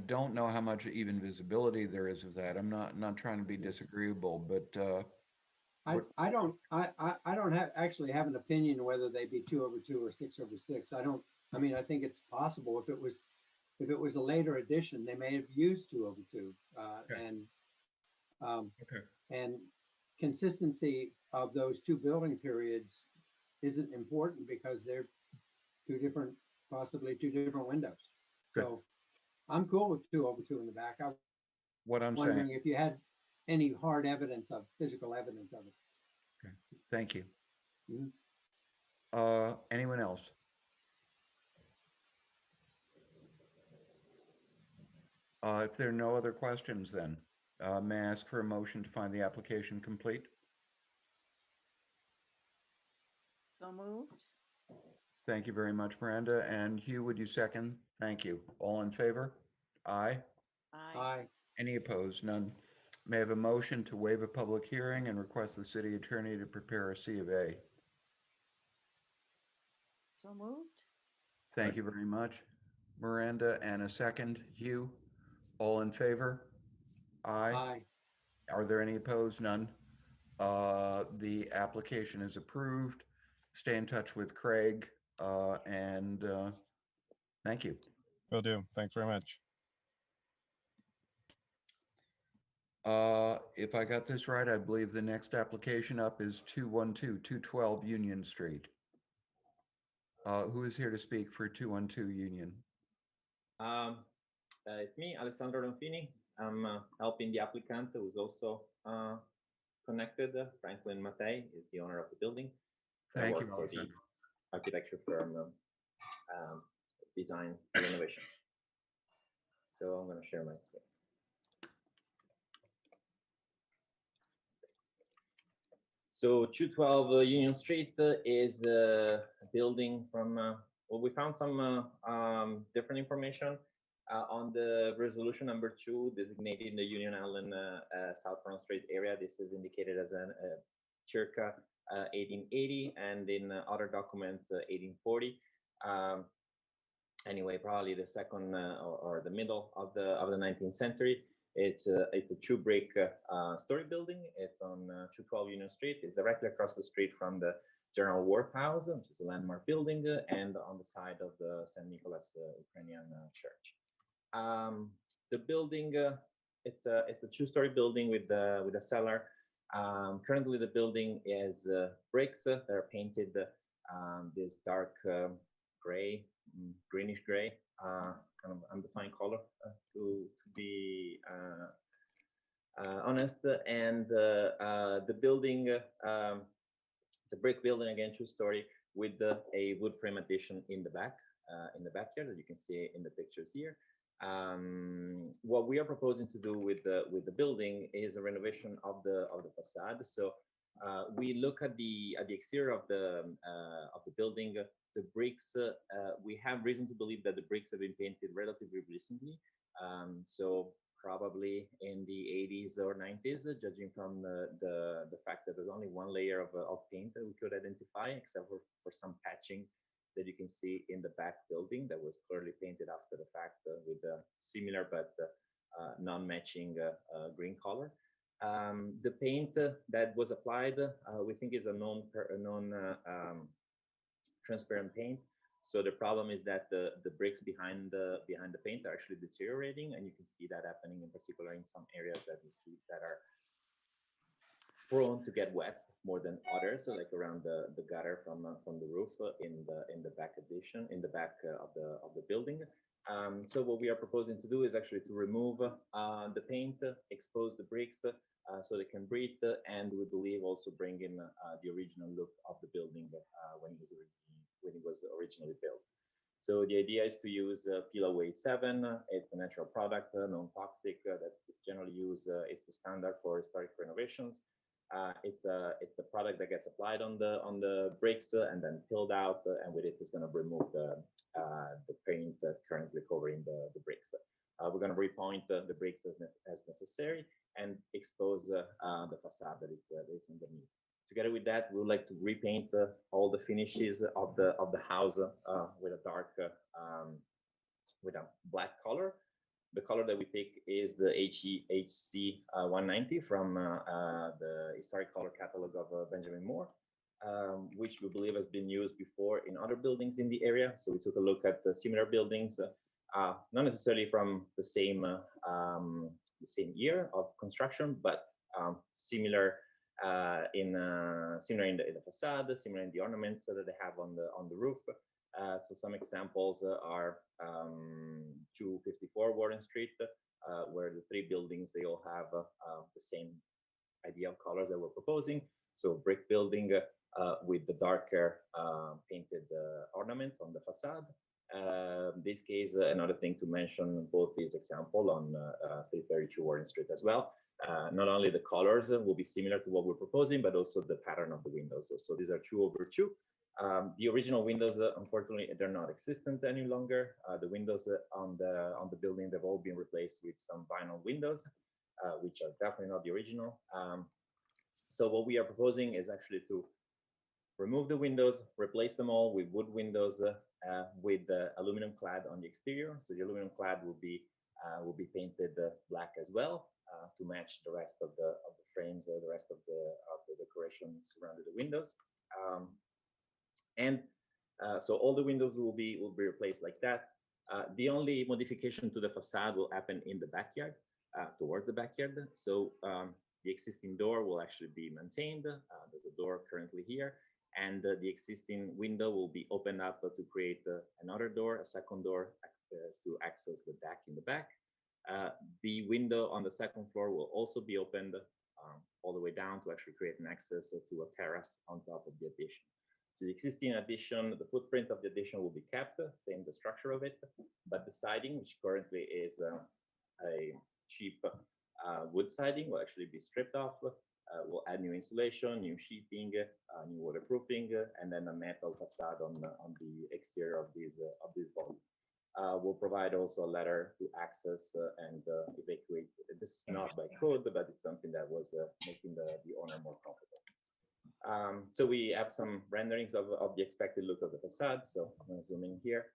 don't know how much even visibility there is of that. I'm not trying to be disagreeable, but I don't actually have an opinion whether they be 2/2 or 6/6. I mean, I think it's possible if it was a later edition, they may have used 2/2. Okay. And consistency of those two building periods isn't important because they're possibly two different windows. Good. So I'm cool with 2/2 in the back. I was what I'm wondering saying. if you had any hard physical evidence of it. Okay. Thank you. Mhm. Anyone else? If there are no other questions, then may I ask for a motion to find the application complete? So moved. Thank you very much, Miranda. And Hugh, would you second? Thank you. All in favor? Aye. Aye. Aye. Any opposed? None. May I have a motion to waive a public hearing and request the city attorney to prepare a C of A? So moved. Thank you very much, Miranda. And a second, Hugh. All in favor? Aye. Aye. Are there any opposed? None. The application is approved. Stay in touch with Craig, and thank you. Will do. Thanks very much. If I got this right, I believe the next application up is 212 Union Street. Who is here to speak for 212 Union? It's me, Alessandro Ronfini. I'm helping the applicant who's also connected. Franklin Mattei is the owner of the building. Thank I you, work for the Alessandro. architecture firm Design Renovation. So I'm going to share my screen. So 212 Union Street is a building from, well, we found some different information on the resolution number 2 designated in the Union Island South Front Street area. This is indicated as a circa 1880, and in other documents 1840. Anyway, probably the second or the middle of the 19th century. It's a two brick story building. It's on 212 Union Street. It's directly across the street from the General Wharf House, which is a landmark building, and on the side of the St. Nicholas Ukrainian Church. The building, it's a two-story building with a cellar. Currently, the building is bricks that are painted this dark gray, greenish gray, kind of undefined color to be honest. And the building, it's a brick building again, two-story, with a wood frame addition in the backyard that you can see in the pictures here. What we are proposing to do with the building is a renovation of the facade. So we look at the exterior of the building. The bricks, we have reason to believe that the bricks have been painted relatively recently. So probably in the 80s or 90s, judging from the fact that there's only one layer of paint that we could identify, except for some patching that you can see in the back building that was clearly painted after the fact with a similar but non-matching green color. The paint that was applied, we think is a transparent paint. So the problem is that the bricks behind the paint are actually deteriorating, and you can see that happening in particular in some areas that we see that are prone to get wet more than others, so like around the gutter from the roof in the back addition, in the back of the building. So what we are proposing to do is actually to remove the paint, expose the bricks so they can breathe, and we believe also bring in the original look of the building when it was originally built. So the idea is to use PLOA 7. It's a natural product, non-toxic, that is generally used. It's the standard for historic renovations. It's a product that gets applied on the bricks and then peeled out, and with it is going to remove the paint currently covering the bricks. We're going to repoint the bricks as necessary and expose the facade that is underneath. Together with that, we would like to repaint all the finishes of the house with a dark with a black color. The color that we pick is the HC 190 from the historic color catalog of Benjamin Moore, which we believe has been used before in other buildings in the area. So we took a look at the similar buildings, not necessarily from the same year of construction, but similar in the facade, similar in the ornaments that they have on the roof. So some examples are 254 Warren Street, where the three buildings, they all have the same idea of colors that we're proposing. So brick building with the darker painted ornaments on the facade. This case, another thing to mention, both these example on 332 Warren Street as well. Not only the colors will be similar to what we're proposing, but also the pattern of the windows. So these are 2/2. The original windows, unfortunately, they're not existent any longer. The windows on the building, they've all been replaced with some vinyl windows, which are definitely not the original. So what we are proposing is actually to remove the windows, replace them all with wood windows with aluminum clad on the exterior. So the aluminum clad will be painted black as well to match the rest of the frames, the rest of the decoration surrounding the windows. So all the windows will be replaced like that. The only modification to the facade will happen in the backyard, towards the backyard. So the existing door will actually be maintained. There's a door currently here, and the existing window will be opened up to create another door, a second door to access the deck in the back. The window on the second floor will also be opened all the way down to actually create an access to a terrace on top of the addition. So the existing addition, the footprint of the addition will be kept, same the structure of it, but the siding, which currently is a cheap wood siding, will actually be stripped off. We'll add new insulation, new sheeting, new waterproofing, and then a metal facade on the exterior of this volume. We'll provide also a letter to access and evacuate. This is not by code, but it's something that was making the owner more comfortable. So we have some renderings of the expected look of the facade. So I'm going to zoom in here.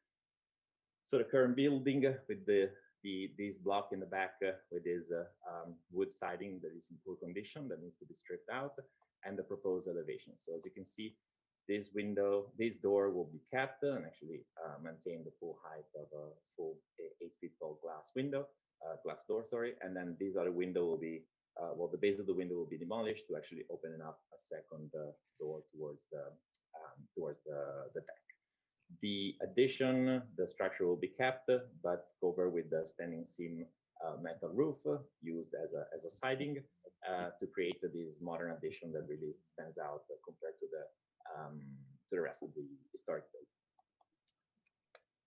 So the current building with this block in the back with this wood siding that is in poor condition that needs to be stripped out, and the proposed elevation. So as you can see, this door will be kept and actually maintain the full height of a full 8 feet tall glass door, sorry. And then this other window will be, the base of the window will be demolished to actually open up a second door towards the deck. The addition, the structure will be kept, but covered with the standing seam metal roof used as a siding to create this modern addition that really stands out compared to the rest of the historic building.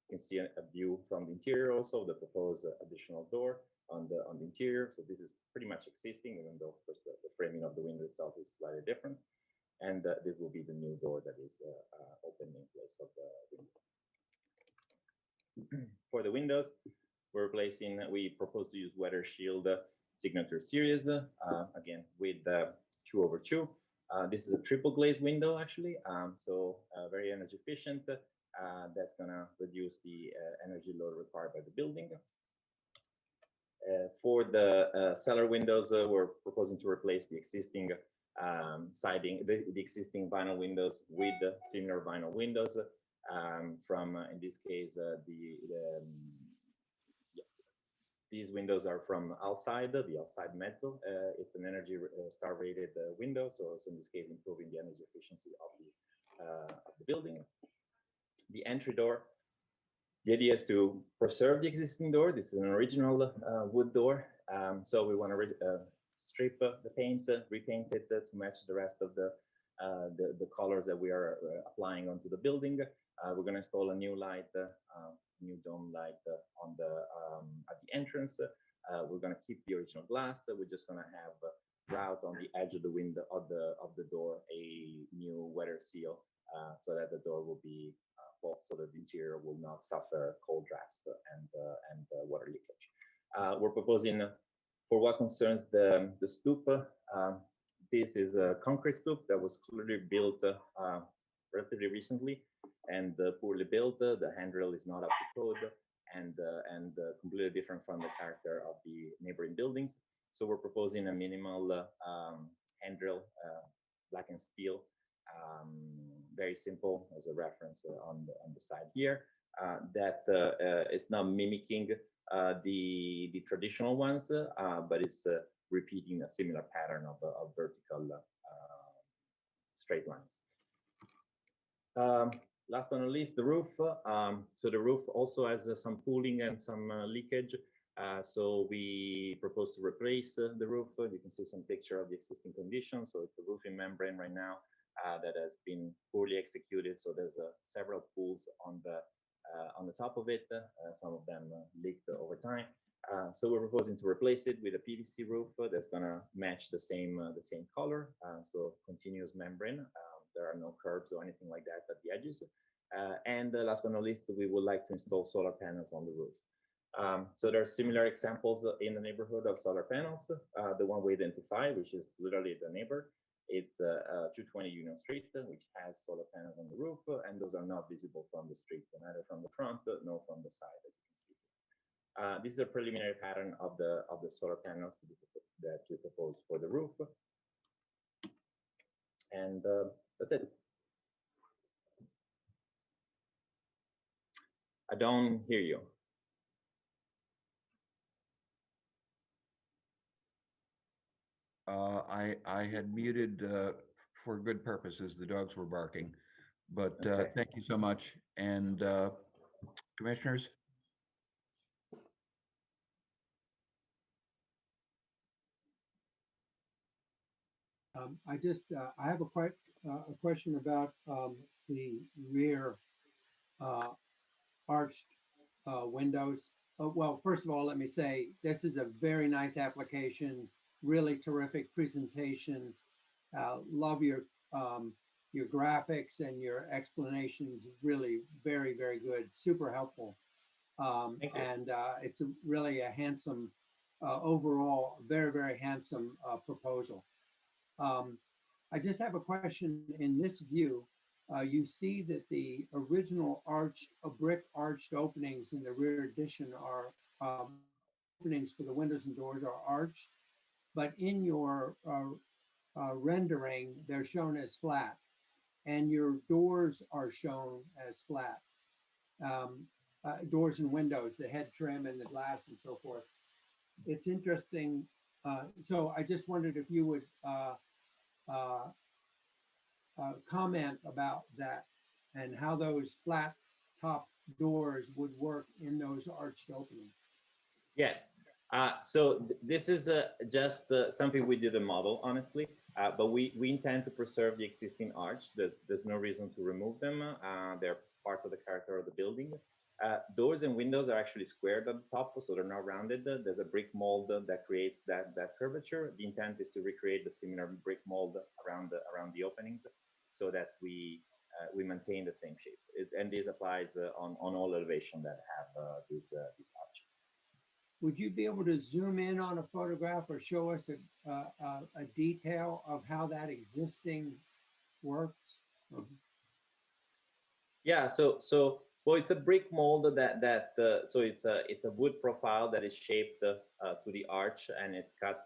You can see a view from the interior also, the proposed additional door on the interior. So this is pretty much existing, even though of course the framing of the window itself is slightly different. And this will be the new door that is opened in place of the window. For the windows, we propose to use Weather Shield Signature Series, again with 2/2. This is a triple glazed window actually, so very energy efficient. That's gonna reduce the energy load required by the building. For the cellar windows, we're proposing to replace the existing siding, the existing vinyl windows with similar vinyl windows from, in this case, These windows are from Outside, the Outside Metal. It's an Energy Star rated window, so in this case, improving the energy efficiency of the building. The entry door, the idea is to preserve the existing door. This is an original wood door. So we want to strip the paint, repaint it to match the rest of the colors that we are applying onto the building. We're going to install a new light, new dome light on the at the entrance. We're going to keep the original glass. We're just going to have route on the edge of the window of the door a new weather seal, so that the door will be so that the interior will not suffer cold drafts and water leakage. We're proposing, for what concerns the stoop, this is a concrete stoop that was clearly built relatively recently and poorly built. The handrail is not up to code and completely different from the character of the neighboring buildings. So we're proposing a minimal handrail, black and steel, very simple as a reference on the side here, that is not mimicking the traditional ones, but it's repeating a similar pattern of vertical straight lines. Last but not least, the roof. So the roof also has some pooling and some leakage. So we propose to replace the roof. You can see some picture of the existing condition. So it's a roofing membrane right now that has been poorly executed. So there's several pools on the top of it. Some of them leaked over time. So we're proposing to replace it with a PVC roof that's going to match the same color. So continuous membrane. There are no curves or anything like that at the edges. And last but not least, we would like to install solar panels on the roof. So there are similar examples in the neighborhood of solar panels. The one we identify, which is literally the neighbor, it's 220 Union Street, which has solar panels on the roof, and those are not visible from the street, neither from the front nor from the side, as you can see. This is a preliminary pattern of the solar panels that we propose for the roof, and that's it. I don't hear you. I had muted for good purposes. The dogs were barking, but Okay. thank you so much. And commissioners? I have a question about the rear arched windows. Well, first of all, let me say this is a very nice application, really terrific presentation. Love your graphics and your explanations. Really very, very good, super helpful. And it's really a handsome, overall, very, very handsome proposal. I just have a question. In this view, you see that the original brick arched openings in the rear addition are openings for the windows and doors are arched, but in your rendering, they're shown as flat, and your doors are shown as flat. Doors and windows, the head trim and the glass and so forth. It's interesting. So I just wondered if you would comment about that and how those flat top doors would work in those arched openings. Yes. So this is just something we did a model, honestly, but we intend to preserve the existing arch. There's no reason to remove them. They're part of the character of the building. Doors and windows are actually squared at the top, so they're not rounded. There's a brick mold that creates that curvature. The intent is to recreate the similar brick mold around the openings, so that we maintain the same shape. And this applies on all elevation that have these arches. Would you be able to zoom in on a photograph or show us a detail of how that existing works? Yeah, so well, it's a brick mold so it's a wood profile that is shaped to the arch, and it's cut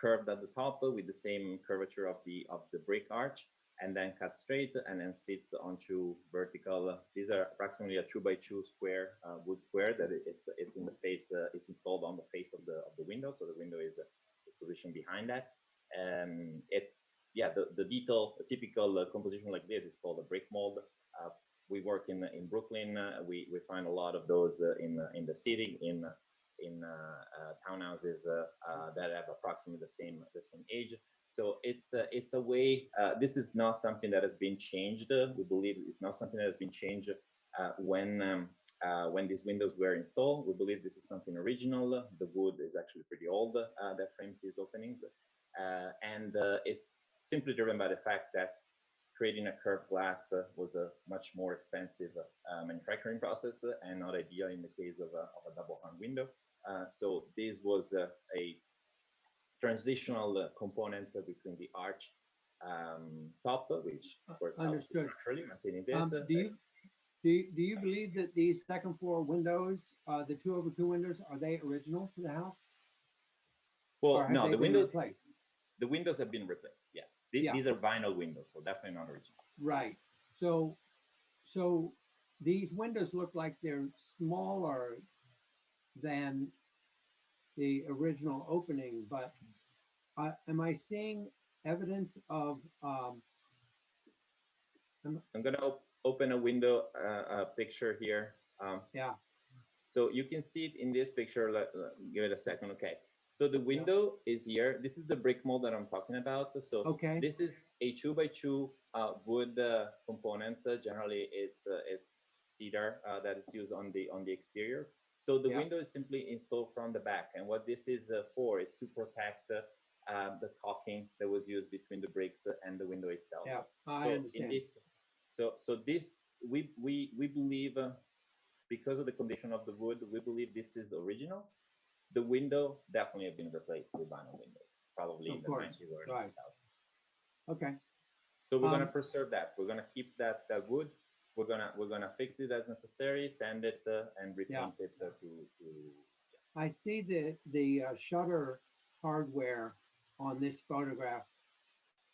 curved at the top with the same curvature of the brick arch, and then cuts straight and then sits onto vertical. These are approximately a 2x2 square wood square that it's in the face. It's installed on the face of the window, so the window is positioned behind that. It's the detail. A typical composition like this is called a brick mold. We work in Brooklyn. We find a lot of those in the city in townhouses that have approximately the same age. So it's a way. This is not something that has been changed. We believe it's not something that has been changed when these windows were installed. We believe this is something original. The wood is actually pretty old that frames these openings, and it's simply driven by the fact that creating a curved glass was a much more expensive manufacturing process and not ideal in the case of a double hung window. So this was a transitional component between the arch top, which of course understood. Structurally maintaining this. Do you believe that these second floor windows, the 2x2 windows, are they original to the house? Well, no, the windows. Replaced? The windows have been replaced. Yes, these are vinyl windows, so definitely not original. Right. So these windows look like they're smaller than the original opening, but am I seeing evidence of? I'm gonna open a window, a picture here. Yeah. So you can see it in this picture. Give it a second. Okay. So the window is here. This is the brick mold that I'm talking about. So this is a 2x2 wood component. Generally, it's cedar that is used on the exterior. So the window is simply installed from the back, and what this is for is to protect the caulking that was used between the bricks and the window itself. Yeah, I understand. So this we believe because of the condition of the wood, we believe this is original. The window definitely have been replaced with vinyl windows, probably in the 90s or early 2000s. Okay. So we're gonna preserve that. We're gonna keep that wood. We're gonna fix it as necessary, sand it and repaint it to. I see the shutter hardware on this photograph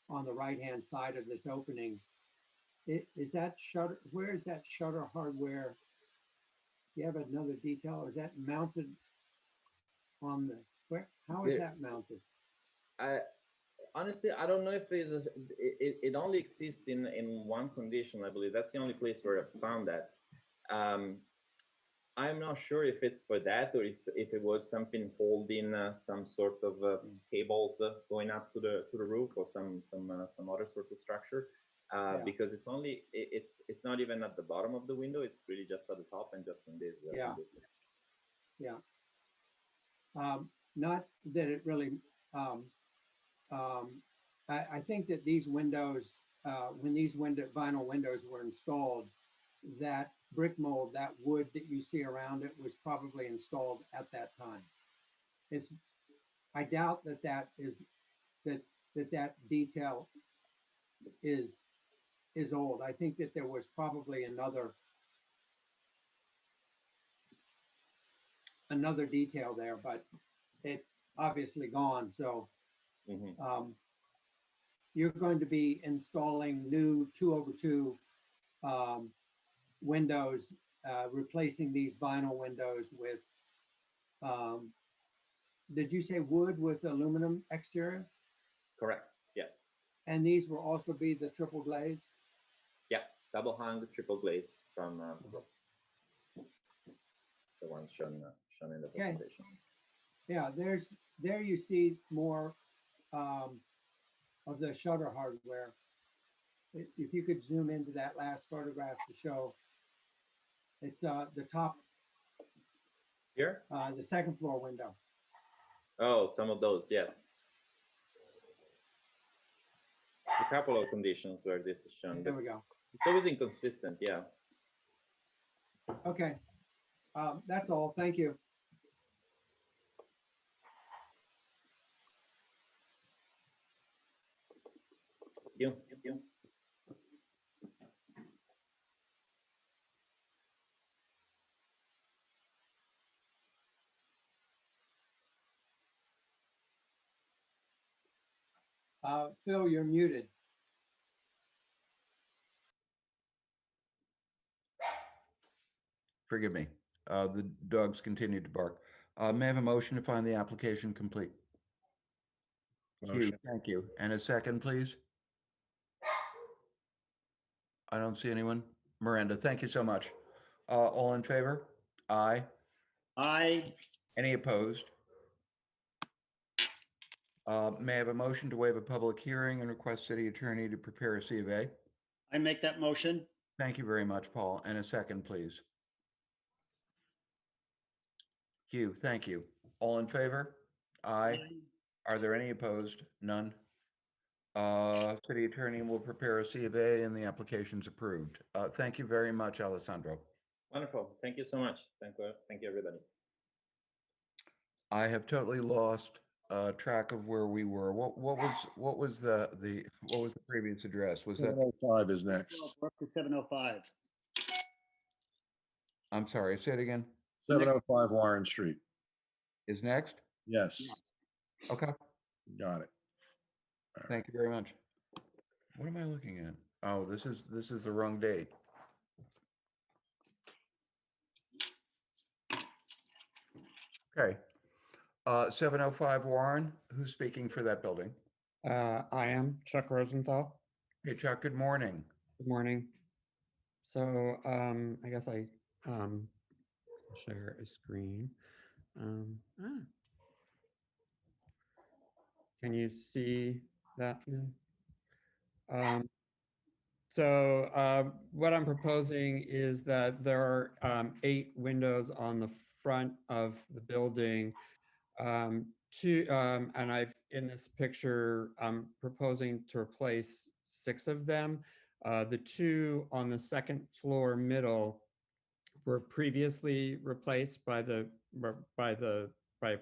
on the right-hand side of this opening. Is that shutter? Where is that shutter hardware? Do you have another detail? Is that mounted on the where? How is that mounted? Honestly, I don't know if it only exists in one condition. I believe that's the only place where I found that. I'm not sure if it's for that or if it was something holding some sort of cables going up to the roof or some other sort of structure. Because it's not even at the bottom of the window. It's really just at the top and just in this. Not that it really. I think that these windows, when these vinyl windows were installed, that brick mold, that wood that you see around it, was probably installed at that time. I doubt that detail is old. I think that there was probably another detail there, but it's obviously gone. So you're going to be installing new 2x2 windows, replacing these vinyl windows with, did you say wood with aluminum exterior? Correct, yes. And these will also be the triple glaze? Yeah, double hung triple glaze from the one shown in the presentation. Yeah, there you see more of the shutter hardware. If you could zoom into that last photograph to show, it's the top. Here? The second floor window. Oh, some of those, yes. A couple of conditions where this is shown. There we go. It's always inconsistent, yeah. Okay, that's all. Thank you. Thank you. Phil, you're muted. Forgive me. The dogs continued to bark. May I have a motion to find the application complete? Hugh, Motion. thank you. And a second, please? I don't see anyone. Miranda, thank you so much. All in favor? Aye. Aye. Any opposed? May I have a motion to waive a public hearing and request city attorney to prepare a C of A? I make that motion. Thank you very much, Paul. And a second, please. Hugh, thank you. All in favor? Aye. Are there any opposed? None. City attorney will prepare a C of A and the application's approved. Thank you very much, Alessandro. Wonderful. Thank you so much. Thank you, everybody. I have totally lost track of where we were. What was the previous address? Was that? 705 is next. We're up to 705. I'm sorry, say it again. 705 Warren Street. Is next? Yes, Okay, got it. thank you very much. What am I looking at? Oh, this is the wrong date. Okay. 705 Warren, who's speaking for that building? I am Chuck Rosenthal. Hey, Chuck, good morning. Good morning. So I guess I share a screen. Can you see that? So what I'm proposing is that there are 8 windows on the front of the building. And I've in this picture, I'm proposing to replace 6 of them. The 2 on the second floor middle were previously replaced by a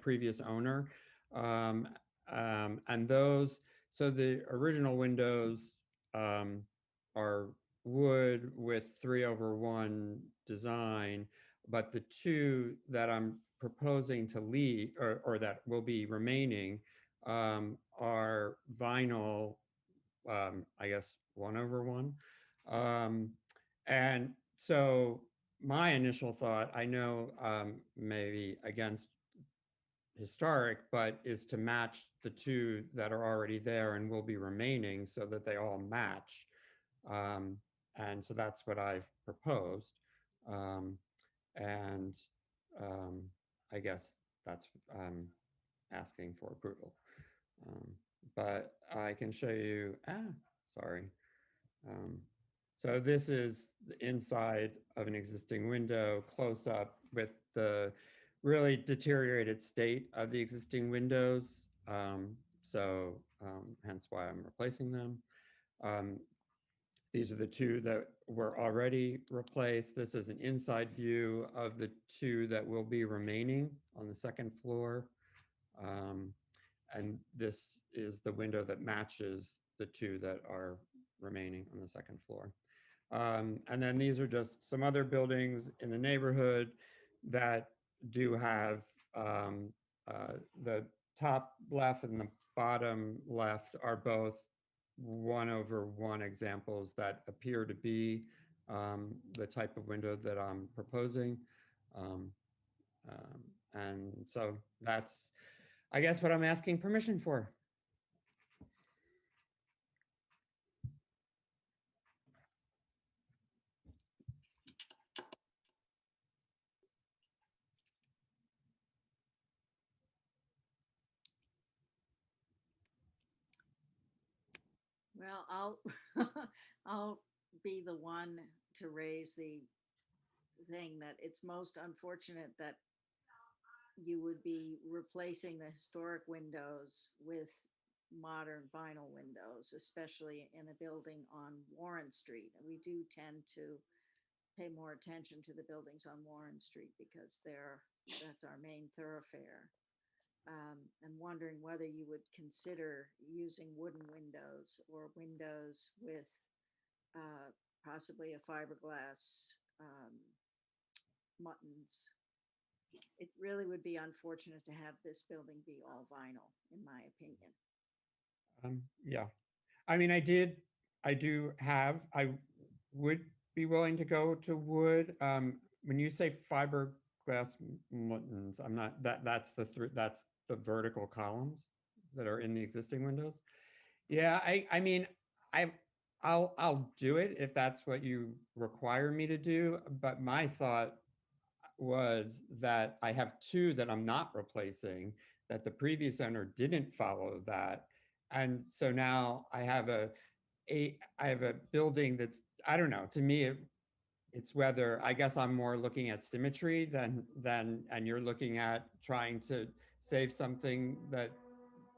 previous owner, and those. So the original windows are wood with 3/1 design, but the 2 that I'm proposing to leave or that will be remaining are vinyl, I guess 1/1. And so my initial thought, I know maybe against historic, but is to match the 2 that are already there and will be remaining so that they all match. And so that's what I've proposed. And I guess that's asking for approval. But I can show you, sorry. So this is the inside of an existing window, close up with the really deteriorated state of the existing windows. Hence why I'm replacing them. These are the 2 that were already replaced. This is an inside view of the 2 that will be remaining on the second floor. And this is the window that matches the 2 that are remaining on the second floor. And then these are just some other buildings in the neighborhood that do have the top left and the bottom left are both 1/1 examples that appear to be the type of window that I'm proposing. And so that's, I guess, what I'm asking permission for. Well, I'll be the one to raise the thing that it's most unfortunate that you would be replacing the historic windows with modern vinyl windows, especially in a building on Warren Street. And we do tend to pay more attention to the buildings on Warren Street because that's our main thoroughfare. I'm wondering whether you would consider using wooden windows or windows with possibly a fiberglass muttons. It really would be unfortunate to have this building be all vinyl, in my opinion. Yeah, I mean, I would be willing to go to wood. when you say fiberglass muttons, I'm not, that's the vertical columns that are in the existing windows. Yeah, I mean, I'll do it if that's what you require me to do, but my thought was that I have two that I'm not replacing, that the previous owner didn't follow that. And so now I have a building that's, I don't know, to me, it's whether, I guess I'm more looking at symmetry and you're looking at trying to save something that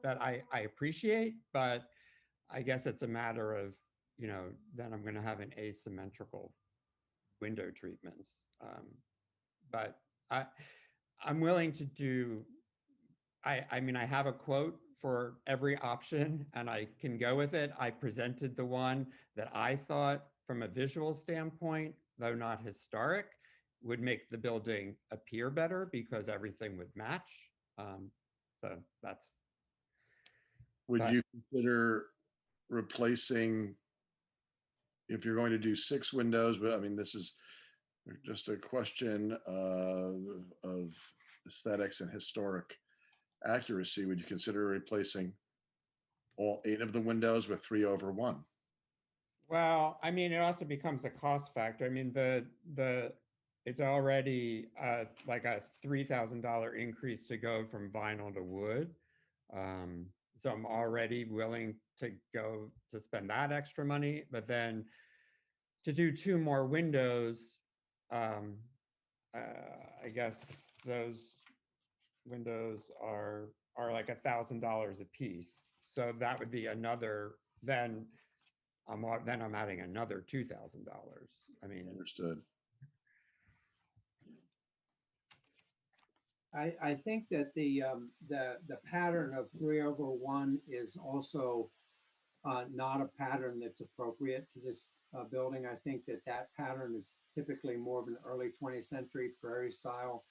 I appreciate, but I guess it's a matter of, then I'm going to have an asymmetrical window treatments. But I'm willing to do, I mean, I have a quote for every option and I can go with it. I presented the one that I thought from a visual standpoint, though not historic, would make the building appear better because everything would match. So that's. Would you consider replacing, if you're going to do 6 windows, but I mean, this is just a question of aesthetics and historic accuracy, would you consider replacing all 8 of the windows with 3/1? Well, I mean, it also becomes a cost factor. I mean, it's already like a $3,000 increase to go from vinyl to wood. So I'm already willing to go to spend that extra money, but then to do 2 more windows, I guess those windows are like $1,000 a piece. So that would be another, then I'm adding another $2,000. I mean, understood. I think that the pattern of 3/1 is also not a pattern that's appropriate to this building. I think that pattern is typically more of an early 20th century prairie style,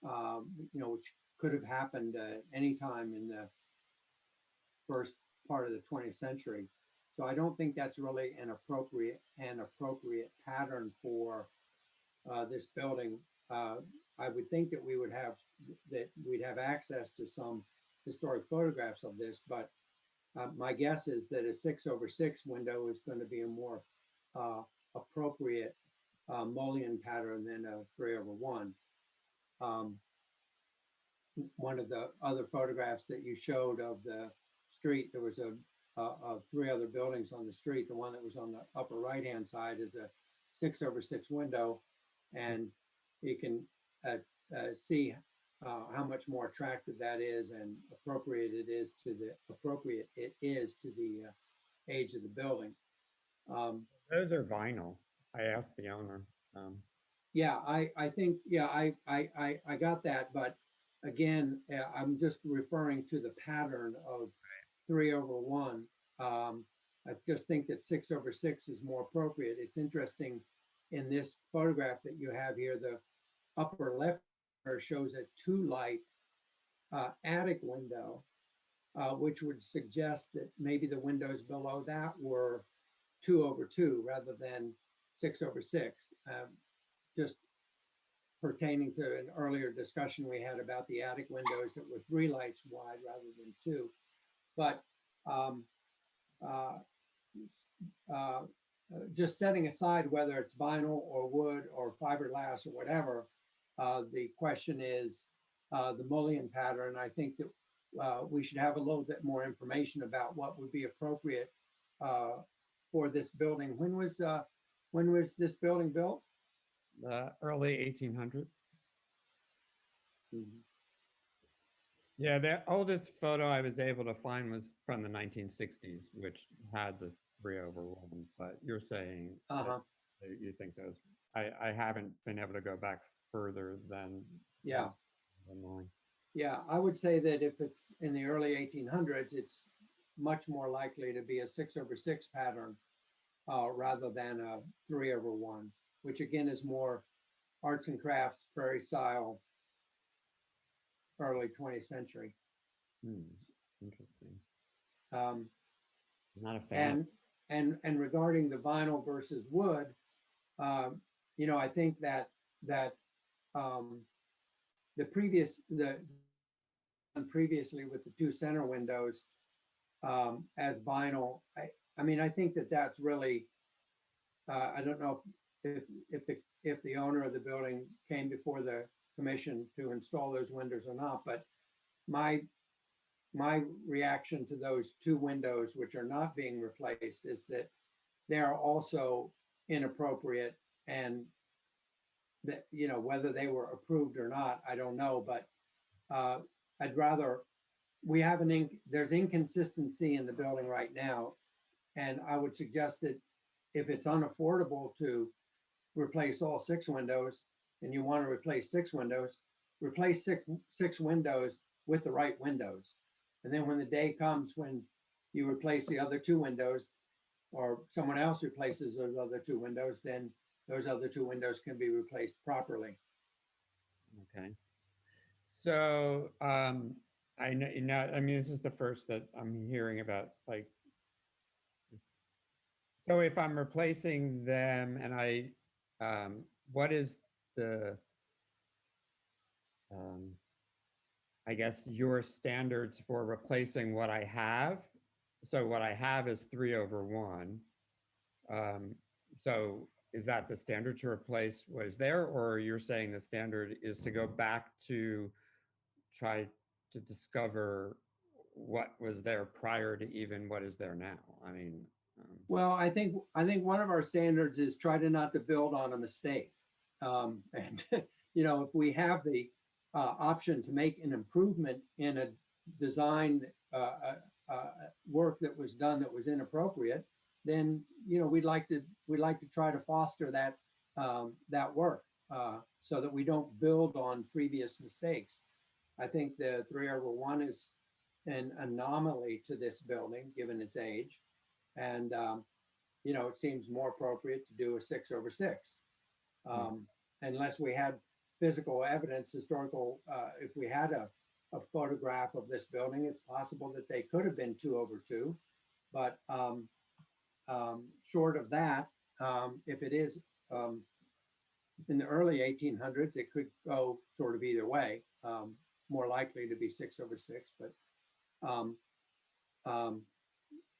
which could have happened any time in the first part of the 20th century. So I don't think that's really an appropriate pattern for this building. I would think that we'd have access to some historic photographs of this, but my guess is that a 6/6 window is going to be a more appropriate mullion pattern than a 3/1. One of the other photographs that you showed of the street, there was 3 other buildings on the street. The one that was on the upper right-hand side is a 6/6 window, and you can see how much more attractive that is and appropriate it is to the age of the building. Those are vinyl. I asked the owner. Yeah, I think, yeah, I got that, but again, I'm just referring to the pattern of 3/1. I just think that 6/6 is more appropriate. It's interesting in this photograph that you have here, the upper left shows a 2-light attic window, which would suggest that maybe the windows below that were 2/2 rather than 6/6. Just pertaining to an earlier discussion we had about the attic windows that were 3 lights wide rather than 2. But just setting aside whether it's vinyl or wood or fiberglass or whatever, the question is the mullion pattern. I think that we should have a little bit more information about what would be appropriate for this building. When was this building built? Early 1800s. Yeah, the oldest photo I was able to find was from the 1960s, which had the 3/1. But you're saying that you think those? I haven't been able to go back further than mine. Yeah, I would say that if it's in the early 1800s, it's much more likely to be a 6/6 pattern rather than a 3/1, which again is more arts and crafts, prairie style, early 20th century. Interesting. Not a fan. And regarding the vinyl versus wood, I think that that the previously with the two center windows as vinyl. I mean, I think that that's really, I don't know if the owner of the building came before the commission to install those windows or not, but my reaction to those two windows, which are not being replaced, is that they are also inappropriate, and that, you know, whether they were approved or not, I don't know, but I'd rather, we have there's inconsistency in the building right now. And I would suggest that if it's unaffordable to replace all 6 windows and you want to replace 6 windows, replace six windows with the right windows. And then when the day comes when you replace the other 2 windows, or someone else replaces those other 2 windows, then those other 2 windows can be replaced properly. Okay. So I know, I mean, this is the first that I'm hearing about, like, so if I'm replacing them and what is the, I guess, your standards for replacing what I have? So what I have is 3/1. So is that the standard to replace what is there, or you're saying the standard is to go back to try to discover what was there prior to even what is there now? I mean, well, I think one of our standards is try to not to build on a mistake. And you know, if we have the option to make an improvement in a design work that was done that was inappropriate, then, you know, we'd like to try to foster that that work so that we don't build on previous mistakes. I think the 3/1 is an anomaly to this building, given its age. And, you know, it seems more appropriate to do a 6/6. Unless we had physical evidence, historical, if we had a photograph of this building, it's possible that they could have been 2/2. But short of that, if it is in the early 1800s, it could go sort of either way. More likely to be 6/6, but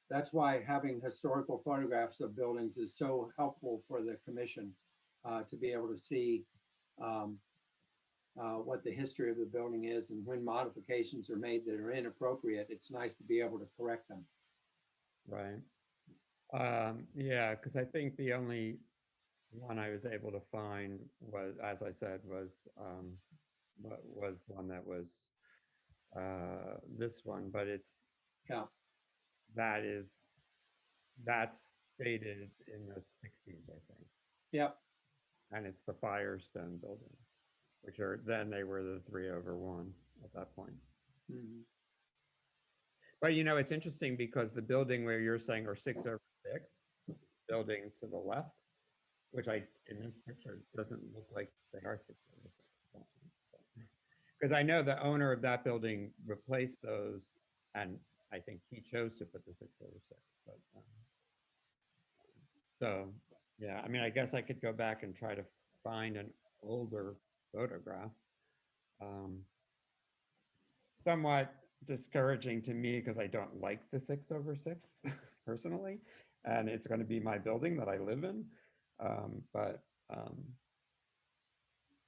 that's why having historical photographs of buildings is so helpful for the commission to be able to see what the history of the building is, and when modifications are made that are inappropriate, it's nice to be able to correct them. right. Yeah, because I think the only one I was able to find was, as I said, was one that was this one, but it's, yeah, that's dated in the 60s, I think. Yep. And it's the Firestone building, which then they were the 3/1 at that point. Mhm. But you know, it's interesting because the building where you're saying are 6/6, building to the left, which in this picture doesn't look like they are 6/6. Because I know the owner of that building replaced those, and I think he chose to put the 6/6. But so yeah, I mean, I guess I could go back and try to find an older photograph. Somewhat discouraging to me because I don't like the 6/6 personally, and it's going to be my building that I live in. But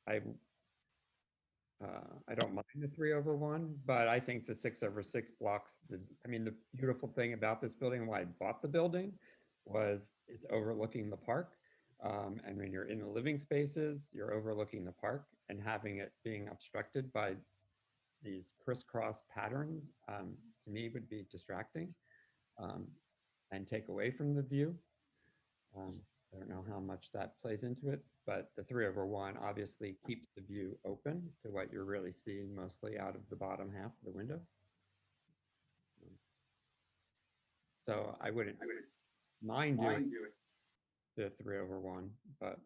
I don't mind the 3/1, but I think the 6/6 blocks. I mean, the beautiful thing about this building and why I bought the building was it's overlooking the park. And when you're in the living spaces, you're overlooking the park, and having it being obstructed by these crisscross patterns, to me would be distracting and take away from the view. I don't know how much that plays into it, but the 3/1 obviously keeps the view open to what you're really seeing mostly out of the bottom half of the window. So I wouldn't mind doing the 3/1, but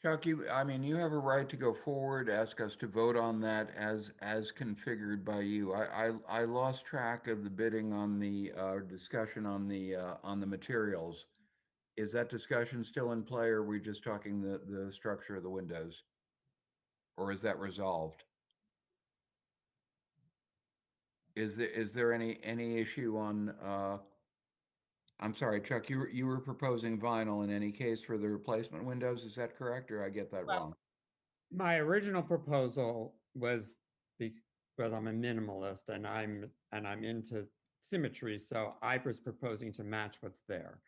Chuck, I mean, you have a right to go forward, ask us to vote on that as configured by you. I lost track of the bidding on the discussion on the materials. Is that discussion still in play, or are we just talking the structure of the windows? Or is that resolved? Is there any issue on, I'm sorry, Chuck, you were proposing vinyl in any case for the replacement windows, is that correct, or I get that Well, wrong? My original proposal was because I'm a minimalist and I'm into symmetry, so I was proposing to match what's there,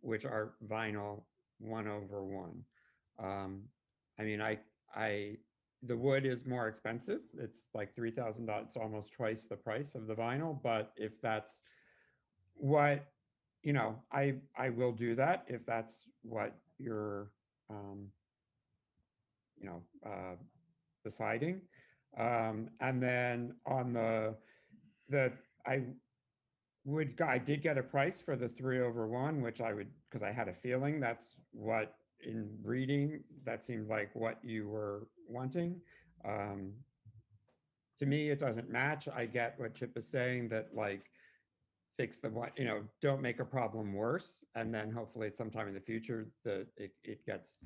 which are vinyl 1/1. I mean, the wood is more expensive. It's like $3,000. It's almost twice the price of the vinyl. But if that's what, I will do that if that's what you're, um, deciding. And then on I did get a price for the 3/1, which because I had a feeling that's what, in reading, that seemed like what you were wanting. To me, it doesn't match. I get what Chip is saying, that like fix the what, don't make a problem worse. And then hopefully at some time in the future, it gets,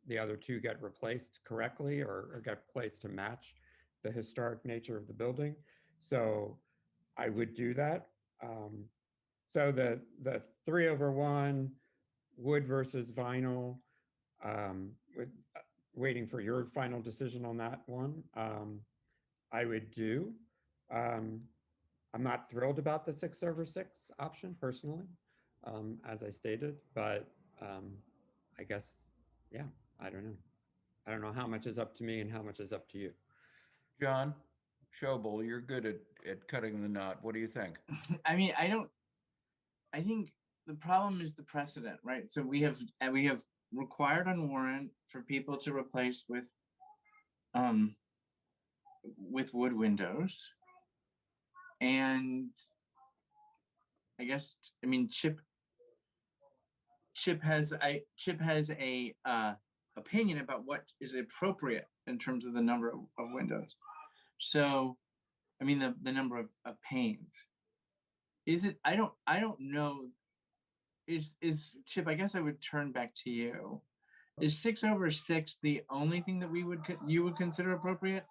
the other two get replaced correctly, or get placed to match the historic nature of the building. So I would do that. So the 3/1 wood versus vinyl, with waiting for your final decision on that one, I would do. I'm not thrilled about the 6/6 option personally, as I stated, but I guess, yeah, I don't know. I don't know how much is up to me and how much is up to you. John Schobel, you're good at cutting the knot. What do you think? I mean, I think the problem is the precedent, right? So we have required on warrant for people to replace with wood windows. And I guess, I mean, Chip has a opinion about what is appropriate in terms of the number of windows. So, I mean, the number of panes. Is it, I don't know. Is Chip, I guess I would turn back to you. Is 6/6 the only thing that you would consider appropriate?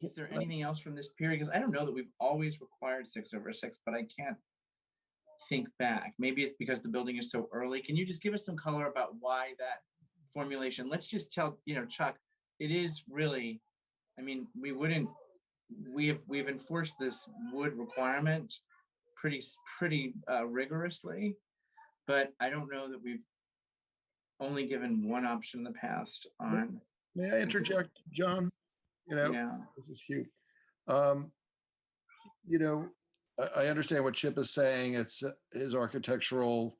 Is there anything else from this period? Because I don't know that we've always required 6/6, but I can't think back. Maybe it's because the building is so early. Can you just give us some color about why that formulation? Let's just tell, Chuck, it is really, I mean, we've enforced this wood requirement pretty rigorously, but I don't know that we've only given one option in the past on. May I interject, John? Yeah. This is Hugh. I understand what Chip is saying. It's his architectural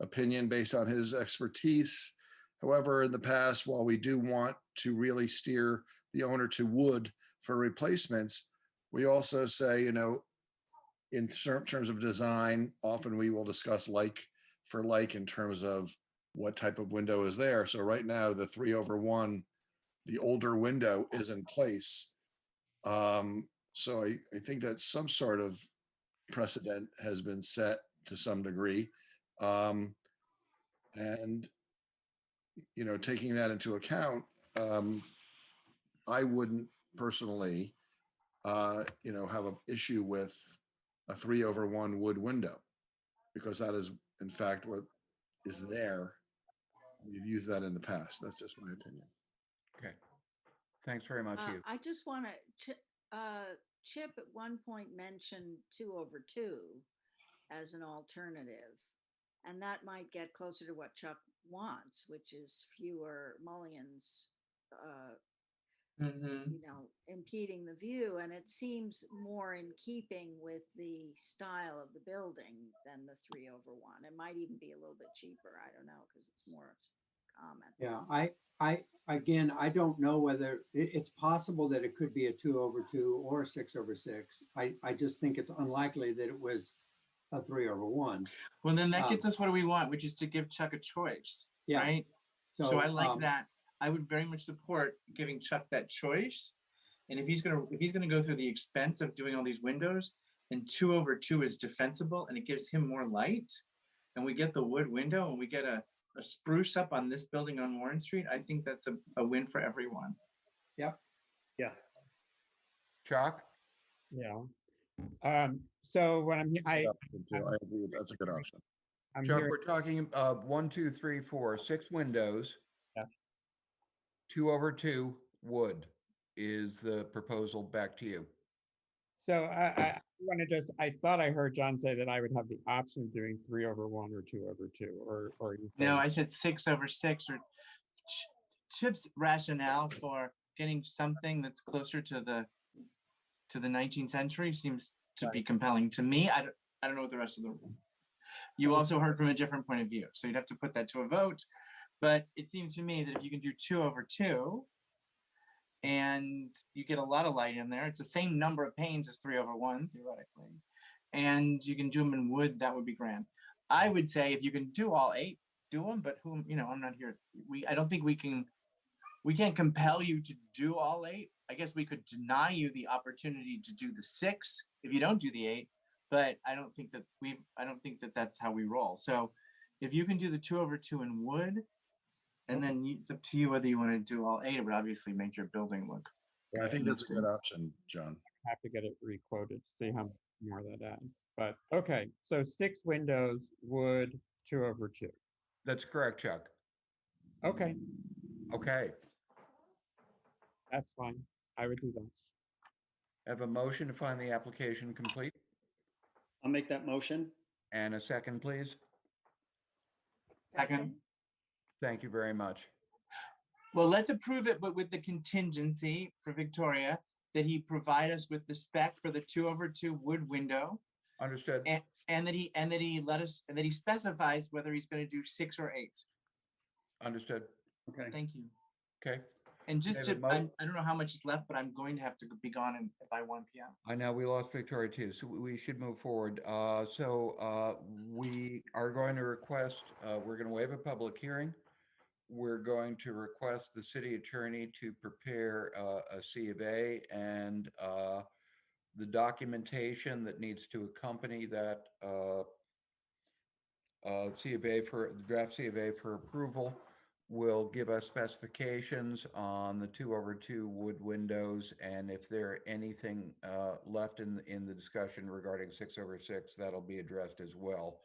opinion based on his expertise. However, in the past, while we do want to really steer the owner to wood for replacements, we also say, in terms of design, often we will discuss like for like in terms of what type of window is there. So right now, the 3/1, the older window is in place. So I think that some sort of precedent has been set to some degree. And, taking that into account, I wouldn't personally, have an issue with a 3/1 wood window, because that is in fact what is there. We've used that in the past. That's just my opinion. Okay. Thanks very much, Hugh. I just want to, Chip at one point mentioned 2/2 as an alternative, and that might get closer to what Chuck wants, which is fewer mullions, impeding the view. And it seems more in keeping with the style of the building than the 3/1. It might even be a little bit cheaper. I don't know, because it's more common. Yeah, again, I don't know whether it's possible that it could be a 2/2 or a 6/6. I just think it's unlikely that it was a 3/1. Well, then that gets us what we want, which is to give Chuck a choice, Yeah. right? So I like that. I would very much support giving Chuck that choice. And if he's gonna go through the expense of doing all these windows, and 2/2 is defensible and it gives him more light, and we get the wood window and we get a spruce up on this building on Warren Street, I think that's a win for everyone. Yep. Yeah. Chuck? Yeah. So what I'm, I agree with that's a good option. I'm Chuck, hearing, we're talking 1, 2, 3, 4, 6 windows. Yeah. 2/2 wood is the proposal. Back to you. so I want to just, I thought I heard John say that I would have the option of doing 3/1 or 2/2, or you No, saying- I said 6/6, or Chip's rationale for getting something that's closer to the 19th century seems to be compelling to me. I don't know what the rest of the room. You also heard from a different point of view, so you'd have to put that to a vote. But it seems to me that if you can do 2/2 and you get a lot of light in there, it's the same number of panes as 3/1 theoretically, and you can do them in wood, that would be grand. I would say if you can do all 8, do them, but whom, I'm not here. I don't think we can't compel you to do all 8. I guess we could deny you the opportunity to do the 6 if you don't do the 8, but I don't think that that's how we roll. So if you can do the 2/2 in wood, and then it's up to you whether you want to do all 8, it would obviously make your building look. I think that's a good option, John. have to get it requoted, see how much more that adds. But okay, so 6 windows, wood, 2/2. That's correct, Chuck. Okay, Okay. that's fine. I would do that. Have a motion to find the application complete, I'll make that motion. and a second, please. Second. Thank you very much. Well, let's approve it, but with the contingency for Victoria that he provide us with the spec for the 2/2 wood window, Understood. and that he specifies whether he's going to do 6 or 8. Understood. Okay. Thank you. Okay. And just David, to, I don't know how much is left, but I'm going to have to be gone by 1 p.m. I know we lost Victoria too, so we should move forward. We are going to request, we're going to waive a public hearing. We're going to request the city attorney to prepare a C of A and the documentation that needs to accompany that C of A for the draft C of A for approval will give us specifications on the 2/2 wood windows, and if there anything left in the discussion regarding 6/6, that'll be addressed as well.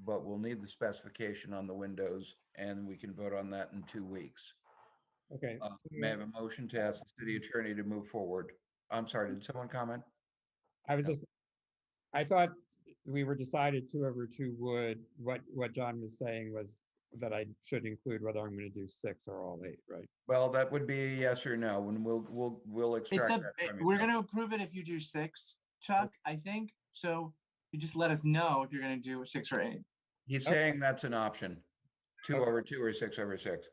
But we'll need the specification on the windows, and we can vote on that in 2 weeks. Okay. May I have a motion to ask the city attorney to move forward? I'm sorry, did someone comment? I thought we were decided 2/2 wood. What John was saying was that I should include whether I'm going to do 6 or all 8, right? Well, that would be a yes or no, and we'll extract that from you. We're going to approve it if you do 6, Chuck, I think. So you just let us know if you're going to do 6 or 8. He's saying that's an option. 2/2 or 6/6.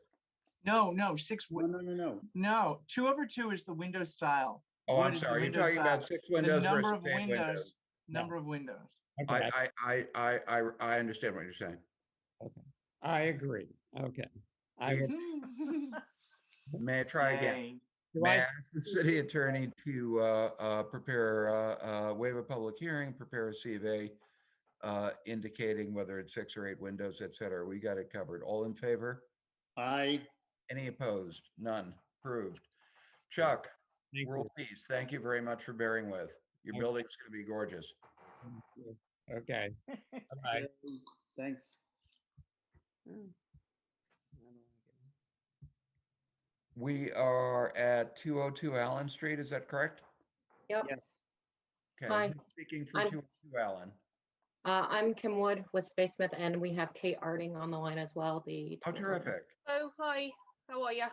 No, 6. No. 2/2 is the window style. Oh, Wood I'm is the sorry. You're window talking about style. 6 windows The number versus of 8 windows. windows. Number of windows. Okay, I understand what you're saying. I agree. Okay. I will, May I try again? Do May I I- ask the city attorney to prepare, waive a public hearing, prepare a C of A indicating whether it's 6 or 8 windows, et cetera. We got it covered. All in favor? Aye. Any opposed? None. Approved. Chuck, Thank world you. peace. Thank you very much for bearing with. Your Thank building's going to be gorgeous. Okay. Bye-bye. Thanks. We are at 202 Allen Street. Is that correct? Yep. Yes. Okay. Hi. Who's speaking for I'm- 202 Allen? I'm Kim Wood with Space Smith, and we have Kate Arding on the line as well. Oh, terrific. Oh, hi. How are you?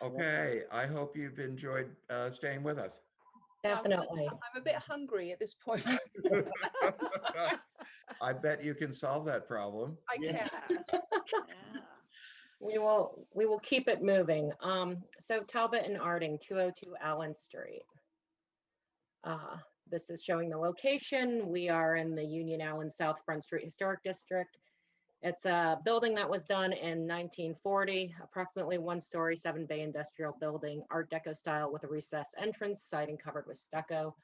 Okay. I hope you've enjoyed staying with us. Definitely. I'm a bit hungry at this point. I bet you can solve that problem. I can. We will keep it moving. So Talbot and Arding, 202 Allen Street. This is showing the location. We are in the Union Allen South Front Street Historic District. It's a building that was done in 1940, approximately 1-story, 7-bay industrial building, Art Deco style with a recessed entrance, siding covered with stucco.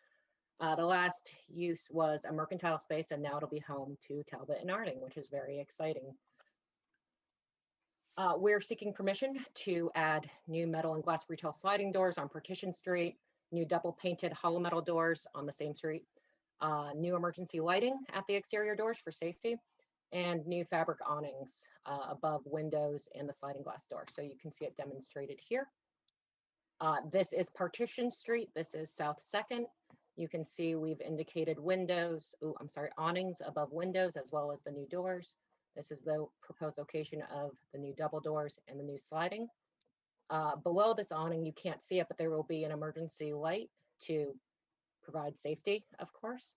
The last use was a mercantile space, and now it'll be home to Talbot and Arding, which is very exciting. We're seeking permission to add new metal and glass retail sliding doors on Partition Street, new double painted hollow metal doors on the same street, new emergency lighting at the exterior doors for safety, and new fabric awnings above windows and the sliding glass door. So you can see it demonstrated here. This is Partition Street. This is South 2nd. You can see we've indicated windows, awnings above windows as well as the new doors. This is the proposed location of the new double doors and the new sliding. Below this awning, you can't see it, but there will be an emergency light to provide safety, of course.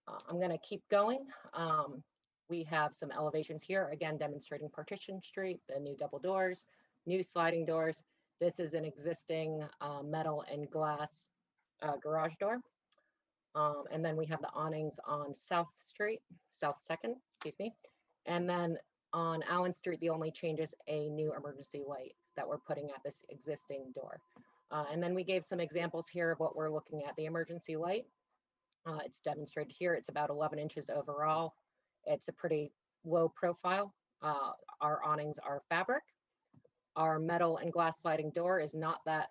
I'm going to keep going. We have some elevations here, again, demonstrating Partition Street, the new double doors, new sliding doors. This is an existing metal and glass garage door. And then we have the awnings on South Street, South 2nd, excuse me. And then on Allen Street, the only change is a new emergency light that we're putting at this existing door. And then we gave some examples here of what we're looking at. The emergency light, it's demonstrated here. It's about 11 inches overall. It's a pretty low profile. Our awnings are fabric. Our metal and glass sliding door is not that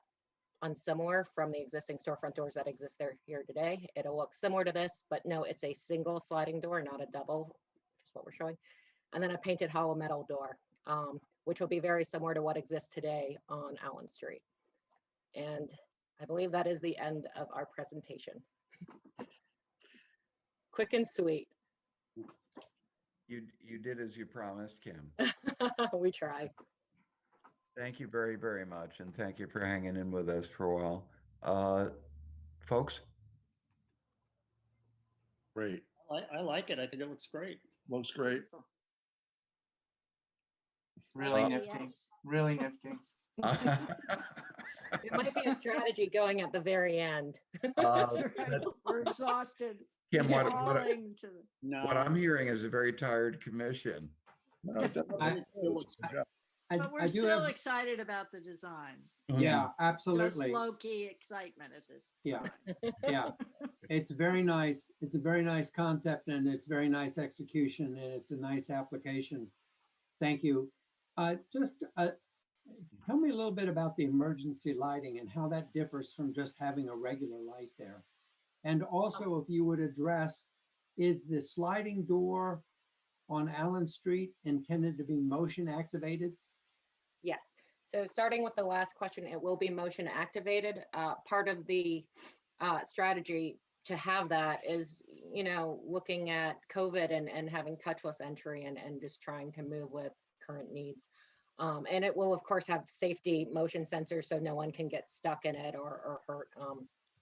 unsimilar from the existing storefront doors that exist there here today. It'll look similar to this, but no, it's a single sliding door, not a double, which is what we're showing. And then a painted hollow metal door, which will be very similar to what exists today on Allen Street. And I believe that is the end of our presentation. Quick and sweet. You did as you promised, Kim. We try. Thank you very, very much. And thank you for hanging in with us for a while. Folks? Great. I like it. I think it looks great. Looks great. Really nifty. Really nifty. It might be a strategy going at the very end. That's right. We're exhausted. Kim, what I'm hearing is a very tired commission. But we're still excited about the design. Yeah, absolutely. Just low-key excitement at this time. Yeah. It's very nice. It's a very nice concept and it's very nice execution and it's a nice application. Thank you. Tell me a little bit about the emergency lighting and how that differs from just having a regular light there. And also, if you would address, is the sliding door on Allen Street intended to be motion activated? Yes. So starting with the last question, it will be motion activated. Part of the strategy to have that is, looking at COVID and having touchless entry and just trying to move with current needs. And it will, of course, have safety motion sensors so no one can get stuck in it or hurt,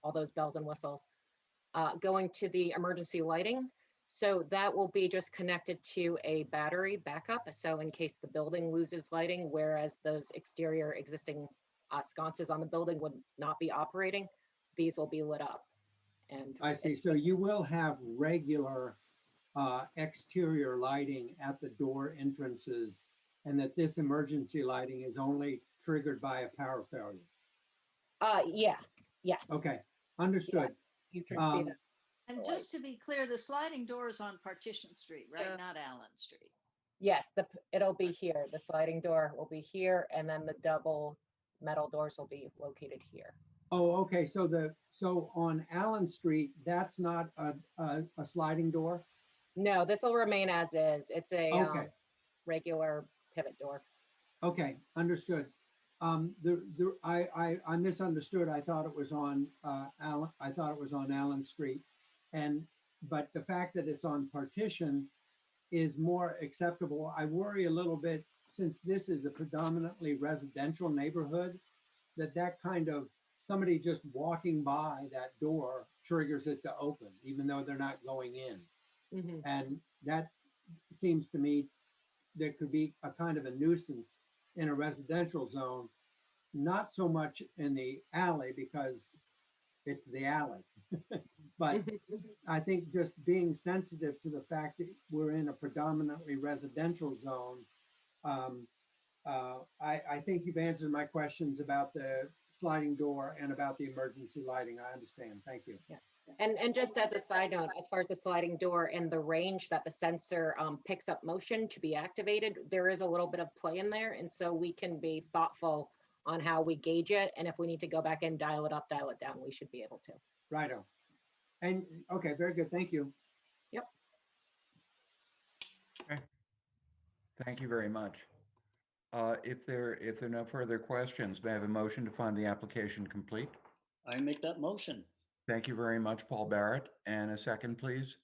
all those bells and whistles. Going to the emergency lighting. So that will be just connected to a battery backup. So in case the building loses lighting, whereas those exterior existing sconces on the building would not be operating, these will be lit up. And I see. So you will have regular exterior lighting at the door entrances, and that this emergency lighting is only triggered by a power failure. Yeah. Yes. Okay. Understood. You can see that. And just to be clear, the sliding door is on Partition Street, right? Not Allen Street. Yes, it'll be here. The sliding door will be here, and then the double metal doors will be located here. Oh, okay. So on Allen Street, that's not a sliding door? No, this will remain as is. It's a regular pivot door. Okay, understood. I misunderstood. I thought it was on Allen. I thought it was on Allen Street, but the fact that it's on Partition is more acceptable. I worry a little bit, since this is a predominantly residential neighborhood, that kind of somebody just walking by that door triggers it to open, even though they're not going in. Mm-hmm. And that seems to me there could be a kind of a nuisance in a residential zone, not so much in the alley because it's the alley, but I think just being sensitive to the fact that we're in a predominantly residential zone. I think you've answered my questions about the sliding door and about the emergency lighting. I understand. Thank you. Yeah. And just as a side note, as far as the sliding door and the range that the sensor picks up motion to be activated, there is a little bit of play in there. And so we can be thoughtful on how we gauge it. And if we need to go back and dial it up, dial it down, we should be able to. Righto. And, okay, very good. Thank you. Yep. Thank you very much. If there are no further questions, may I have a motion to find the application complete? I make that motion. Thank you very much, Paul Barrett. And a second, please,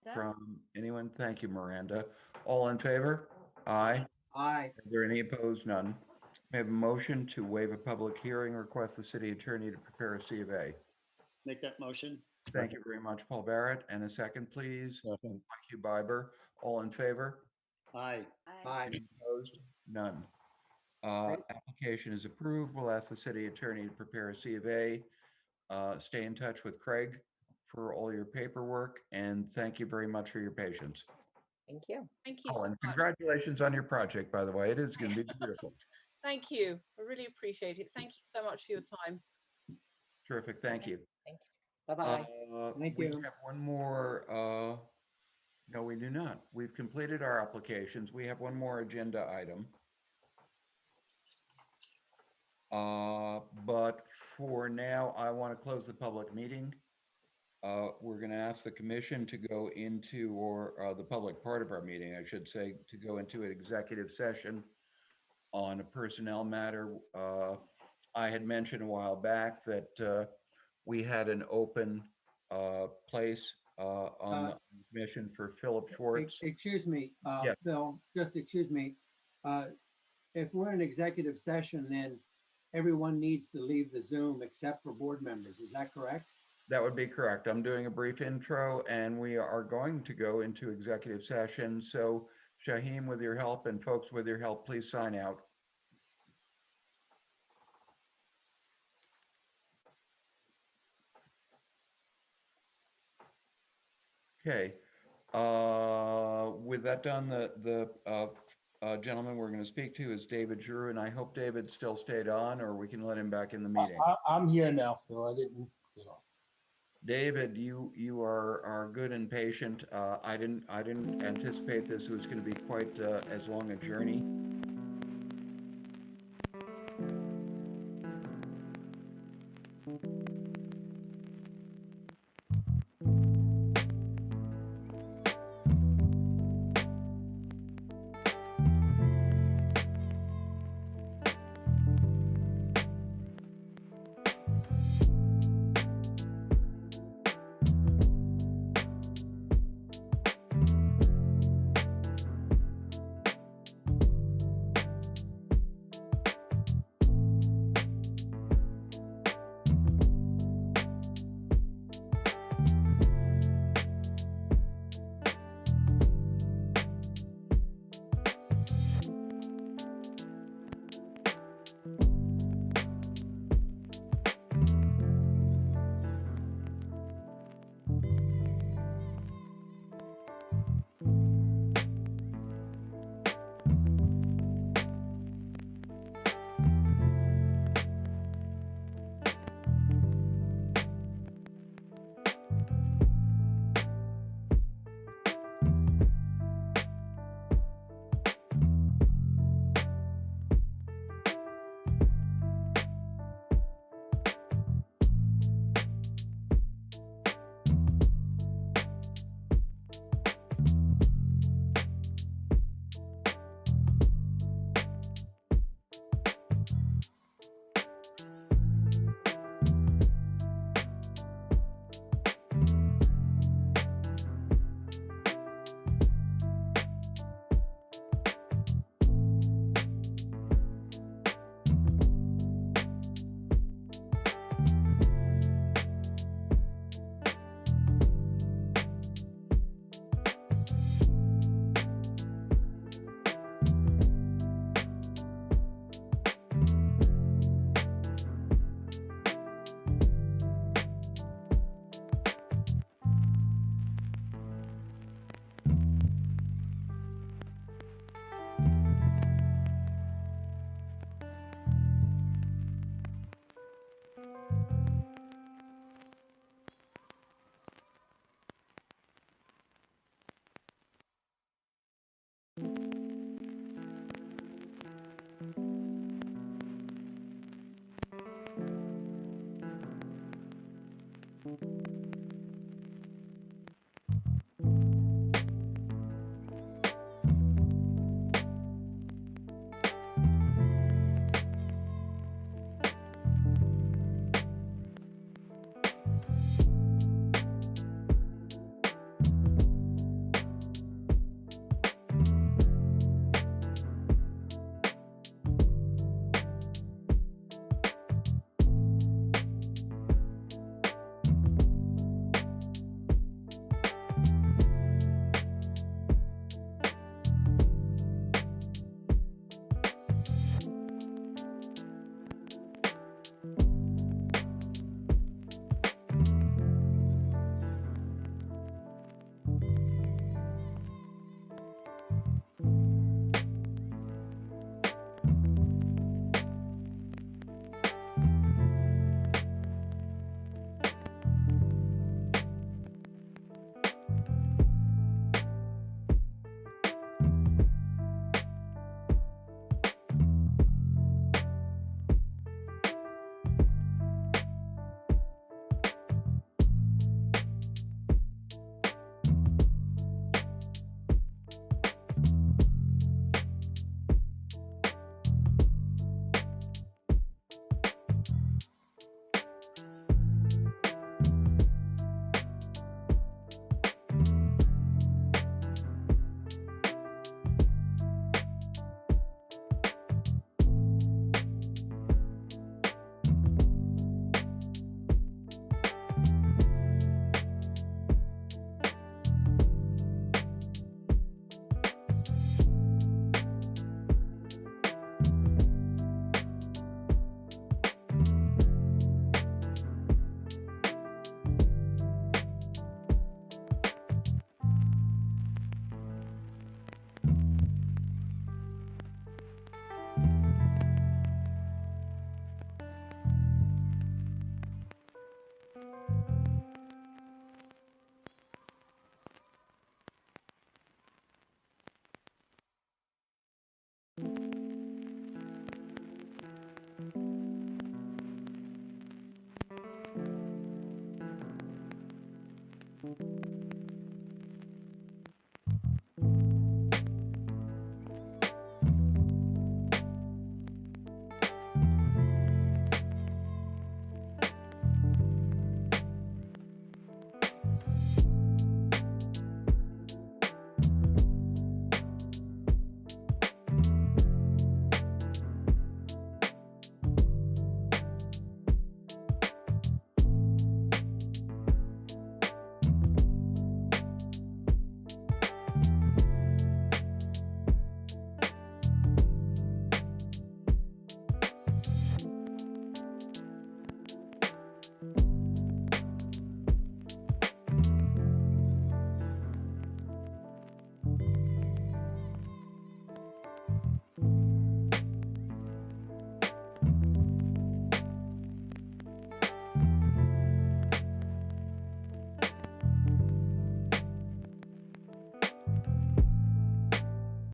That- from anyone? Thank you, Miranda. All in favor? Aye. Aye. Are there any opposed? None. May I have a motion to waive a public hearing, request the city attorney to prepare a C of A? Make that motion. Thank you very much, Paul Barrett. And a second, please. Second. Thank you, Biber. All in favor? Aye. Aye. Any opposed? None. Application is approved. We'll ask the city attorney to prepare a C of A. Stay in touch with Craig for all your paperwork, and thank you very much for your patience. Thank you. Thank you Oh, so and much. congratulations on your project, by the way. It is going to be beautiful. Thank you. I really appreciate it. Thank you so much for your time. Terrific. Thank you. Thanks. Bye-bye. Thank We you. have one more. No, we do not. We've completed our applications. We have one more agenda item. But for now, I want to close the public meeting. We're going to ask the commission to go into, or the public part of our meeting, I should say, to go into an executive session on a personnel matter. I had mentioned a while back that we had an open place on the commission for Philip Schwartz. Excuse me, Yeah. Phil, just excuse me. If we're in executive session, then everyone needs to leave the Zoom except for board members. Is that correct? That would be correct. I'm doing a brief intro and we are going to go into executive session. So Shaheem, with your help, and folks with your help, please sign out. Okay. With that done, the gentleman we're going to speak to is David Drew, and I hope David still stayed on, or we can let him back in the meeting. I'm here now, Phil. I didn't, you know. David, you are good and patient. I didn't anticipate this was going to be quite as long a journey.